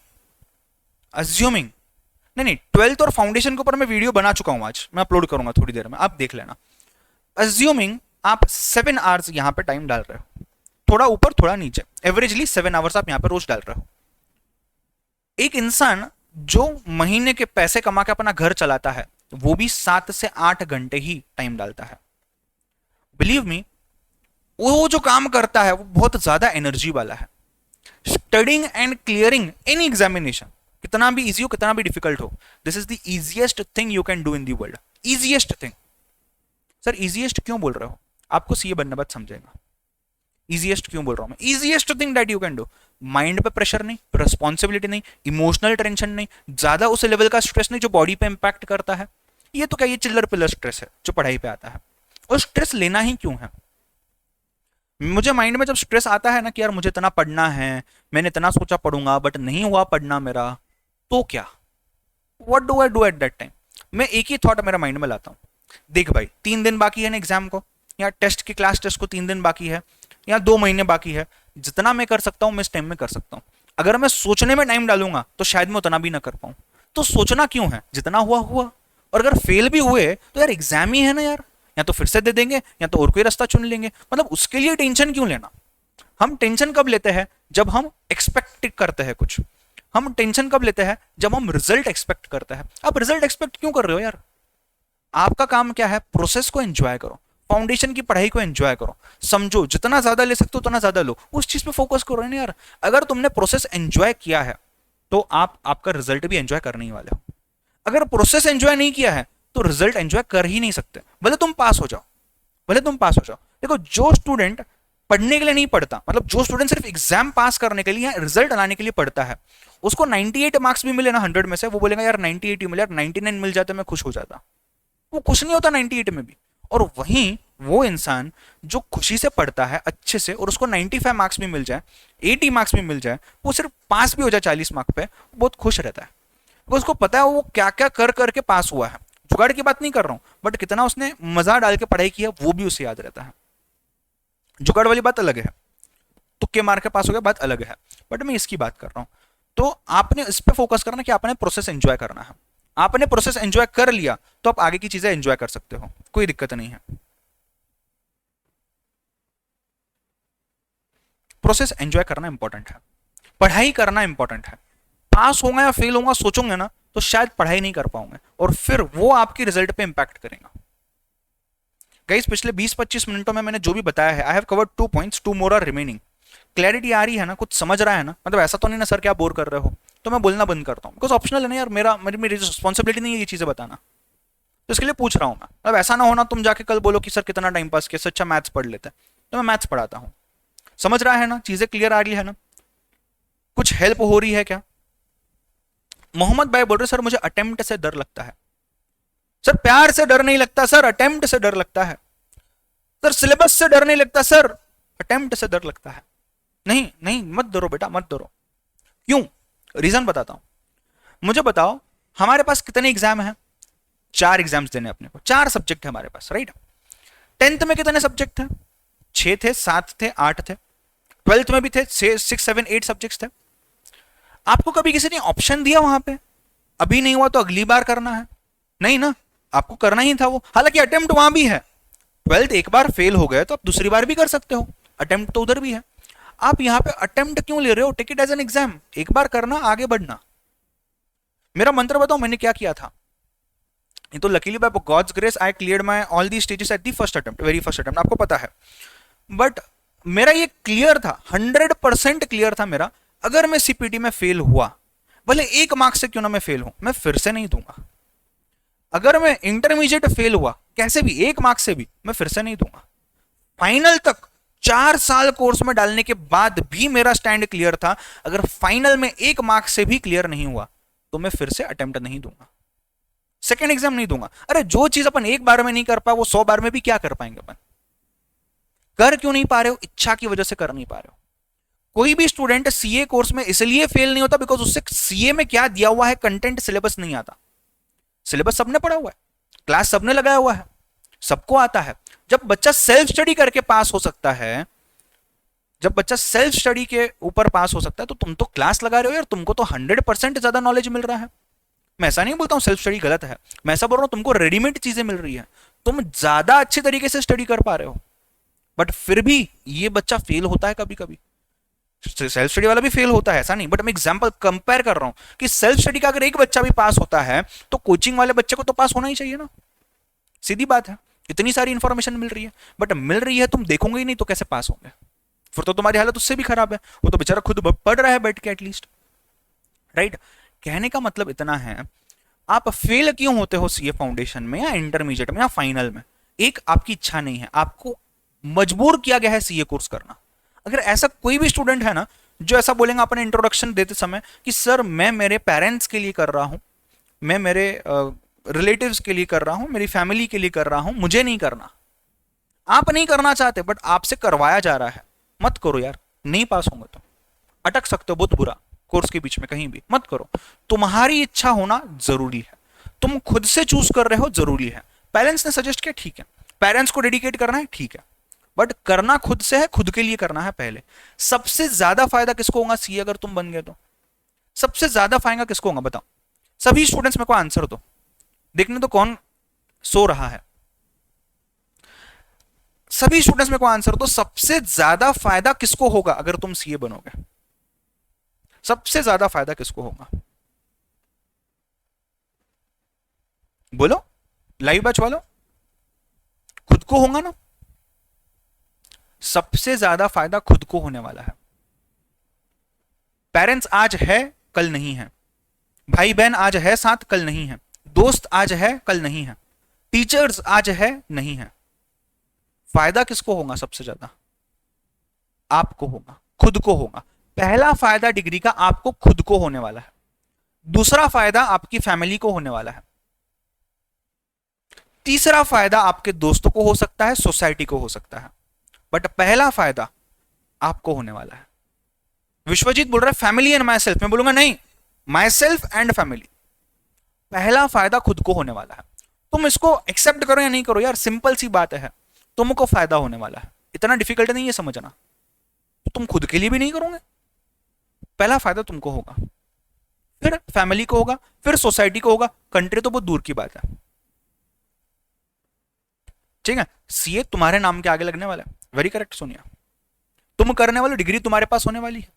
A: अज्यूमिंग नहीं नहीं, 12th और फाउंडेशन के ऊपर मैं वीडियो बना चुका हूं, आज मैं अपलोड करूंगा थोड़ी देर में, आप देख लेना। अज्यूमिंग आप 7 आवर्स यहां पे टाइम डाल रहे हो, थोड़ा ऊपर थोड़ा नीचे, एवरेजली 7 आवर्स आप यहां पे रोज डाल रहे हो। एक इंसान जो महीने के पैसे कमा के अपना घर चलाता है, वो भी 7 से 8 घंटे ही टाइम डालता है। बिलीव मी, वो जो काम करता है वो बहुत ज्यादा एनर्जी वाला है। Studying and clearing any examination, कितना भी इजी हो कितना भी डिफिकल्ट हो, this is the easiest thing you can do in the world. Easiest thing. Sir easiest क्यों बोल रहे हो, आपको सीए बनने बाद समझेगा इजीएस्ट क्यों बोल रहा हूं मैं। Easiest thing that you can do, mind पे प्रेशर नहीं, रिस्पॉन्सिबिलिटी नहीं, इमोशनल टेंशन नहीं, ज्यादा उस लेवल का स्ट्रेस नहीं जो बॉडी पे इंपैक्ट करता है। ये तो क्या, ये चिल्लर पिल्लर स्ट्रेस है जो पढ़ाई पे आता है। और स्ट्रेस लेना ही क्यों है। मुझे माइंड में जब स्ट्रेस आता है ना कि यार मुझे इतना पढ़ना है, मैंने इतना सोचा पढ़ूंगा बट नहीं हुआ पढ़ना मेरा, तो क्या, what do I do at that time. मैं एक ही थॉट मेरा माइंड में लाता हूँ, देख भाई 3 दिन बाकी है ना एग्जाम को, या टेस्ट की क्लास टेस्ट को 3 दिन बाकी है, या 2 महीने बाकी है, जितना मैं कर सकता हूँ मैं इस टाइम में कर सकता हूँ। अगर मैं सोचने में टाइम डालूंगा तो शायद मैं उतना भी ना कर पाऊँ, तो सोचना क्यों है, जितना हुआ हुआ। और अगर फेल भी हुए तो यार एग्जाम ही है ना यार, या तो फिर से दे देंगे या तो और कोई रास्ता चुन लेंगे, मतलब उसके लिए टेंशन क्यों लेना। हम टेंशन कब लेते हैं, जब हम एक्सपेक्ट करते हैं कुछ। हम टेंशन कब लेते हैं, जब हम रिजल्ट एक्सपेक्ट करते हैं। आप रिजल्ट एक्सपेक्ट क्यों कर रहे हो यार, आपका काम क्या है, प्रोसेस को एंजॉय करो, फाउंडेशन की पढ़ाई को एंजॉय करो, समझो, जितना ज्यादा ले सकते हो उतना ज्यादा लो, उस चीज पे फोकस करो ना यार। अगर तुमने प्रोसेस एंजॉय किया है तो आप आपका रिजल्ट भी एंजॉय करने ही वाले हो। अगर प्रोसेस एंजॉय नहीं किया है तो रिजल्ट एंजॉय कर ही नहीं सकते, भले तुम पास हो जाओ, भले तुम पास हो जाओ। देखो जो स्टूडेंट पढ़ने के लिए नहीं पढ़ता, मतलब जो स्टूडेंट सिर्फ एग्जाम पास करने के लिए या रिजल्ट लाने के लिए पढ़ता है, उसको 98 मार्क्स भी मिले ना 100 में से, वो बोलेगा यार 98 ही मिले, यार 99 मिल जाते मैं खुश हो जाता। वो खुश नहीं होता 98 में भी। और वहीं वो इंसान जो खुशी से पढ़ता है अच्छे से और उसको 95 मार्क्स भी मिल जाए, 80 मार्क्स भी मिल जाए, वो सिर्फ पास भी हो जाए 40 मार्क्स पे, बहुत खुश रहता है। उसको पता है वो क्या क्या कर करके पास हुआ है। जुगाड़ की बात नहीं कर रहा हूं, बट कितना उसने मजा डाल के पढ़ाई किया वो भी उसे याद रहता है। जुगाड़ वाली बात अलग है, तुक्के मार के पास हो गया बात अलग है, बट मैं इसकी बात कर रहा हूं। तो आपने इस पे फोकस करना कि आपने प्रोसेस एंजॉय करना है। आपने प्रोसेस एंजॉय कर लिया तो आप आगे की चीजें एंजॉय कर सकते हो, कोई दिक्कत नहीं है। प्रोसेस एंजॉय करना इंपॉर्टेंट है, पढ़ाई करना इंपॉर्टेंट है। पास होगा या फेल होगा सोचोगे ना तो शायद पढ़ाई नहीं कर पाओगे और फिर वो आपकी रिजल्ट पे इंपैक्ट करेगा। गाइस पिछले 20-25 मिनटों में मैंने जो भी बताया है, I have covered 2 points, 2 more are remaining. Clarity आ रही है ना, कुछ समझ रहा है ना, मतलब ऐसा तो नहीं ना सर क्या बोर कर रहे हो, तो मैं बोलना बंद करता हूँ, बिकॉज ऑप्शनल है ना यार, मेरी रिस्पॉन्सिबिलिटी नहीं है ये चीजें बताना, तो इसके लिए पूछ रहा हूँ मैं। मतलब ऐसा ना होना तुम जाके कल बोलो कि सर कितना टाइम पास किया, अच्छा मैथ्स पढ़ लेते हैं, तो मैं मैथ्स पढ़ाता हूँ। समझ रहा है ना, चीजें क्लियर आ रही है ना, कुछ हेल्प हो रही है क्या। मोहम्मद भाई बोल रहे सर मुझे अटेम्प्ट से डर लगता है। सर प्यार से डर नहीं लगता सर, अटेम्प्ट से डर लगता है। सर सिलेबस से डर नहीं लगता सर, अटेम्प्ट से डर लगता है। नहीं नहीं मत डरो बेटा मत डरो। क्यों, रीजन बताता हूं। मुझे बताओ हमारे पास कितने एग्जाम हैं, 4 एग्जाम्स देने अपने को, 4 सब्जेक्ट है हमारे पास, राइट। 10th में कितने सब्जेक्ट थे, 6 थे, 7 थे, 8 थे। 12th में भी थे 6, 7, 8 सब्जेक्ट्स थे। आपको कभी किसी ने ऑप्शन दिया वहां पे, अभी नहीं हुआ तो अगली बार करना है, नहीं ना, आपको करना ही था वो। हालांकि अटेम्प्ट वहां भी है, 12th एक बार फेल हो गए तो आप दूसरी बार भी कर सकते हो, अटेम्प्ट तो उधर भी है। आप यहां पे अटेम्प्ट क्यों ले रहे हो, take it as an exam, एक बार करना आगे बढ़ना। मेरा मंत्र बताओ मैंने क्या किया था। ये तो luckily by God's grace I cleared my all the stages at the first attempt, very first attempt, आपको पता है। बट मेरा ये क्लियर था, 100% क्लियर था मेरा, अगर मैं सीपीटी में फेल हुआ, भले 1 मार्क्स से क्यों ना मैं फेल हूं, मैं फिर से नहीं दूंगा। अगर मैं इंटरमीडिएट फेल हुआ कैसे भी 1 मार्क्स से भी, मैं फिर से नहीं दूंगा। फाइनल तक 4 साल कोर्स में डालने के बाद भी मेरा स्टैंड क्लियर था, अगर फाइनल में 1 मार्क्स से भी क्लियर नहीं हुआ तो मैं फिर से अटेम्प्ट नहीं दूंगा, सेकेंड एग्जाम नहीं दूंगा। अरे जो चीज अपन 1 बार में नहीं कर पाए वो 100 बार में भी क्या कर पाएंगे अपन। कर क्यों नहीं पा रहे हो, इच्छा की वजह से कर नहीं पा रहे हो। कोई भी स्टूडेंट सीए कोर्स में इसलिए फेल नहीं होता बिकॉज उससे सीए में क्या दिया हुआ है कंटेंट सिलेबस नहीं आता। सिलेबस सबने पढ़ा हुआ है, क्लास सबने लगाया हुआ है, सबको आता है। जब बच्चा सेल्फ स्टडी करके पास हो सकता है, जब बच्चा सेल्फ स्टडी के ऊपर पास हो सकता है, तो तुम तो क्लास लगा रहे हो यार, तुमको तो 100% ज्यादा नॉलेज मिल रहा है। मैं ऐसा नहीं बोलता हूं सेल्फ स्टडी गलत है, मैं ऐसा बोल रहा हूं तुमको रेडीमेड चीजें मिल रही है, तुम ज्यादा अच्छे तरीके से स्टडी कर पा रहे हो। बट फिर भी ये बच्चा फेल होता है कभी कभी, सेल्फ स्टडी वाला भी फेल होता है, ऐसा नहीं। बट मैं एग्जांपल कंपेयर कर रहा हूं कि सेल्फ स्टडी का अगर एक बच्चा भी पास होता है तो कोचिंग वाले बच्चे को तो पास होना ही चाहिए ना, सीधी बात है। इतनी सारी इंफॉर्मेशन मिल रही है, बट मिल रही है, तुम देखोगे ही नहीं तो कैसे पास होंगे, फिर तो तुम्हारी हालत उससे भी खराब है। वो तो बेचारा खुद पढ़ रहा है बैठ के एटलीस्ट, राइट। कहने का मतलब इतना है, आप फेल क्यों होते हो सीए फाउंडेशन में या इंटरमीडिएट में या फाइनल में, एक आपकी इच्छा नहीं है, आपको मजबूर किया गया है सीए कोर्स करना। अगर ऐसा कोई भी स्टूडेंट है ना जो ऐसा बोलेगा अपने इंट्रोडक्शन देते समय कि सर मैं मेरे पेरेंट्स के लिए कर रहा हूं, मैं मेरे रिलेटिव्स के लिए कर रहा हूं, मेरी फैमिली के लिए कर रहा हूं, मुझे नहीं करना, आप नहीं करना चाहते बट आपसे करवाया जा रहा है, मत करो यार, नहीं पास होंगे तो अटक सकते हो बहुत बुरा, कोर्स के बीच में कहीं भी मत करो। तुम्हारी इच्छा होना जरूरी है, तुम खुद से चूज कर रहे हो जरूरी है। पेरेंट्स ने सजेस्ट किया ठीक है, पेरेंट्स को डेडिकेट करना है ठीक है, बट करना खुद से है, खुद के लिए करना है पहले। सबसे ज्यादा फायदा किसको होगा सीए अगर तुम बन गए तो, सबसे ज्यादा फायदा किसको होगा बताओ, सभी स्टूडेंट्स मेरे को आंसर दो, देखने तो कौन सो रहा है, सभी स्टूडेंट्स मेरे को आंसर दो, सबसे ज्यादा फायदा किसको होगा अगर तुम सीए बनोगे, सबसे ज्यादा फायदा किसको होगा, बोलो, लाइव बैच वालों, खुद को होगा ना, सबसे ज्यादा फायदा खुद को होने वाला है। पेरेंट्स आज है कल नहीं है, भाई बहन आज है साथ कल नहीं है, दोस्त आज है कल नहीं है, टीचर्स आज है नहीं है। फायदा किसको होगा सबसे ज्यादा, आपको होगा, खुद को होगा। पहला फायदा डिग्री का आपको खुद को होने वाला है, दूसरा फायदा आपकी फैमिली को होने वाला है, तीसरा फायदा आपके दोस्तों को हो सकता है, सोसाइटी को हो सकता है, बट पहला फायदा आपको होने वाला है। विश्वजीत बोल रहा है फैमिली एंड माई सेल्फ, मैं बोलूंगा नहीं, माई सेल्फ एंड फैमिली। पहला फायदा खुद को होने वाला है, तुम इसको एक्सेप्ट करो या नहीं करो यार, सिंपल सी बात है, तुमको फायदा होने वाला है, इतना डिफिकल्ट नहीं है समझना। तो तुम खुद के लिए भी नहीं करोगे, पहला फायदा तुमको होगा, फिर फैमिली को होगा, फिर सोसाइटी को होगा, कंट्री तो बहुत दूर की बात है, ठीक है। सीए तुम्हारे नाम के आगे लगने वाला है, वेरी करेक्ट सोनिया, तुम करने वाली डिग्री तुम्हारे पास होने वाली है।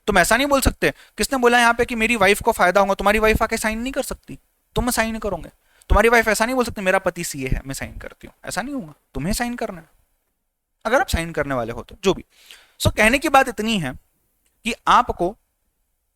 A: तुम ऐसा नहीं बोल सकते, किसने बोला यहां पे कि मेरी वाइफ को फायदा होगा, तुम्हारी वाइफ आके साइन नहीं कर सकती, तुम साइन करोगे। तुम्हारी वाइफ ऐसा नहीं बोल सकती मेरा पति सीए है मैं साइन करती हूं, ऐसा नहीं होगा, तुम्हें साइन करना है अगर आप साइन करने वाले हो तो, जो भी। सो कहने की बात इतनी है कि आपको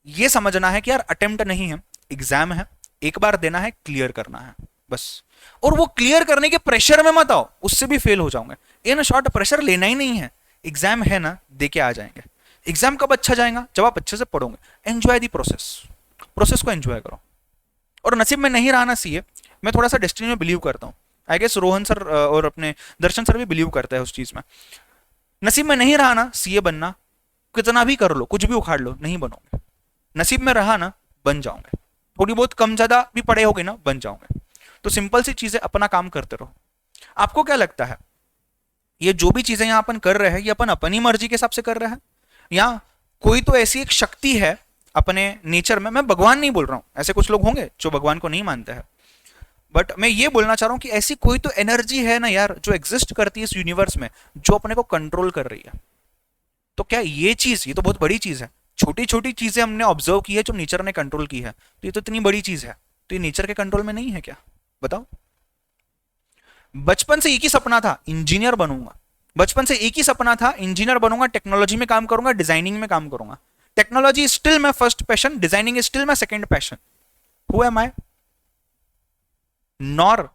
A: यह समझना है कि यार अटेम्प्ट नहीं है, एग्जाम है, एक बार देना है, क्लियर करना है बस। और वो क्लियर करने के प्रेशर में मत आओ, उससे भी फेल हो जाओगे। इन शॉर्ट प्रेशर लेना ही नहीं है, एग्जाम है ना, दे के आ जाएंगे। एग्जाम कब अच्छा जाएगा, जब आप अच्छे से पढ़ोगे। एंजॉय दी प्रोसेस, प्रोसेस को एंजॉय करो। और नसीब में नहीं रहा ना सीए, मैं थोड़ा सा डेस्टिनी में बिलीव करता हूँ, आई गेस रोहन सर और अपने दर्शन सर भी बिलीव करते हैं उस चीज में। नसीब में नहीं रहा ना सीए बनना, कितना भी कर लो, कुछ भी उखाड़ लो, नहीं बनोगे। नसीब में रहा ना, बन जाओगे, थोड़ी बहुत कम ज्यादा भी पढ़े होगे ना, बन जाओगे। तो सिंपल सी चीजें, अपना काम करते रहो। आपको क्या लगता है, ये जो भी चीजें यहां अपन कर रहे हैं, ये अपन अपनी मर्जी के हिसाब से कर रहे हैं, या कोई तो ऐसी एक शक्ति है अपने नेचर में, मैं भगवान नहीं बोल रहा हूं, ऐसे कुछ लोग होंगे जो भगवान को नहीं मानते हैं, बट मैं ये बोलना चाह रहा हूं कि ऐसी कोई तो एनर्जी है ना यार, जो एग्जिस्ट करती है इस यूनिवर्स में, जो अपने को कंट्रोल कर रही है। तो क्या ये चीज, ये तो बहुत बड़ी चीज है, छोटी छोटी चीजें हमने ऑब्जर्व की है जो नेचर ने कंट्रोल की है, तो ये तो इतनी बड़ी चीज है, तो ये नेचर के कंट्रोल में नहीं है क्या? बताओ। बचपन से एक ही सपना था, इंजीनियर बनूंगा। बचपन से एक ही सपना था, इंजीनियर बनूंगा, टेक्नोलॉजी में काम करूंगा, डिजाइनिंग में काम करूंगा। Technology is still my first passion, designing is still my second passion. Who am I? Nor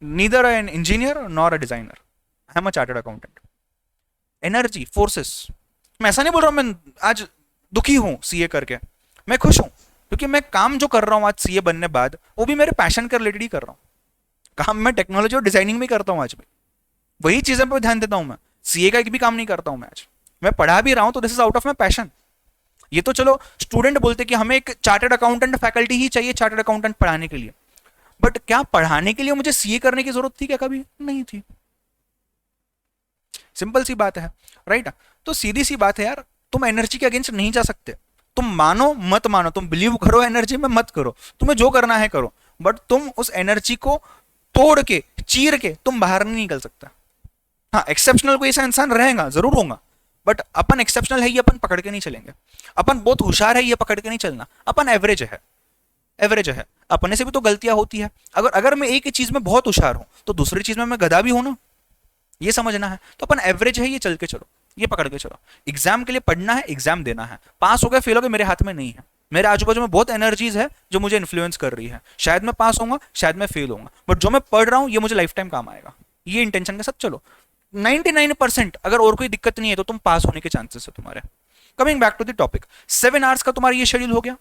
A: neither an engineer nor a designer, I am a chartered accountant. Energy, forces, मैं ऐसा नहीं बोल रहा हूं मैं आज दुखी हूं सीए करके, मैं खुश हूं क्योंकि मैं काम जो कर रहा हूं आज सीए बनने बाद वो भी मेरे पैशन के रिलेटेड ही कर रहा हूं। काम मैं टेक्नोलॉजी और डिजाइनिंग में करता हूं आज भी, वही चीजें पर ध्यान देता हूं मैं, सीए का एक भी काम नहीं करता हूं मैं आज। मैं पढ़ा भी रहा हूं तो this is out of my passion. ये तो चलो स्टूडेंट बोलते कि हमें एक चार्टर्ड अकाउंटेंट फैकल्टी ही चाहिए चार्टर्ड अकाउंटेंट पढ़ाने के लिए, बट क्या पढ़ाने के लिए मुझे सीए करने की जरूरत थी क्या? कभी नहीं थी। सिंपल सी बात है, राइट? तो सीधी सी बात है यार, तुम एनर्जी के अगेंस्ट नहीं जा सकते। तुम मानो मत मानो, तुम बिलीव करो एनर्जी में मत करो, तुम्हें जो करना है करो, बट तुम उस एनर्जी को तोड़ के चीर के तुम बाहर नहीं निकल सकता। हाँ, एक्सेप्शनल कोई ऐसा इंसान रहेगा, जरूर होगा, बट अपन एक्सेप्शनल है ये अपन पकड़ के नहीं चलेंगे। अपन बहुत होशियार है ये पकड़ के नहीं चलना। अपन एवरेज है, एवरेज है। अपने से भी तो गलतियां होती है। अगर अगर मैं एक ही चीज में बहुत होशियार हूं तो दूसरी चीज में मैं गधा भी हूं ना, ये समझना है। तो अपन एवरेज है, ये चल के चलो, ये पकड़ के चलो। एग्जाम के लिए पढ़ना है, एग्जाम देना है, पास हो गया फेल हो गया मेरे हाथ में नहीं है। मेरे आजू बाजू में बहुत एनर्जीज है जो मुझे इन्फ्लुएंस कर रही है, शायद मैं पास होऊंगा, शायद मैं फेल होऊंगा, बट जो मैं पढ़ रहा हूं ये मुझे लाइफ टाइम काम आएगा। ये इंटेंशन के साथ चलो। 99% अगर और कोई दिक्कत नहीं है तो तुम पास होने के चांसेस है तुम्हारे। Coming back to the topic, 7 hours का तुम्हारा ये शेड्यूल हो गया।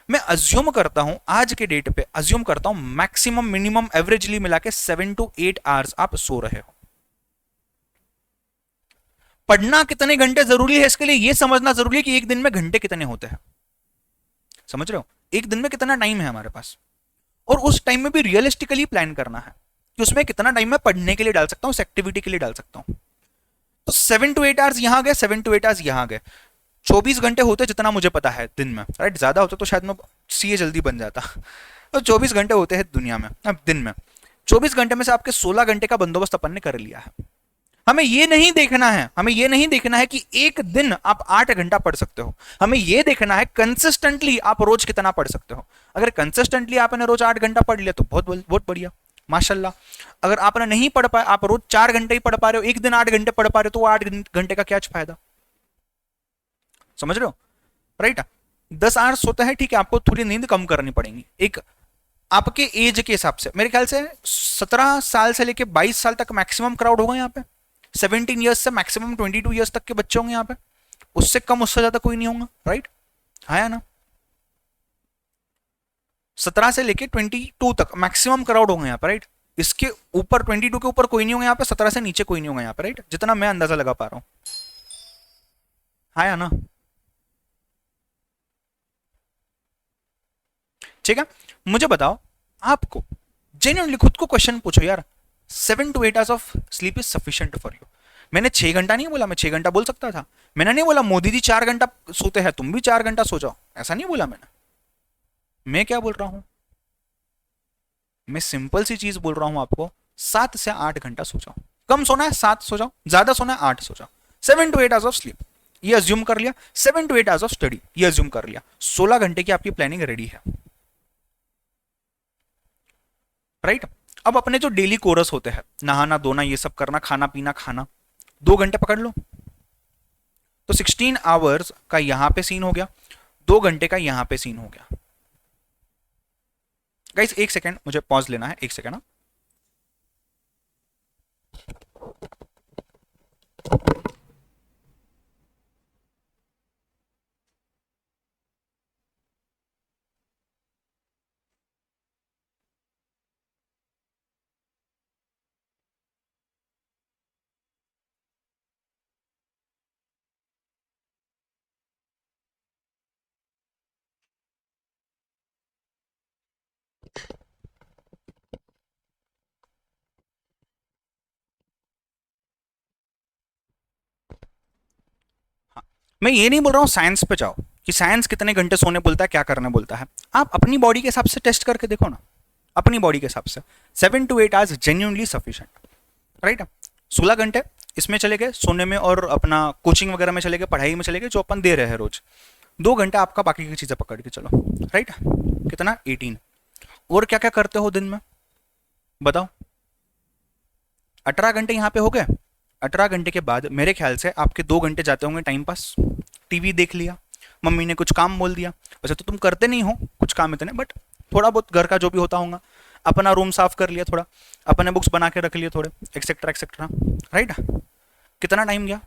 A: मैं अज्यूम करता हूं आज के डेट पे, अज्यूम करता हूं मैक्सिमम मिनिमम एवरेजली मिला के 7 to 8 आवर्स आप सो रहे हो। पढ़ना कितने घंटे जरूरी है इसके लिए यह समझना जरूरी है कि एक दिन में घंटे कितने होते हैं। समझ रहे हो? एक दिन में कितना टाइम है हमारे पास, और उस टाइम में भी रियलिस्टिकली प्लान करना है कि उसमें कितना टाइम मैं पढ़ने के लिए डाल सकता हूं, उस एक्टिविटी के लिए डाल सकता हूं। तो 7 to 8 आवर्स यहां गए, 7 to 8 आवर्स यहां गए, 24 घंटे होते जितना मुझे पता है दिन में, राइट? ज्यादा होते तो शायद मैं सीए जल्दी बन जाता। तो 24 घंटे होते हैं दुनिया में, अब दिन में 24 घंटे में से आपके 16 घंटे का बंदोबस्त अपन ने कर लिया है। हमें ये नहीं देखना है, हमें ये नहीं देखना है कि एक दिन आप 8 घंटा पढ़ सकते हो, हमें ये देखना है कंसिस्टेंटली आप रोज कितना पढ़ सकते हो। अगर कंसिस्टेंटली आपने रोज 8 घंटा पढ़ लिया तो बहुत बहुत बढ़िया, माशाल्लाह। अगर आपने नहीं पढ़ पाए, आप रोज 4 घंटे ही पढ़ पा रहे हो, एक दिन 8 घंटे पढ़ पा रहे हो, तो 8 घंटे का क्या फायदा? समझ रहे हो? राइट? 10 आवर्स सोता है, ठीक है, आपको थोड़ी नींद कम करनी पड़ेगी, एक आपके एज के हिसाब से। मेरे ख्याल से 17 साल से लेके 22 साल तक मैक्सिमम क्राउड होगा यहाँ पे, 17 ईयर्स से मैक्सिमम 22 ईयर्स तक के बच्चे होंगे यहाँ पे, उससे कम उससे ज्यादा कोई नहीं होगा, राइट? हाँ या ना? 17 से लेके 22 तक मैक्सिमम क्राउड होंगे यहाँ पे, राइट? इसके ऊपर 22 के ऊपर कोई नहीं होगा यहाँ पे, 17 से नीचे कोई नहीं होगा यहाँ पे, राइट? जितना मैं अंदाजा लगा पा रहा हूँ। हाँ या ना? ठीक है, मुझे बताओ, आपको जेन्युइनली खुद को क्वेश्चन पूछो यार, 7 to 8 hours of sleep is sufficient for you? मैंने 6 घंटा नहीं बोला, मैं 6 घंटा बोल सकता था। मैंने नहीं बोला मोदी जी 4 घंटा सोते हैं, तुम भी 4 घंटा सो जाओ, ऐसा नहीं बोला मैंने। मैं क्या बोल रहा हूं? मैं सिंपल सी चीज बोल रहा हूं आपको, 7 से 8 घंटा सो जाओ। कम सोना है 7 सो जाओ, ज्यादा सोना है 8 सो जाओ। 7 to 8 आवर्स ऑफ स्लीप ये अज्यूम कर लिया, 7 to 8 आवर्स ऑफ स्टडी ये अज्यूम कर लिया, 16 घंटे की आपकी प्लानिंग रेडी है, राइट? अब अपने जो डेली कोरस होते हैं, नहाना धोना ये सब करना, खाना पीना खाना, 2 घंटे पकड़ लो, तो 16 आवर्स का यहां पे सीन हो गया, 2 घंटे का यहां पे सीन हो गया। गाइस एक सेकेंड मुझे पॉज लेना है, एक सेकेंड। मैं ये नहीं बोल रहा हूं साइंस पे जाओ कि साइंस कितने घंटे सोने बोलता है, क्या करने बोलता है। आप अपनी बॉडी के हिसाब से टेस्ट करके देखो ना, अपनी बॉडी के हिसाब से 7 to 8 hours genuinely sufficient, right? 16 घंटे इसमें चले गए सोने में और अपना कोचिंग वगैरह में चले गए, पढ़ाई में चले गए जो अपन दे रहे हैं रोज, 2 घंटे आपका बाकी की चीजें पकड़ के चलो, राइट? कितना? 18। और क्या क्या करते हो दिन में बताओ? 18 घंटे यहाँ पे हो गए। 18 घंटे के बाद मेरे ख्याल से आपके 2 घंटे जाते होंगे टाइम पास, टीवी देख लिया, मम्मी ने कुछ काम बोल दिया, वैसे तो तुम करते नहीं हो कुछ काम इतने, बट थोड़ा बहुत घर का जो भी होता होगा, अपना रूम साफ कर लिया थोड़ा, अपने बुक्स बना के रख लिए थोड़े, एक्सेट्रा एक्सेट्रा, राइट? कितना टाइम गया?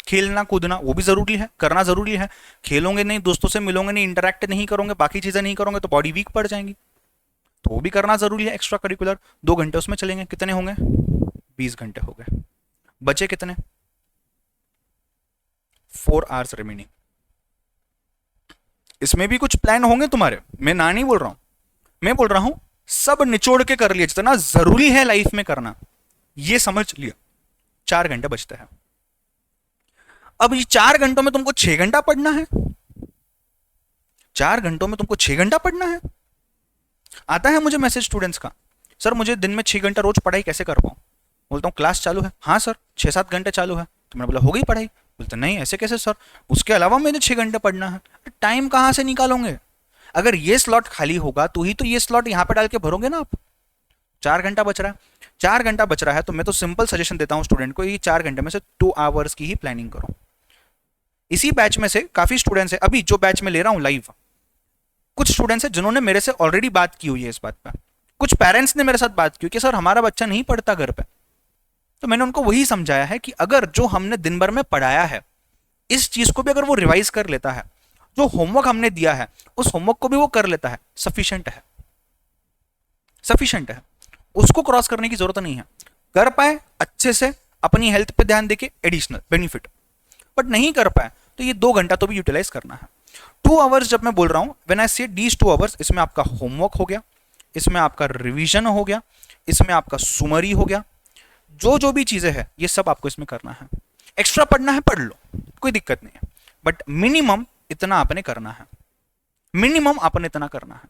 A: खेलना कूदना वो भी जरूरी है, करना जरूरी है। खेलोगे नहीं, दोस्तों से मिलोगे नहीं, इंटरेक्ट नहीं करोगे, बाकी चीजें नहीं करोगे तो बॉडी वीक पड़ जाएंगी, तो वो भी करना जरूरी है, एक्स्ट्रा करिकुलर। 2 घंटे उसमें चलेंगे, कितने होंगे? 20 घंटे हो गए। बचे कितने? 4 आवर्स रिमेनिंग। इसमें भी कुछ प्लान होंगे तुम्हारे, मैं ना नहीं बोल रहा हूं, मैं बोल रहा हूं सब निचोड़ के कर लिया, जितना जरूरी है लाइफ में करना ये समझ लिया। 4 घंटे बचते हैं। अब ये 4 घंटों में तुमको 6 घंटा पढ़ना है, 4 घंटों में तुमको 6 घंटा पढ़ना है। आता है मुझे मैसेज स्टूडेंट्स का, सर मुझे दिन में 6 घंटा रोज पढ़ाई कैसे कर पाऊं? बोलता हूँ क्लास चालू है। हाँ सर 6-7 घंटे चालू है। तो मैंने बोला हो गई पढ़ाई? बोलते नहीं ऐसे कैसे सर, उसके अलावा मैंने 6 घंटे पढ़ना है। टाइम कहाँ से निकालोगे? अगर ये स्लॉट खाली होगा तो ही तो ये स्लॉट यहाँ पे डाल के भरोगे ना आप। 4 घंटा बच रहा है, 4 घंटा बच रहा है, तो मैं तो सिंपल सजेशन देता हूँ स्टूडेंट को, ये 4 घंटे में से 2 आवर्स की ही प्लानिंग करो। इसी बैच में से काफी स्टूडेंट्स है, अभी जो बैच में ले रहा हूँ लाइव, कुछ स्टूडेंट्स हैं जिन्होंने मेरे से ऑलरेडी बात की हुई है इस बात पे। कुछ पेरेंट्स ने मेरे साथ बात की कि सर हमारा बच्चा नहीं पढ़ता घर पे। तो मैंने उनको वही समझाया है कि अगर जो हमने दिन भर में पढ़ाया है इस चीज को भी अगर वो रिवाइज कर लेता है, जो होमवर्क हमने दिया है उस होमवर्क को भी वो कर लेता है, सफिशिएंट है, सफिशिएंट है, उसको क्रॉस करने की जरूरत नहीं है। कर पाए अच्छे से, अपनी हेल्थ पे ध्यान देके, एडिशनल बेनिफिट, बट नहीं कर पाए तो ये 2 घंटा तो भी यूटिलाइज करना है। 2 आवर्स जब मैं बोल रहा हूं, व्हेन आई से दीज 2 आवर्स, इसमें आपका होमवर्क हो गया, इसमें आपका रिवीजन हो गया, इसमें आपका सुमरी हो गया, जो जो भी चीजें हैं ये सब आपको इसमें करना है। एक्स्ट्रा पढ़ना है पढ़ लो, कोई दिक्कत नहीं है, बट मिनिमम इतना आपने करना है, मिनिमम आपने इतना करना है।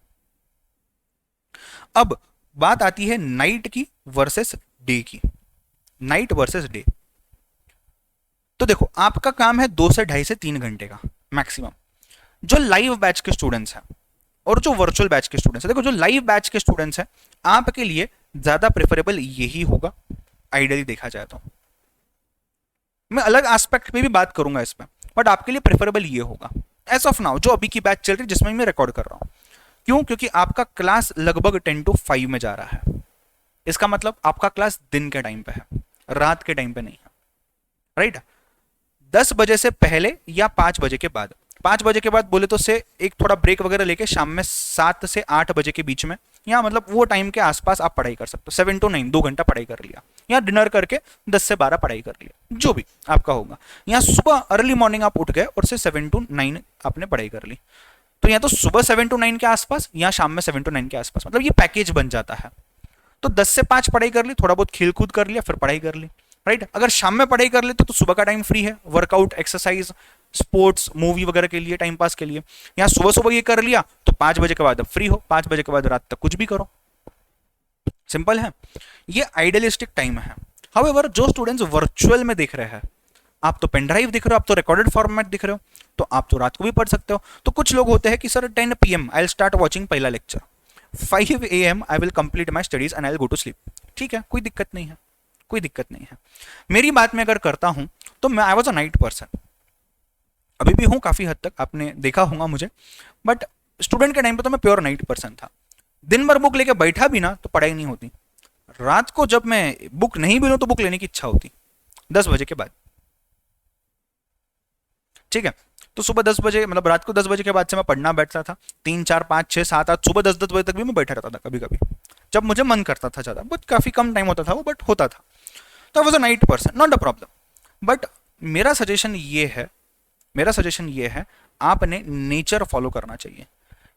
A: अब बात आती है नाइट की वर्सेस डे की, नाइट वर्सेस डे। तो देखो आपका काम है 2 से 2.5 से 3 घंटे का मैक्सिमम। जो लाइव बैच के स्टूडेंट्स हैं और जो वर्चुअल बैच के स्टूडेंट्स हैं, देखो जो लाइव बैच के स्टूडेंट्स हैं आपके लिए ज्यादा प्रेफरेबल यही होगा आइडियली देखा जाए तो। मैं अलग एस्पेक्ट पे भी बात करूंगा इस पर, बट आपके लिए प्रेफरेबल ये होगा एज ऑफ नाउ, जो अभी की बैच चल रही है जिसमें मैं रिकॉर्ड कर रहा हूं। क्यों? क्योंकि आपका क्लास लगभग 10 to 5 में जा रहा है। इसका मतलब आपका क्लास दिन के टाइम पे है, रात के टाइम पे नहीं है, राइट? 10 बजे से पहले या 5 बजे के बाद, 5 बजे के बाद बोले तो से एक थोड़ा ब्रेक वगैरह लेके शाम में 7 से 8 बजे के बीच में, या मतलब वो टाइम के आसपास आप पढ़ाई कर सकते हो। 7 to 9 2 घंटा पढ़ाई कर लिया, या डिनर करके 10 से 12 पढ़ाई कर लिया, जो भी आपका होगा। या सुबह अर्ली मॉर्निंग आप उठ गए और से 7 to 9 आपने पढ़ाई कर ली, तो या तो सुबह 7 to 9 के आसपास या शाम में 7 to 9 के आसपास, मतलब ये पैकेज बन जाता है। तो 10 से 5 पढ़ाई कर ली, थोड़ा बहुत खेल कूद कर लिया, फिर पढ़ाई कर ली, राइट? अगर शाम में पढ़ाई कर लेते तो सुबह का टाइम फ्री है, वर्कआउट, एक्सरसाइज, स्पोर्ट्स, मूवी वगैरह के लिए, टाइम पास के लिए। यहाँ सुबह सुबह ये कर लिया तो 5 बजे के बाद अब फ्री हो, 5 बजे के बाद रात तक कुछ भी करो, सिंपल है। ये आइडियलिस्टिक टाइम है। हाउएवर जो स्टूडेंट्स वर्चुअल में देख रहे हैं, आप तो पेन ड्राइव दिख रहे हो, आप तो रिकॉर्डेड फॉर्मेट दिख रहे हो, तो आप तो रात को भी पढ़ सकते हो। तो कुछ लोग होते हैं कि sir 10 PM I will start watching पहला lecture, 5 AM I will complete my studies and I will go to sleep. ठीक है, कोई दिक्कत नहीं है, कोई दिक्कत नहीं है। मेरी बात मैं अगर करता हूं तो मैं I was a night person, अभी भी हूं काफी हद तक, आपने देखा होगा मुझे, बट स्टूडेंट के टाइम पे तो मैं प्योर नाइट पर्सन था। दिन भर बुक लेके बैठा भी ना तो पढ़ाई नहीं होती। रात को जब मैं बुक नहीं भी लूं तो बुक लेने की इच्छा होती 10 बजे के बाद, ठीक है? तो सुबह 10 बजे, मतलब रात को 10 बजे के बाद से मैं पढ़ना बैठता था, 3 4 5 6 7 8 सुबह 10 बजे तक भी मैं बैठा रहता था कभी कभी, जब मुझे मन करता था ज्यादा, बट काफी कम टाइम होता था वो, बट होता था। तो I was a night person, not a problem. But मेरा सजेशन ये है आपने नेचर फॉलो करना चाहिए।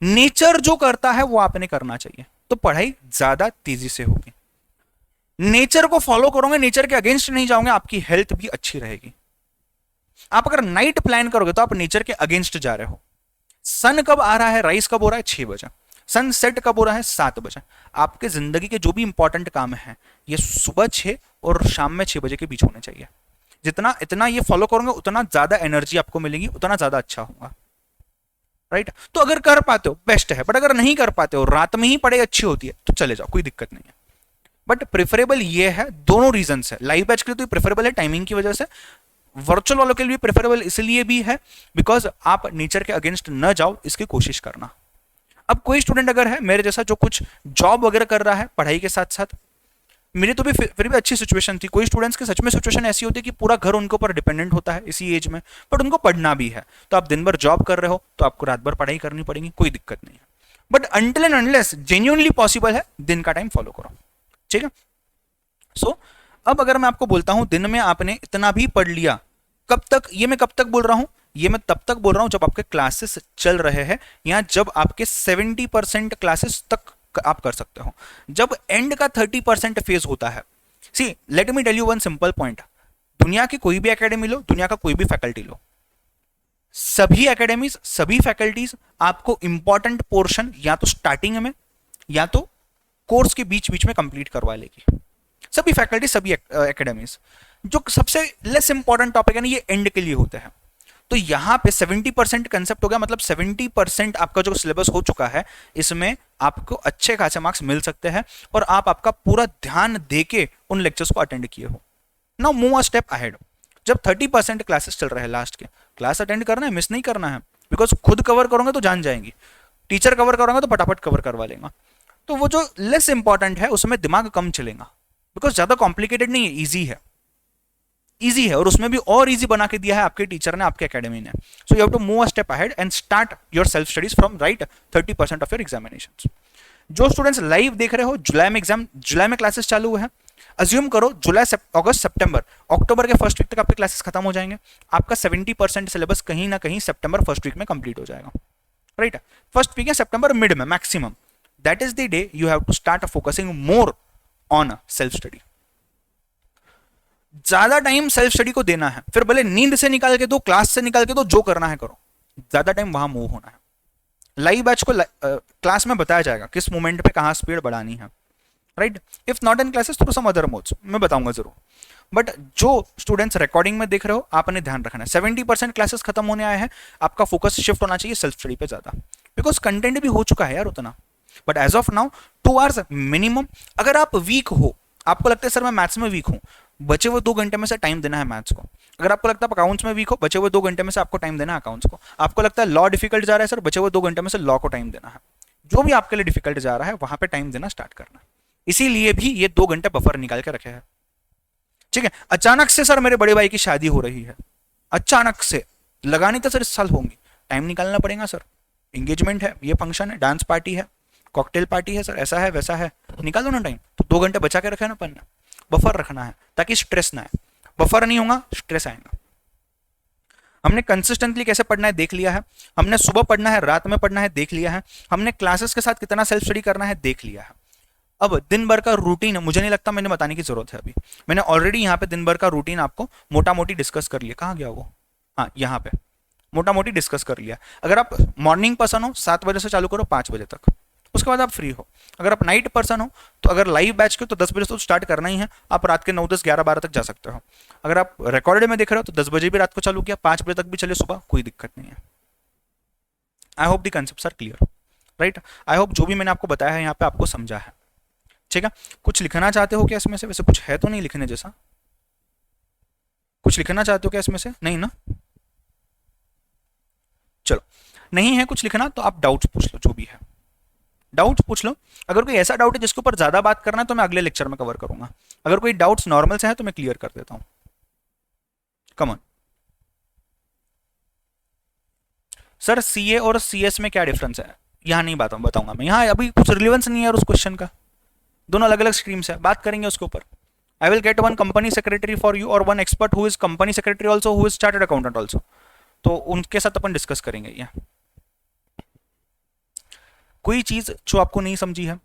A: नेचर जो करता है वो आपने करना चाहिए, तो पढ़ाई ज्यादा तेजी से होगी। नेचर को फॉलो करोगे, नेचर के अगेंस्ट नहीं जाओगे, आपकी हेल्थ भी अच्छी रहेगी। आप अगर नाइट प्लान करोगे तो आप नेचर के अगेंस्ट जा रहे हो। सन कब आ रहा है, राइज कब हो रहा है, 6 बजे, सनसेट कब हो रहा है, 7 बजे। आपके जिंदगी के जो भी इंपॉर्टेंट काम है ये सुबह 6 और शाम में 6 बजे के बीच होने चाहिए। जितना इतना ये फॉलो करोगे उतना ज्यादा एनर्जी आपको मिलेगी, उतना ज्यादा अच्छा होगा। राइट। तो अगर कर पाते हो बेस्ट है, बट अगर नहीं कर पाते हो, रात में ही पढ़ाई अच्छी होती है तो चले जाओ, कोई दिक्कत नहीं है। बट प्रेफरेबल ये है, दोनों रीजन है, लाइव बैच के लिए तो प्रेफरेबल है टाइमिंग की वजह से, वर्चुअल वालों के लिए प्रेफरेबल इसलिए भी है बिकॉज आप नेचर के अगेंस्ट न जाओ, इसकी कोशिश करना। अब कोई स्टूडेंट अगर है मेरे जैसा जो कुछ जॉब वगैरह कर रहा है पढ़ाई के साथ साथ, मेरी तो भी फिर भी अच्छी सिचुएशन थी, कोई स्टूडेंट्स की सच में सिचुएशन ऐसी होती है कि पूरा घर उनके ऊपर डिपेंडेंट होता है इसी एज में, बट उनको पढ़ना भी है, तो आप दिन भर जॉब कर रहे हो तो आपको रात भर पढ़ाई करनी पड़ेगी, कोई दिक्कत नहीं है। But until and unless genuinely possible है, दिन का टाइम फॉलो करो, ठीक है। सो अब अगर मैं आपको बोलता हूं दिन में आपने इतना भी पढ़ लिया, कब तक, ये मैं कब तक बोल रहा हूं, ये मैं तब तक बोल रहा हूं जब आपके क्लासेस चल रहे हैं, या जब आपके 70% क्लासेस तक आप कर सकते हो। जब एंड का 30% फेज होता है, see let me tell you one simple point, दुनिया की कोई भी एकेडमी लो, दुनिया का कोई भी फैकल्टी लो, सभी एकेडमीज सभी फैकल्टीज आपको इंपॉर्टेंट पोर्शन या तो स्टार्टिंग में या तो कोर्स के बीच बीच में कंप्लीट करवा लेगी, सभी फैकल्टी सभी एकेडमीज। जो सबसे लेस इंपॉर्टेंट टॉपिक है ना, ये एंड के लिए होते हैं। तो यहां पे 70% कंसेप्ट हो गया, मतलब 70% आपका जो सिलेबस हो चुका है, इसमें आपको अच्छे खासे मार्क्स मिल सकते हैं और आप आपका पूरा ध्यान देके उन लेक्चर्स को अटेंड किए हो। Now move a step ahead, जब 30% क्लासेस चल रहे हैं, लास्ट के क्लास अटेंड करना है, मिस नहीं करना है, बिकॉज खुद कवर करोगे तो जान जाएंगी, टीचर कवर करोगे तो फटाफट कवर करवा लेगा। तो वो जो लेस इंपॉर्टेंट है उसमें दिमाग कम चलेगा, बिकॉज ज्यादा कॉम्प्लिकेटेड नहीं है, ईजी है, ईजी है, और उसमें भी और ईजी बना के दिया है आपके टीचर ने, आपके एकेडमी ने। So you have to move a step ahead and start your self studies from right 30% of your examinations. जो स्टूडेंट्स लाइव देख रहे हो, जुलाई में एग्जाम, जुलाई में क्लासेस चालू हुए हैं, अज्यूम करो जुलाई अगस्त सितंबर अक्टूबर के फर्स्ट वीक तक आपके क्लासेस खत्म हो जाएंगे, आपका 70% सिलेबस कहीं ना कहीं सितंबर फर्स्ट वीक में कंप्लीट हो जाएगा, राइट। फर्स्ट वीक या सितंबर मिड में maximum, that is the day you have to start focusing more on self study. ज्यादा टाइम सेल्फ स्टडी को देना है, फिर भले नींद से निकाल के दो, क्लास से निकाल के दो, जो करना है करो, ज्यादा टाइम वहां मूव होना है। लाइव बैच को क्लास में बताया जाएगा किस मोमेंट पे कहां स्पीड बढ़ानी है, right. If not in classes through some other modes मैं बताऊंगा जरूर, बट जो स्टूडेंट्स रिकॉर्डिंग में देख रहे हो आपने ध्यान रखना है, 70% क्लासेस खत्म होने आए हैं, आपका फोकस शिफ्ट होना चाहिए सेल्फ स्टडी पे ज्यादा, बिकॉज कंटेंट भी हो चुका है यार उतना। But as of now 2 hours minimum. अगर आप वीक हो, आपको लगता है सर मैं मैथ्स में वीक हूं, बचे हुए 2 घंटे में से टाइम देना है मैथ्स को। अगर आपको लगता है अकाउंट्स में वीक हो, बचे हुए 2 घंटे में से आपको टाइम देना है अकाउंट्स को। आपको लगता है लॉ डिफिकल्ट जा रहा है सर, बचे हुए 2 घंटे में से लॉ को टाइम देना है। जो भी आपके लिए डिफिकल्ट जा रहा है वहां पे टाइम देना स्टार्ट करना है। इसीलिए भी ये 2 घंटे बफर निकाल के रखे हैं, ठीक है। अचानक से सर मेरे बड़े भाई की शादी हो रही है, अचानक से लगानी तो सर इस साल होंगी, टाइम निकालना पड़ेगा सर, एंगेजमेंट है, ये फंक्शन है, डांस पार्टी है, कॉकटेल पार्टी है सर, ऐसा है वैसा है, निकालो ना टाइम। तो 2 घंटे बचा के रखे ना अपन ने, बफर रखना है ताकि स्ट्रेस ना आए। बफर नहीं होगा स्ट्रेस आएगा। हमने कंसिस्टेंटली कैसे पढ़ना है देख लिया है, हमने सुबह पढ़ना है रात में पढ़ना है देख लिया है, हमने क्लासेस के साथ कितना सेल्फ स्टडी करना है देख लिया है। अब दिन भर का रूटीन मुझे नहीं लगता मैंने बताने की जरूरत है, अभी मैंने ऑलरेडी यहाँ पे दिन भर का रूटीन आपको मोटा मोटी डिस्कस कर लिया। कहाँ गया वो, हाँ यहाँ पे मोटा मोटी डिस्कस कर लिया। अगर आप मॉर्निंग पर्सन हो 7 बजे से चालू करो 5 बजे तक, उसके बाद आप फ्री हो। अगर आप नाइट पर्सन हो तो अगर लाइव बैच के तो 10 बजे से तो स्टार्ट करना ही है, आप रात के 9, 10, 11, 12 तक जा सकते हो। अगर आप रिकॉर्डेड में देख रहे हो तो 10 बजे भी रात को चालू किया, 5 बजे तक भी चले सुबह, कोई दिक्कत नहीं है। I hope the concepts are clear, right. I hope जो भी मैंने आपको बताया है यहाँ पे आपको समझा है, ठीक है। कुछ लिखना चाहते हो क्या इसमें से, वैसे कुछ है तो नहीं लिखने जैसा, कुछ लिखना चाहते हो क्या इसमें से, नहीं ना, चलो नहीं है कुछ लिखना तो आप डाउट्स पूछ लो, जो भी है डाउट्स पूछ लो। अगर कोई ऐसा डाउट है जिसके ऊपर ज्यादा बात करना है तो मैं अगले लेक्चर में कवर करूंगा, अगर कोई डाउट्स नॉर्मल से है तो मैं क्लियर कर देता हूं। कम ऑन सर, सीए और सीएस में क्या डिफरेंस है, यहां नहीं बताऊंगा मैं, यहां अभी कुछ रिलेवेंस नहीं है यार उस क्वेश्चन का, दोनों अलग अलग स्ट्रीम्स है, बात करेंगे उसके ऊपर। I will get one company secretary for you और one expert who is company secretary also, who is chartered accountant also, तो उनके साथ अपन डिस्कस करेंगे। ये कोई चीज जो आपको नहीं समझी है,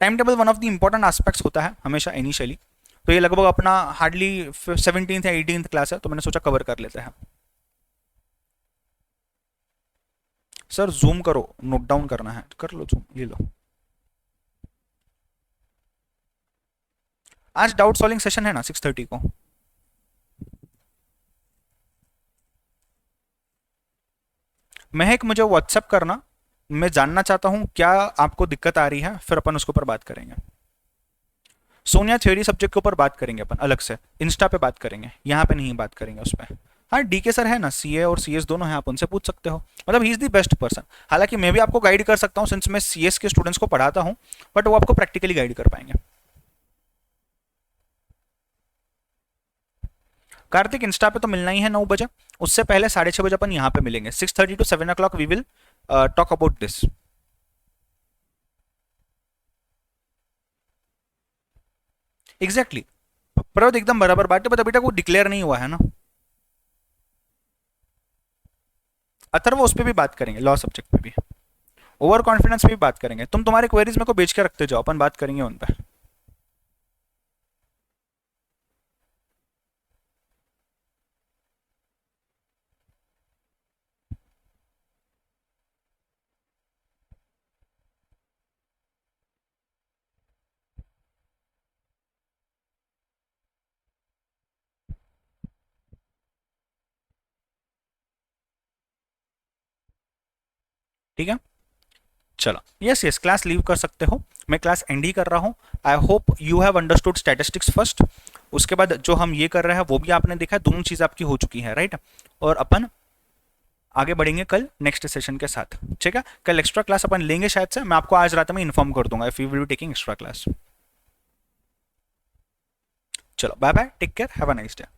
A: time table one of the important aspects होता है हमेशा इनिशियली, तो ये लगभग अपना हार्डली 17th या 18th क्लास है, तो मैंने सोचा कवर कर लेते हैं। सर जूम करो, नोट डाउन करना है, कर लो जूम, ये लो। आज डाउट सॉल्विंग सेशन है ना 6:30 को, महक मुझे व्हाट्सएप करना, मैं जानना चाहता हूं क्या आपको दिक्कत आ रही है, फिर अपन उसके ऊपर बात करेंगे। सोनिया थ्योरी सब्जेक्ट के ऊपर बात करेंगे अपन अलग से, इंस्टा पे बात करेंगे, यहाँ पे नहीं बात करेंगे उस पर। हाँ डीके सर है ना, सीए और सीएस दोनों हैं, आप उनसे पूछ सकते हो, मतलब he is the best person. हालांकि मैं भी आपको गाइड कर सकता हूँ सिंस मैं सीएस के स्टूडेंट्स को पढ़ाता हूँ, बट वो आपको प्रैक्टिकली गाइड कर पाएंगे। कार्तिक इंस्टा पे तो मिलना ही है 9 बजे, उससे पहले 6:30 बजे अपन यहाँ पे मिलेंगे, 6:30 to 7 o'clock we will talk about this. Exactly, Parvat एकदम बराबर बात है, बट अभी तक वो डिक्लेयर नहीं हुआ है ना। अथर्व उस पर भी बात करेंगे, लॉ सब्जेक्ट पे भी, ओवर कॉन्फिडेंस पे भी बात करेंगे। तुम तुम्हारे क्वेरीज मेरे को बेच के रखते जाओ, अपन बात करेंगे उन पर। ठीक है, चलो यस यस, क्लास लीव कर सकते हो, मैं क्लास एंड ही कर रहा हूँ। आई hope you have understood statistics first, उसके बाद जो हम ये कर रहे हैं वो भी आपने देखा है, दोनों चीज़ आपकी हो चुकी है राइट। और अपन आगे बढ़ेंगे कल नेक्स्ट सेशन के साथ, ठीक है। कल एक्स्ट्रा क्लास अपन लेंगे शायद से, मैं आपको आज रात में इन्फॉर्म कर दूंगा if you will be taking extra class. चलो bye bye, take care, have a nice day.